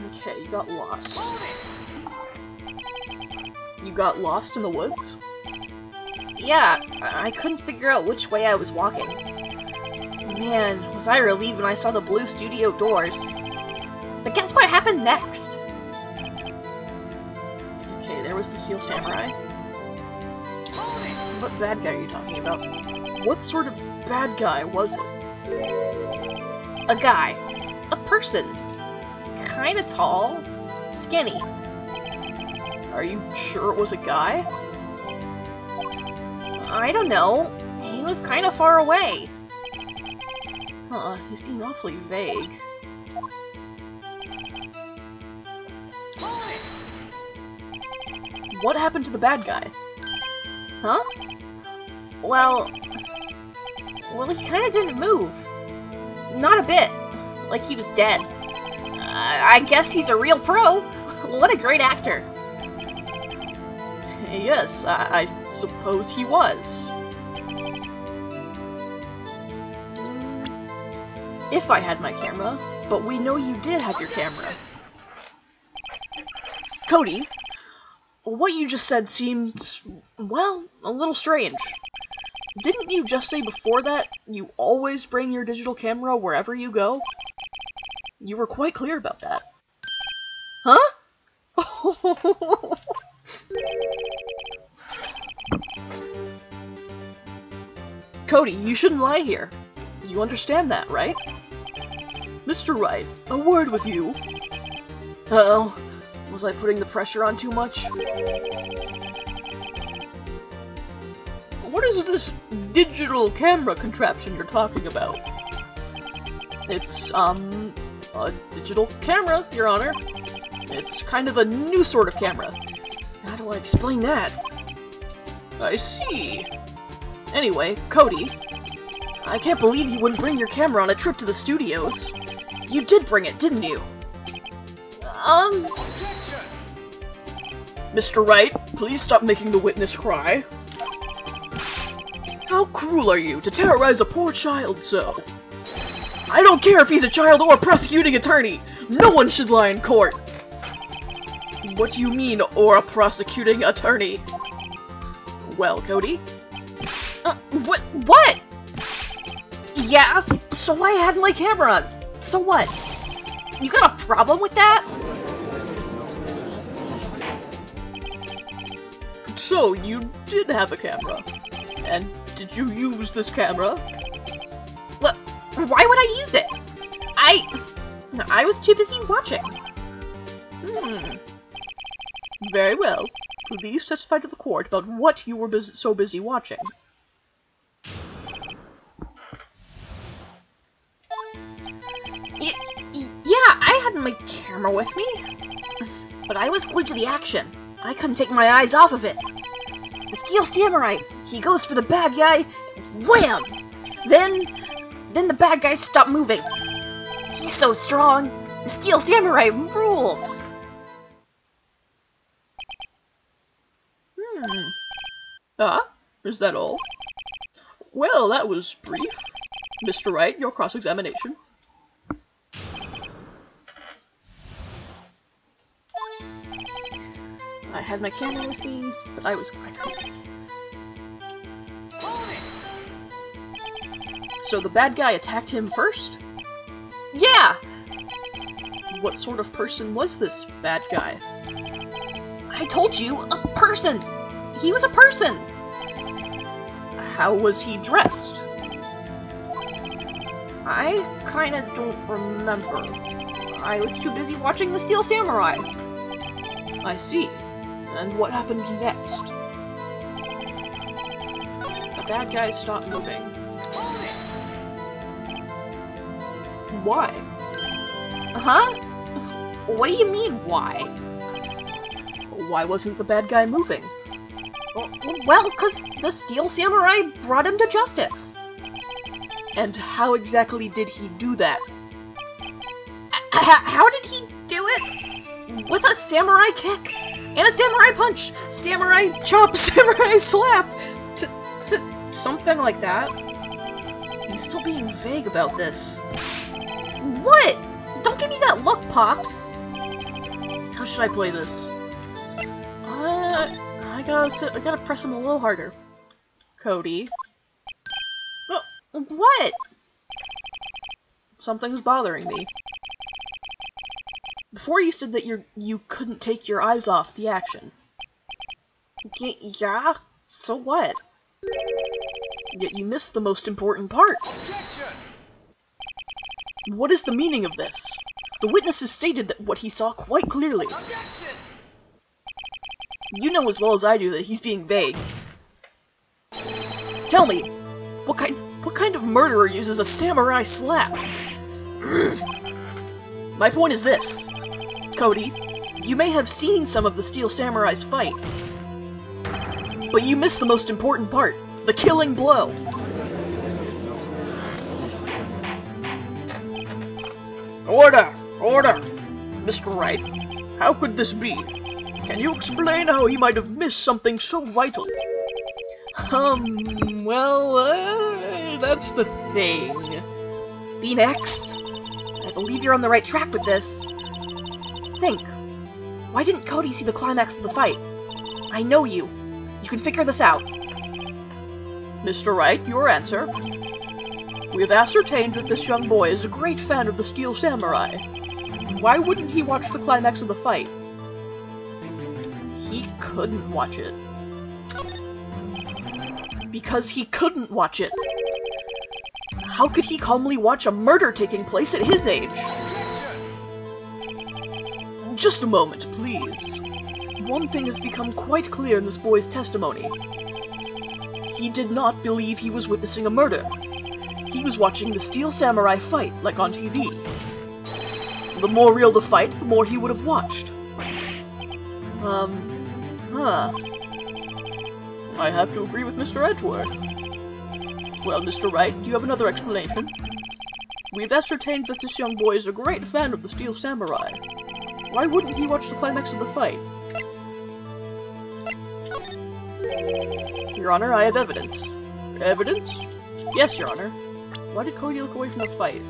Okay, you got lost. You got lost in the woods? Yeah, I couldn't figure out which way I was walking. Man, was I relieved when I saw the blue studio doors. But guess what happened next? Okay, there was the Steel Samurai. What bad guy are you talking about? What sort of bad guy was it? A guy. A person. Kinda tall. Skinny. Are you sure it was a guy? I don't know. He was kinda far away. Huh, he's being awfully vague. What happened to the bad guy? Huh? Well, he kinda didn't move. Not a bit. Like he was dead. I guess he's a real pro. What a great actor. Yes, I suppose he was. If I had my camera, but we know you did have your camera. Cody, what you just said seemed, well, a little strange. Didn't you just say before that you always bring your digital camera wherever you go? You were quite clear about that. Huh? Cody, you shouldn't lie here. You understand that, right? Mr. Wright, a word with you. Uh-oh. Was I putting the pressure on too much? What is this digital camera contraption you're talking about? It's, a digital camera, Your Honor. It's kind of a new sort of camera. How do I explain that? I see. Anyway, Cody, I can't believe you wouldn't bring your camera on a trip to the studios. You did bring it, didn't you? Mr. Wright, please stop making the witness cry. How cruel are you to terrorize a poor child so? I don't care if he's a child or a prosecuting attorney! No one should lie in court! What do you mean, or a prosecuting attorney? Well, Cody? What? Yeah, so I had my camera on. So what? You got a problem with that? So, you did have a camera. And did you use this camera? Look, why would I use it? I was too busy watching. Very well. Please testify to the court about what you were so busy watching. Yeah, I had my camera with me, but I was glued to the action. I couldn't take my eyes off of it. The Steel Samurai, he goes for the bad guy, wham! Then the bad guy stopped moving. He's so strong. The Steel Samurai rules. Is that all? Well, that was brief. Mr. Wright, your cross-examination. I had my camera with me, but I couldn't. Hold it! So the bad guy attacked him first? Yeah! What sort of person was this bad guy? I told you, a person! He was a person! How was he dressed? I kinda don't remember. I was too busy watching the Steel Samurai. I see. And what happened next? The bad guy stopped moving. Hold it! Why? Huh? What do you mean, why? Why wasn't the bad guy moving? Well, 'cause the Steel Samurai brought him to justice. And how exactly did he do that? How did he do it? With a samurai kick and a samurai punch, samurai chop, samurai slap, something like that. He's still being vague about this. What? Don't give me that look, Pops. How should I play this? I gotta press him a little harder. Cody. What? Something's bothering me. Before you said that you couldn't take your eyes off the action. Yeah? So what? Yet you missed the most important part. Objection! What is the meaning of this? The witnesses stated that what he saw quite clearly. Objection! You know as well as I do that he's being vague. Tell me, what kind of murderer uses a samurai slap? My point is this. Cody, you may have seen some of the Steel Samurai's fight, but you missed the most important part, the killing blow. Order! Order! Mr. Wright, how could this be? Can you explain how he might have missed something so vital? That's the thing. Phoenix, I believe you're on the right track with this. Think. Why didn't Cody see the climax of the fight? I know you. You can figure this out. Mr. Wright, your answer. We have ascertained that this young boy is a great fan of the Steel Samurai. Why wouldn't he watch the climax of the fight? He couldn't watch it. Because he couldn't watch it. How could he calmly watch a murder taking place at his age? Just a moment, please. One thing has become quite clear in this boy's testimony. He did not believe he was witnessing a murder. He was watching the Steel Samurai fight, like on TV. The more real the fight, the more he would have watched. I have to agree with Mr. Edgeworth. Well, Mr. Wright, do you have another explanation? We've ascertained that this young boy is a great fan of the Steel Samurai. Why wouldn't he watch the climax of the fight? Your Honor, I have evidence. Evidence? Yes, Your Honor. Why did Cody look away from the fight?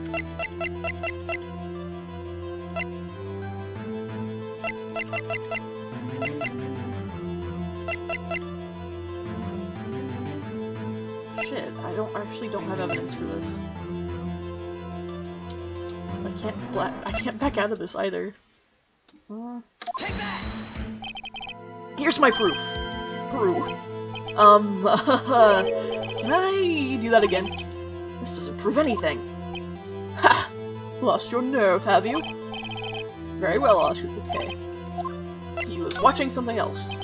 Shit, I actually don't have evidence for this. I can't back out of this either. Take that! Here's my proof. Proof? Can I do that again? This doesn't prove anything. Ha! Lost your nerve, have you? Very well, Oscar. Okay. He was watching something else.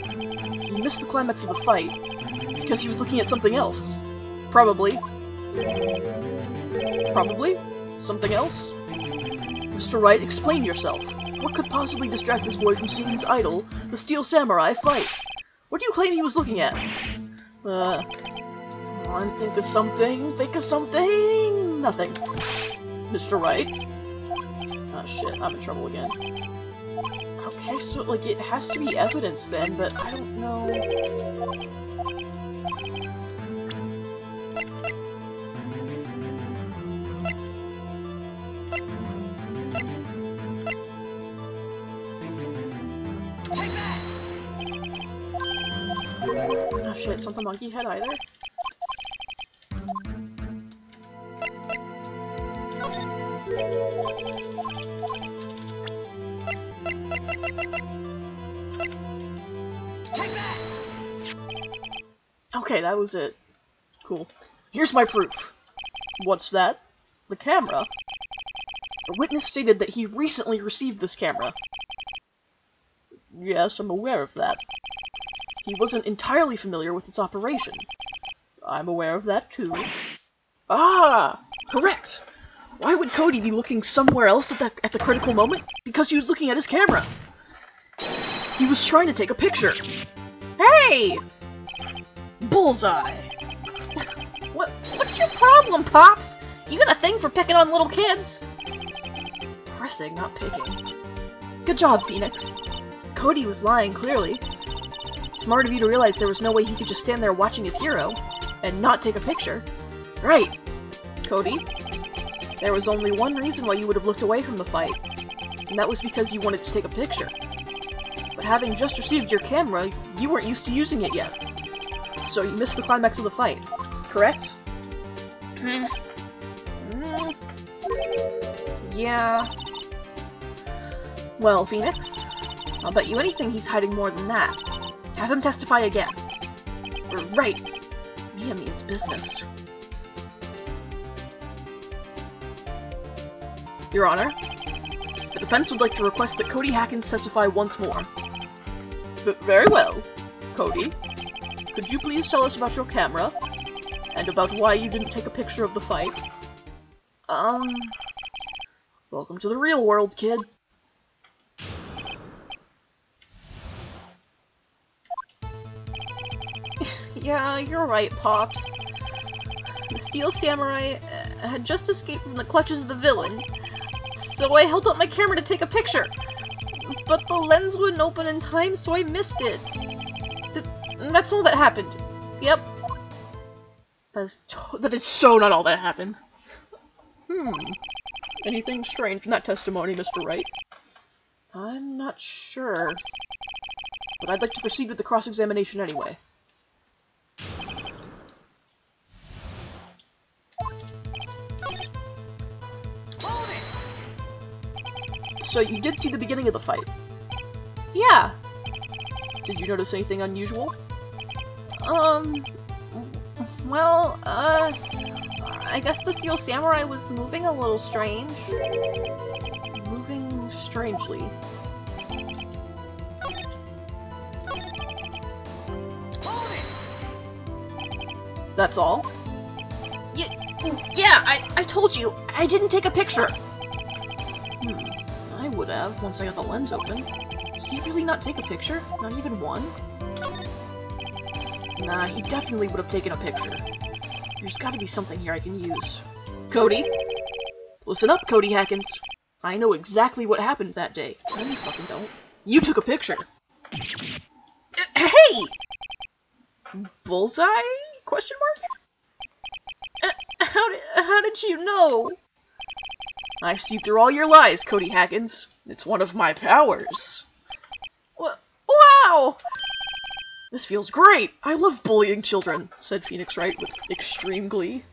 he missed the climax of the fight because he was looking at something else. Probably. Probably? Something else? Mr. Wright, explain yourself. What could possibly distract this boy from seeing his idol, the Steel Samurai, fight? What do you claim he was looking at? Come on, think of something. Think of something! Nothing. Mr. Wright? Oh shit, I'm in trouble again. Okay, so, like, it has to be evidence then, but I don't know... Oh shit, it's not the monkey head either? Okay, that was it. Cool. Here's my proof. What's that? The camera. The witness stated that he recently received this camera. Yes, I'm aware of that. He wasn't entirely familiar with its operation. I'm aware of that too. Ah! Correct! Why would Cody be looking somewhere else at the critical moment? Because he was looking at his camera. He was trying to take a picture. Hey! Bullseye! What's your problem, Pops? You got a thing for picking on little kids? Pressing, not picking. Good job, Phoenix. Cody was lying, clearly. Smart of you to realize there was no way he could just stand there watching his hero and not take a picture. Right. Cody, there was only one reason why you would have looked away from the fight, and that was because you wanted to take a picture. But having just received your camera, you weren't used to using it yet. So you missed the climax of the fight, correct? Yeah. Well, Phoenix, I'll bet you anything he's hiding more than that. Have him testify again. Right. Mia means business. Your Honor, the defense would like to request that Cody Hackins testify once more. Very well. Cody, could you please tell us about your camera? And about why you didn't take a picture of the fight? Welcome to the real world, kid. Yeah, you're right, Pops. The Steel Samurai had just escaped from the clutches of the villain, so I held up my camera to take a picture. But the lens wouldn't open in time, so I missed it. That's all that happened. Yep. That is so not all that happened. Anything strange in that testimony, Mr. Wright? I'm not sure. But I'd like to proceed with the cross-examination anyway. So you did see the beginning of the fight? Yeah. Did you notice anything unusual? Well, I guess the Steel Samurai was moving a little strange. Moving strangely. That's all? Yeah, I told you, I didn't take a picture. I would have, once I got the lens open. Did he really not take a picture? Not even one? Nah, he definitely would have taken a picture. There's gotta be something here I can use. Cody? Listen up, Cody Hackins. I know exactly what happened that day. No, you fucking don't. You took a picture. Hey! Bullseye? Question mark? How did you know? I see through all your lies, Cody Hackins. It's one of my powers. Wow! This feels great! I love bullying children, said Phoenix Wright with extreme glee.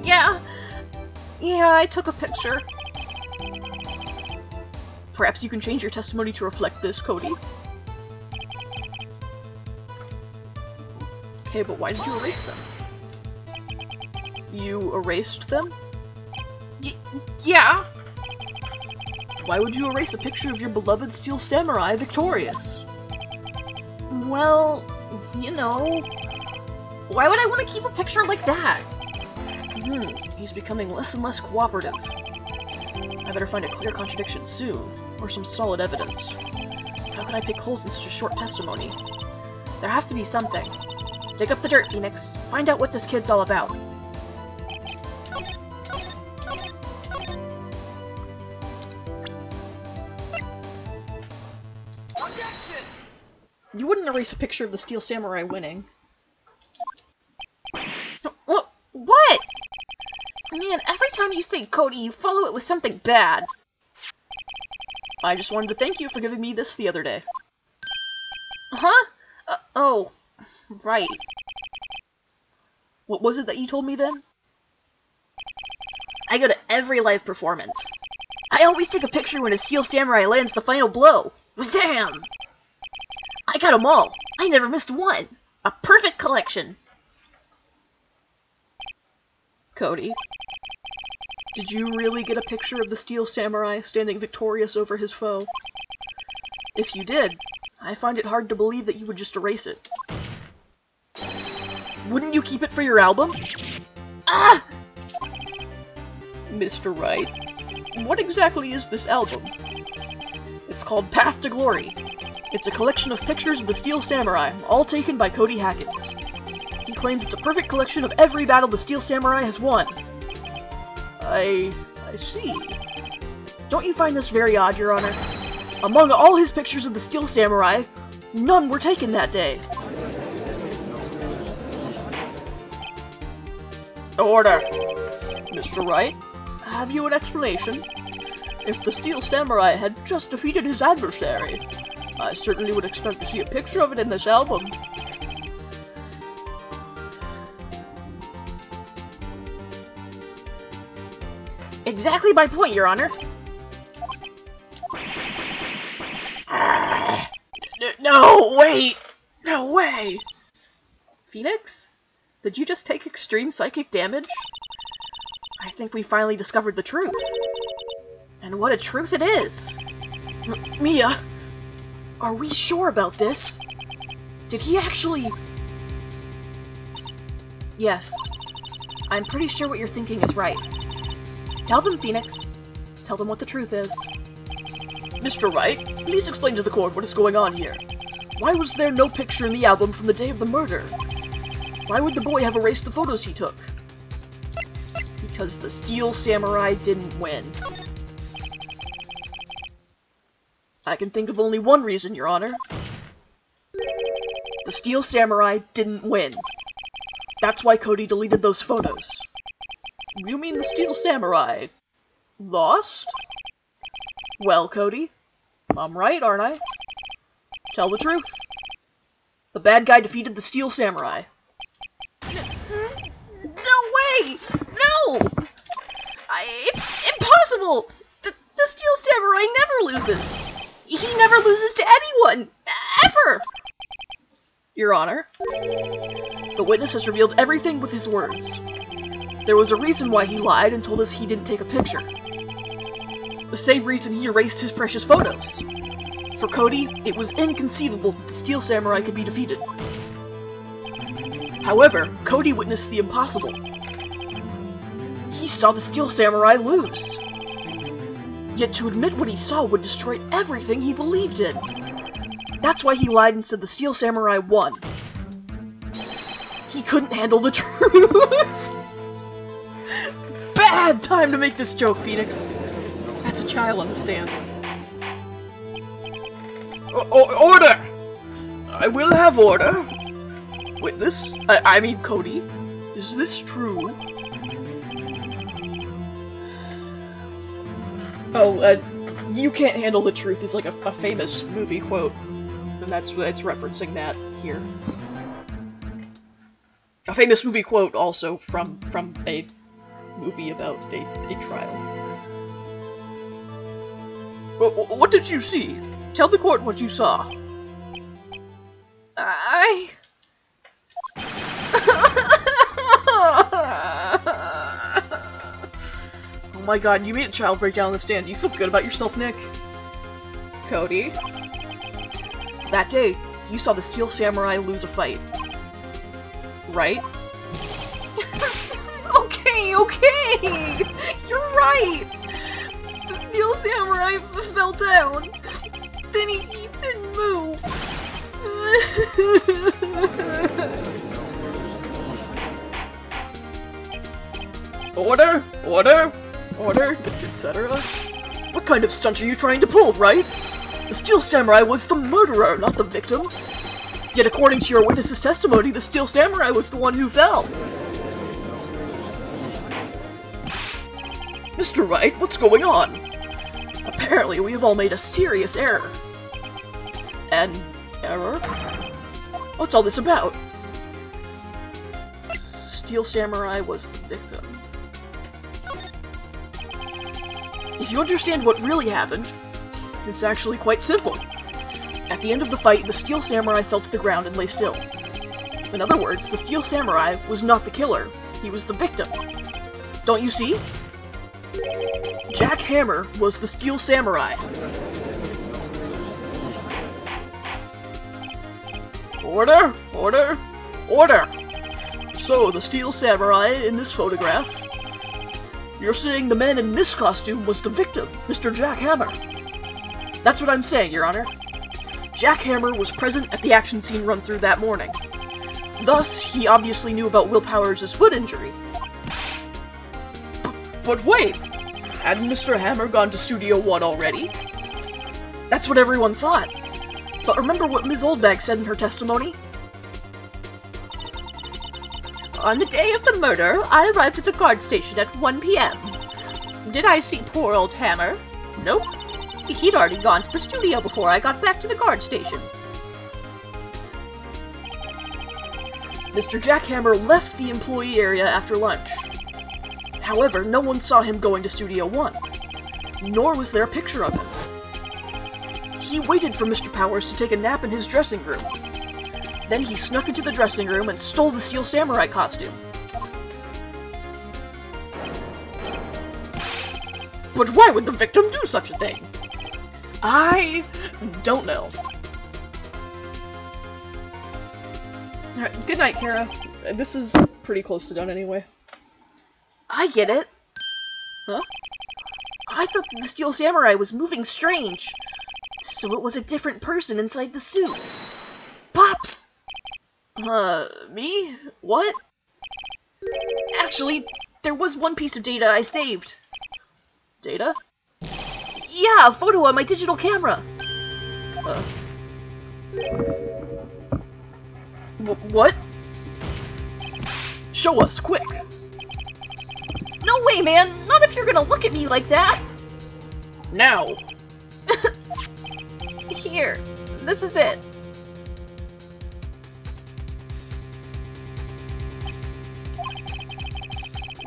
Yeah, I took a picture. Perhaps you can change your testimony to reflect this, Cody. Okay, but why did you erase them? You erased them? Yeah. Why would you erase a picture of your beloved Steel Samurai victorious? Well, you know... Why would I want to keep a picture like that? He's becoming less and less cooperative. I better find a clear contradiction soon, or some solid evidence. How could I pick holes in such a short testimony? There has to be something. Dig up the dirt, Phoenix. Find out what this kid's all about. Objection! You wouldn't erase a picture of the Steel Samurai winning. What? Man, every time you say Cody, you follow it with something bad. I just wanted to thank you for giving me this the other day. Huh? Oh, right. What was it that you told me then? I go to every live performance. I always take a picture when a Steel Samurai lands the final blow. Damn! I got them all. I never missed one. A perfect collection. Cody, did you really get a picture of the Steel Samurai standing victorious over his foe? If you did, I find it hard to believe that you would just erase it. Wouldn't you keep it for your album? Ah! Mr. Wright, what exactly is this album? It's called Path to Glory. It's a collection of pictures of the Steel Samurai, all taken by Cody Hackett. He claims it's a perfect collection of every battle the Steel Samurai has won. I see. Don't you find this very odd, Your Honor? Among all his pictures of the Steel Samurai, none were taken that day. Order! Mr. Wright, have you an explanation? If the Steel Samurai had just defeated his adversary, I certainly would expect to see a picture of it in this album. Exactly my point, Your Honor. No, wait! No way! Phoenix? Did you just take extreme psychic damage? I think we finally discovered the truth. And what a truth it is! Mia, are we sure about this? Did he actually... Yes. I'm pretty sure what you're thinking is right. Tell them, Phoenix. Tell them what the truth is. Mr. Wright, please explain to the court what is going on here. Why was there no picture in the album from the day of the murder? Why would the boy have erased the photos he took? Because the Steel Samurai didn't win. I can think of only one reason, Your Honor. The Steel Samurai didn't win. That's why Cody deleted those photos. You mean the Steel Samurai lost? Well, Cody, I'm right, aren't I? Tell the truth. The bad guy defeated the Steel Samurai. No way! No! It's impossible! The Steel Samurai never loses! He never loses to anyone! Ever! Your Honor, the witness has revealed everything with his words. There was a reason why he lied and told us he didn't take a picture. The same reason he erased his precious photos. For Cody, it was inconceivable that the Steel Samurai could be defeated. However, Cody witnessed the impossible. He saw the Steel Samurai lose. Yet to admit what he saw would destroy everything he believed in. That's why he lied and said the Steel Samurai won. He couldn't handle the truth! Bad time to make this joke, Phoenix. That's a child on the stand. Order! I will have order. Witness, I mean Cody, is this true? Oh, you can't handle the truth is like a famous movie quote, and it's referencing that here. A famous movie quote also from a movie about a trial. What did you see? Tell the court what you saw. Oh my god, you made a child break down on the stand. You feel good about yourself, Nick? Cody? That day, you saw the Steel Samurai lose a fight. Right? Okay! You're right! The Steel Samurai fell down. Then he didn't move. Order, etc. What kind of stunt are you trying to pull, right? The Steel Samurai was the murderer, not the victim. Yet according to your witness's testimony, the Steel Samurai was the one who fell. Mr. Wright, what's going on? Apparently, we have all made a serious error. An error? What's all this about? Steel Samurai was the victim. If you understand what really happened, it's actually quite simple. At the end of the fight, the Steel Samurai fell to the ground and lay still. In other words, the Steel Samurai was not the killer, he was the victim. Don't you see? Jack Hammer was the Steel Samurai. Order! So, the Steel Samurai in this photograph, you're saying the man in this costume was the victim, Mr. Jack Hammer. That's what I'm saying, Your Honor. Jack Hammer was present at the action scene run-through that morning. Thus, he obviously knew about Will Powers' foot injury. But wait! Hadn't Mr. Hammer gone to Studio 1 already? That's what everyone thought. But remember what Ms. Oldbag said in her testimony? On the day of the murder, I arrived at the guard station at 1 p.m. Did I see poor old Hammer? Nope. He'd already gone to the studio before I got back to the guard station. Mr. Jack Hammer left the employee area after lunch. However, no one saw him going to Studio 1, nor was there a picture of him. He waited for Mr. Powers to take a nap in his dressing room. Then he snuck into the dressing room and stole the Steel Samurai costume. But why would the victim do such a thing? I don't know. Alright, good night, Kara. This is pretty close to done anyway. I get it. Huh? I thought that the Steel Samurai was moving strange. So it was a different person inside the suit. Pops! Me? What? Actually, there was one piece of data I saved. Data? Yeah, a photo on my digital camera. What? Show us, quick. No way, man! Not if you're gonna look at me like that! Now! Here, this is it.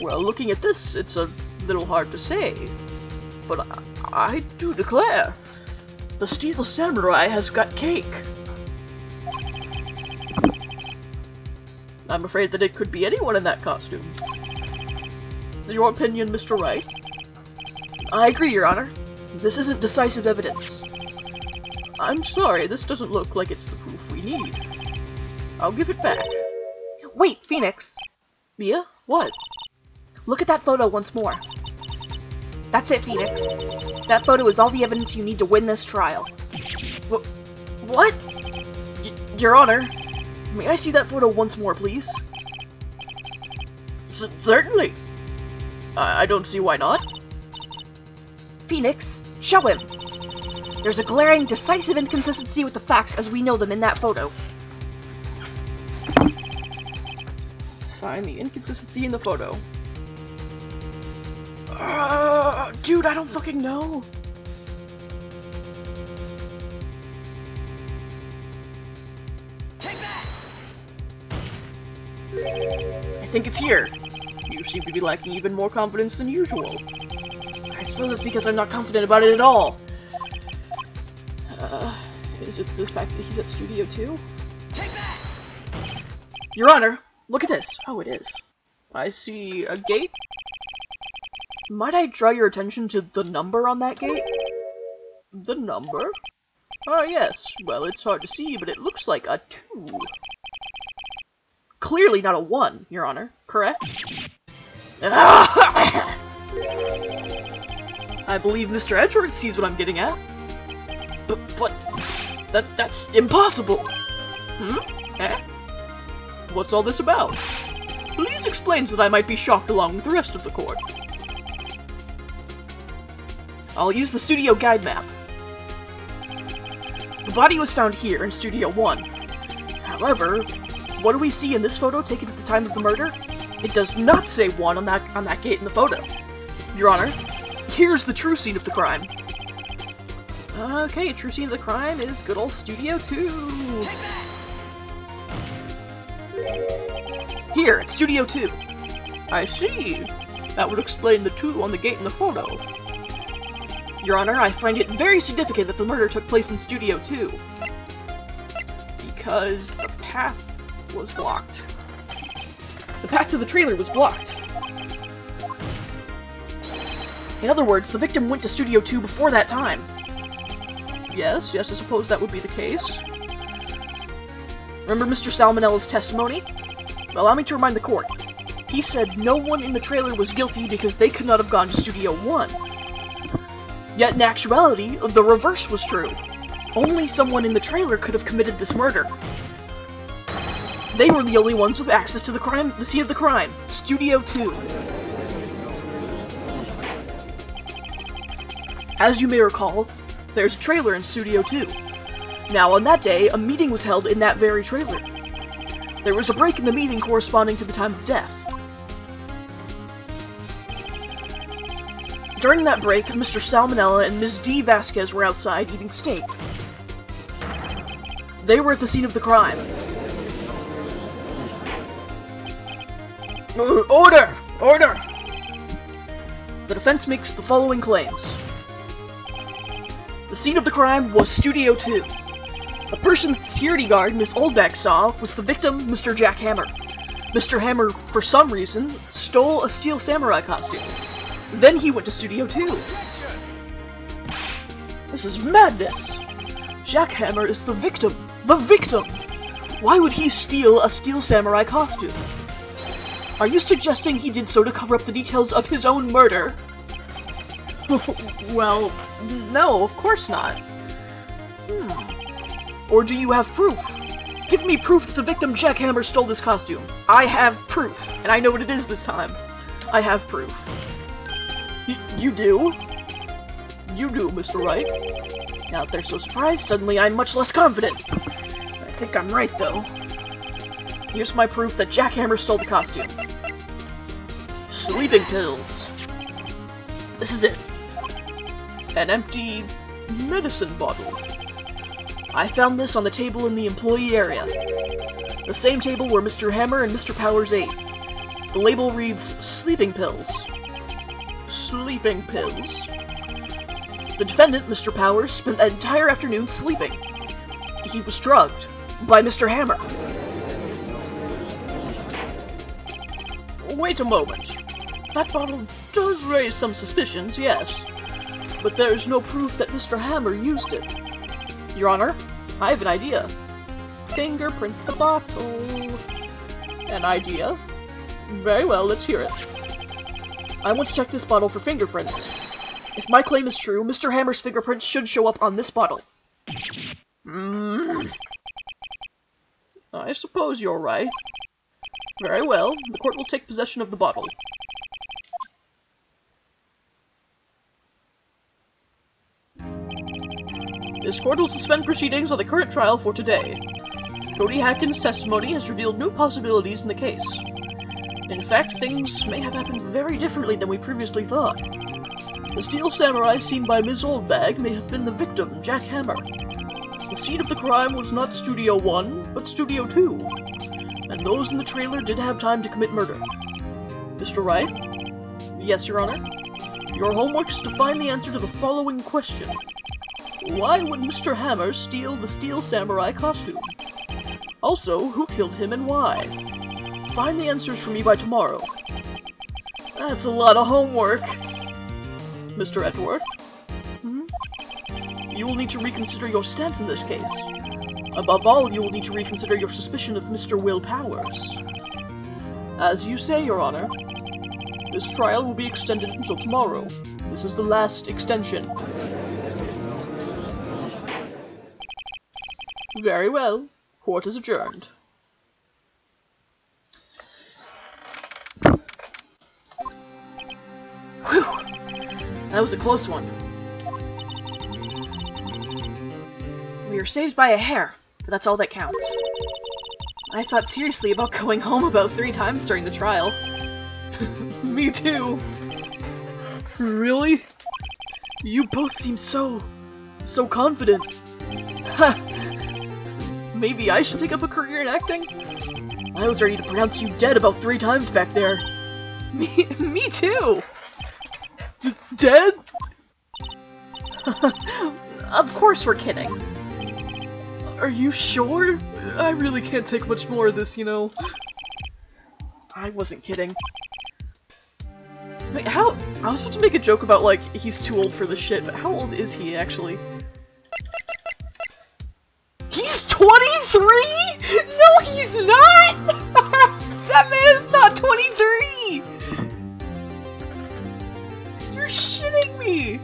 Well, looking at this, it's a little hard to say. But I do declare, the Steel Samurai has got cake. I'm afraid that it could be anyone in that costume. Your opinion, Mr. Wright? I agree, Your Honor. This isn't decisive evidence. I'm sorry, this doesn't look like it's the proof we need. I'll give it back. Wait, Phoenix! Mia? What? Look at that photo once more. That's it, Phoenix. That photo is all the evidence you need to win this trial. What? Your Honor, may I see that photo once more, please? Certainly. I don't see why not. Phoenix, show him. There's a glaring, decisive inconsistency with the facts as we know them in that photo. Find the inconsistency in the photo. Dude, I don't fucking know. Take that! I think it's here. You seem to be lacking even more confidence than usual. I suppose it's because I'm not confident about it at all. Is it the fact that he's at Studio 2? Take that! Your Honor, look at this. Oh, it is. I see a gate. Might I draw your attention to the number on that gate? The number? Ah, yes. Well, it's hard to see, but it looks like a 2. Clearly not a 1, Your Honor. Correct? I believe Mr. Edgeworth sees what I'm getting at. But that's impossible! Eh? What's all this about? Please explain so that I might be shocked along with the rest of the court. I'll use the studio guide map. The body was found here in Studio 1. However, what do we see in this photo taken at the time of the murder? It does not say 1 on that gate in the photo. Your Honor, here's the true scene of the crime. Okay, true scene of the crime is good old Studio 2. Here, it's Studio 2. I see. That would explain the 2 on the gate in the photo. Your Honor, I find it very significant that the murder took place in Studio 2. Because the path was blocked. The path to the trailer was blocked. In other words, the victim went to Studio 2 before that time. Yes, I suppose that would be the case. Remember Mr. Salmonella's testimony? Allow me to remind the court. He said no one in the trailer was guilty because they could not have gone to Studio 1. Yet in actuality, the reverse was true. Only someone in the trailer could have committed this murder. They were the only ones with access to the scene of the crime, Studio 2. As you may recall, there's a trailer in Studio 2. Now, on that day, a meeting was held in that very trailer. There was a break in the meeting corresponding to the time of death. During that break, Mr. Salmonella and Ms. D. Vasquez were outside eating steak. They were at the scene of the crime. Order! Order! The defense makes the following claims. The scene of the crime was Studio 2. The person the security guard, Miss Oldbeck, saw was the victim, Mr. Jack Hammer. Mr. Hammer, for some reason, stole a steel samurai costume. Then he went to Studio 2. This is madness! Jack Hammer is the victim! The victim! Why would he steal a steel samurai costume? Are you suggesting he did so to cover up the details of his own murder? Well, no, of course not. Or do you have proof? Give me proof that the victim Jack Hammer stole this costume. I have proof, and I know what it is this time. I have proof. You do? You do, Mr. Wright. Now, if they're so surprised, suddenly I'm much less confident. I think I'm right, though. Here's my proof that Jack Hammer stole the costume. Sleeping pills. This is it. An empty medicine bottle. I found this on the table in the employee area. The same table where Mr. Hammer and Mr. Powers ate. The label reads, sleeping pills. Sleeping pills? The defendant, Mr. Powers, spent that entire afternoon sleeping. He was drugged by Mr. Hammer. Wait a moment. That bottle does raise some suspicions, yes. But there's no proof that Mr. Hammer used it. Your Honor, I have an idea. Fingerprint the bottle. An idea? Very well, let's hear it. I want to check this bottle for fingerprints. If my claim is true, Mr. Hammer's fingerprints should show up on this bottle. I suppose you're right. Very well, the court will take possession of the bottle. This court will suspend proceedings on the current trial for today. Cody Hatkins' testimony has revealed new possibilities in the case. In fact, things may have happened very differently than we previously thought. The steel samurai seen by Ms. Oldbag may have been the victim, Jack Hammer. The scene of the crime was not Studio 1, but Studio 2. And those in the trailer did have time to commit murder. Mr. Wright? Yes, Your Honor? Your homework is to find the answer to the following question. Why would Mr. Hammer steal the steel samurai costume? Also, who killed him and why? Find the answers for me by tomorrow. That's a lot of homework. Mr. Edgeworth? you will need to reconsider your stance in this case. Above all, you will need to reconsider your suspicion of Mr. Will Powers. As you say, Your Honor, this trial will be extended until tomorrow. This is the last extension. Very well. Court is adjourned. Whew! That was a close one. We were saved by a hair, but that's all that counts. I thought seriously about going home about 3 times during the trial. Me too. Really? You both seem so confident. Ha! Maybe I should take up a career in acting? I was ready to pronounce you dead about 3 times back there. Me too! Dead? Of course we're kidding. Are you sure? I really can't take much more of this, you know. I wasn't kidding. Wait, how? I was supposed to make a joke about, like, he's too old for this shit, but how old is he, actually? He's 23?! No, he's not! That man is not 23! You're shitting me!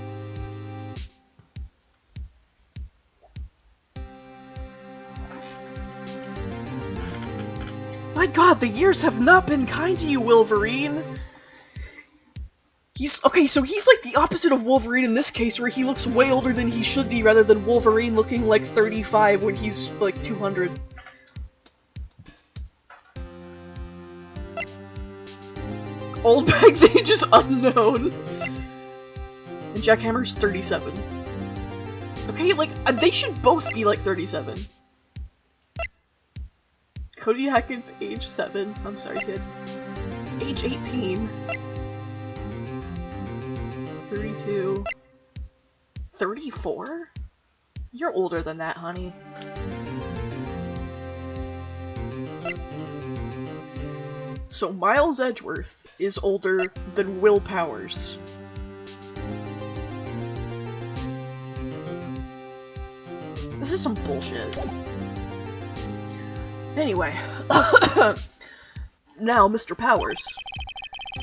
My god, the years have not been kind to you, Willverine! Okay, so he's like the opposite of Wolverine in this case, where he looks way older than he should be, rather than Wolverine looking like 35 when he's like 200. Old Bag's age is unknown. And Jackhammer's 37. Okay, like, they should both be like 37. Cody Hackett's age 7. I'm sorry, kid. Age 18. 32. 34? You're older than that, honey. So Miles Edgeworth is older than Will Powers. This is some bullshit. Anyway. Now, Mr. Powers.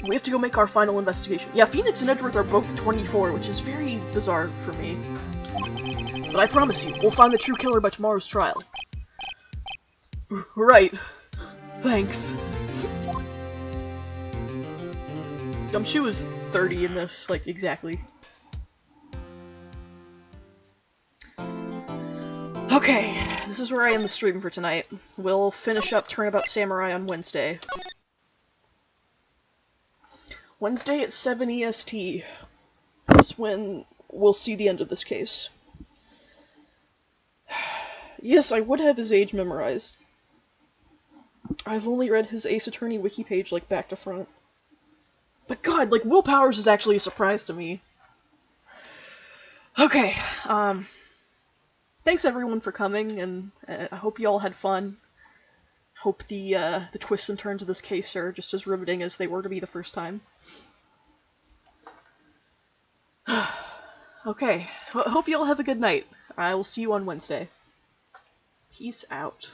We have to go make our final investigation. Yeah, Phoenix and Edgeworth are both 24, which is very bizarre for me. But I promise you, we'll find the true killer by tomorrow's trial. Right. Thanks. Gumshoe is 30 in this, like, exactly. Okay, this is where I end the stream for tonight. We'll finish up Turnabout Samurai on Wednesday. Wednesday at 7 EST is when we'll see the end of this case. Yes, I would have his age memorized. I've only read his Ace Attorney wiki page, like, back to front. But god, like, Will Powers is actually a surprise to me. Okay, thanks everyone for coming, and I hope you all had fun. Hope the twists and turns of this case are just as riveting as they were to me the first time. Okay, hope you all have a good night. I will see you on Wednesday. Peace out.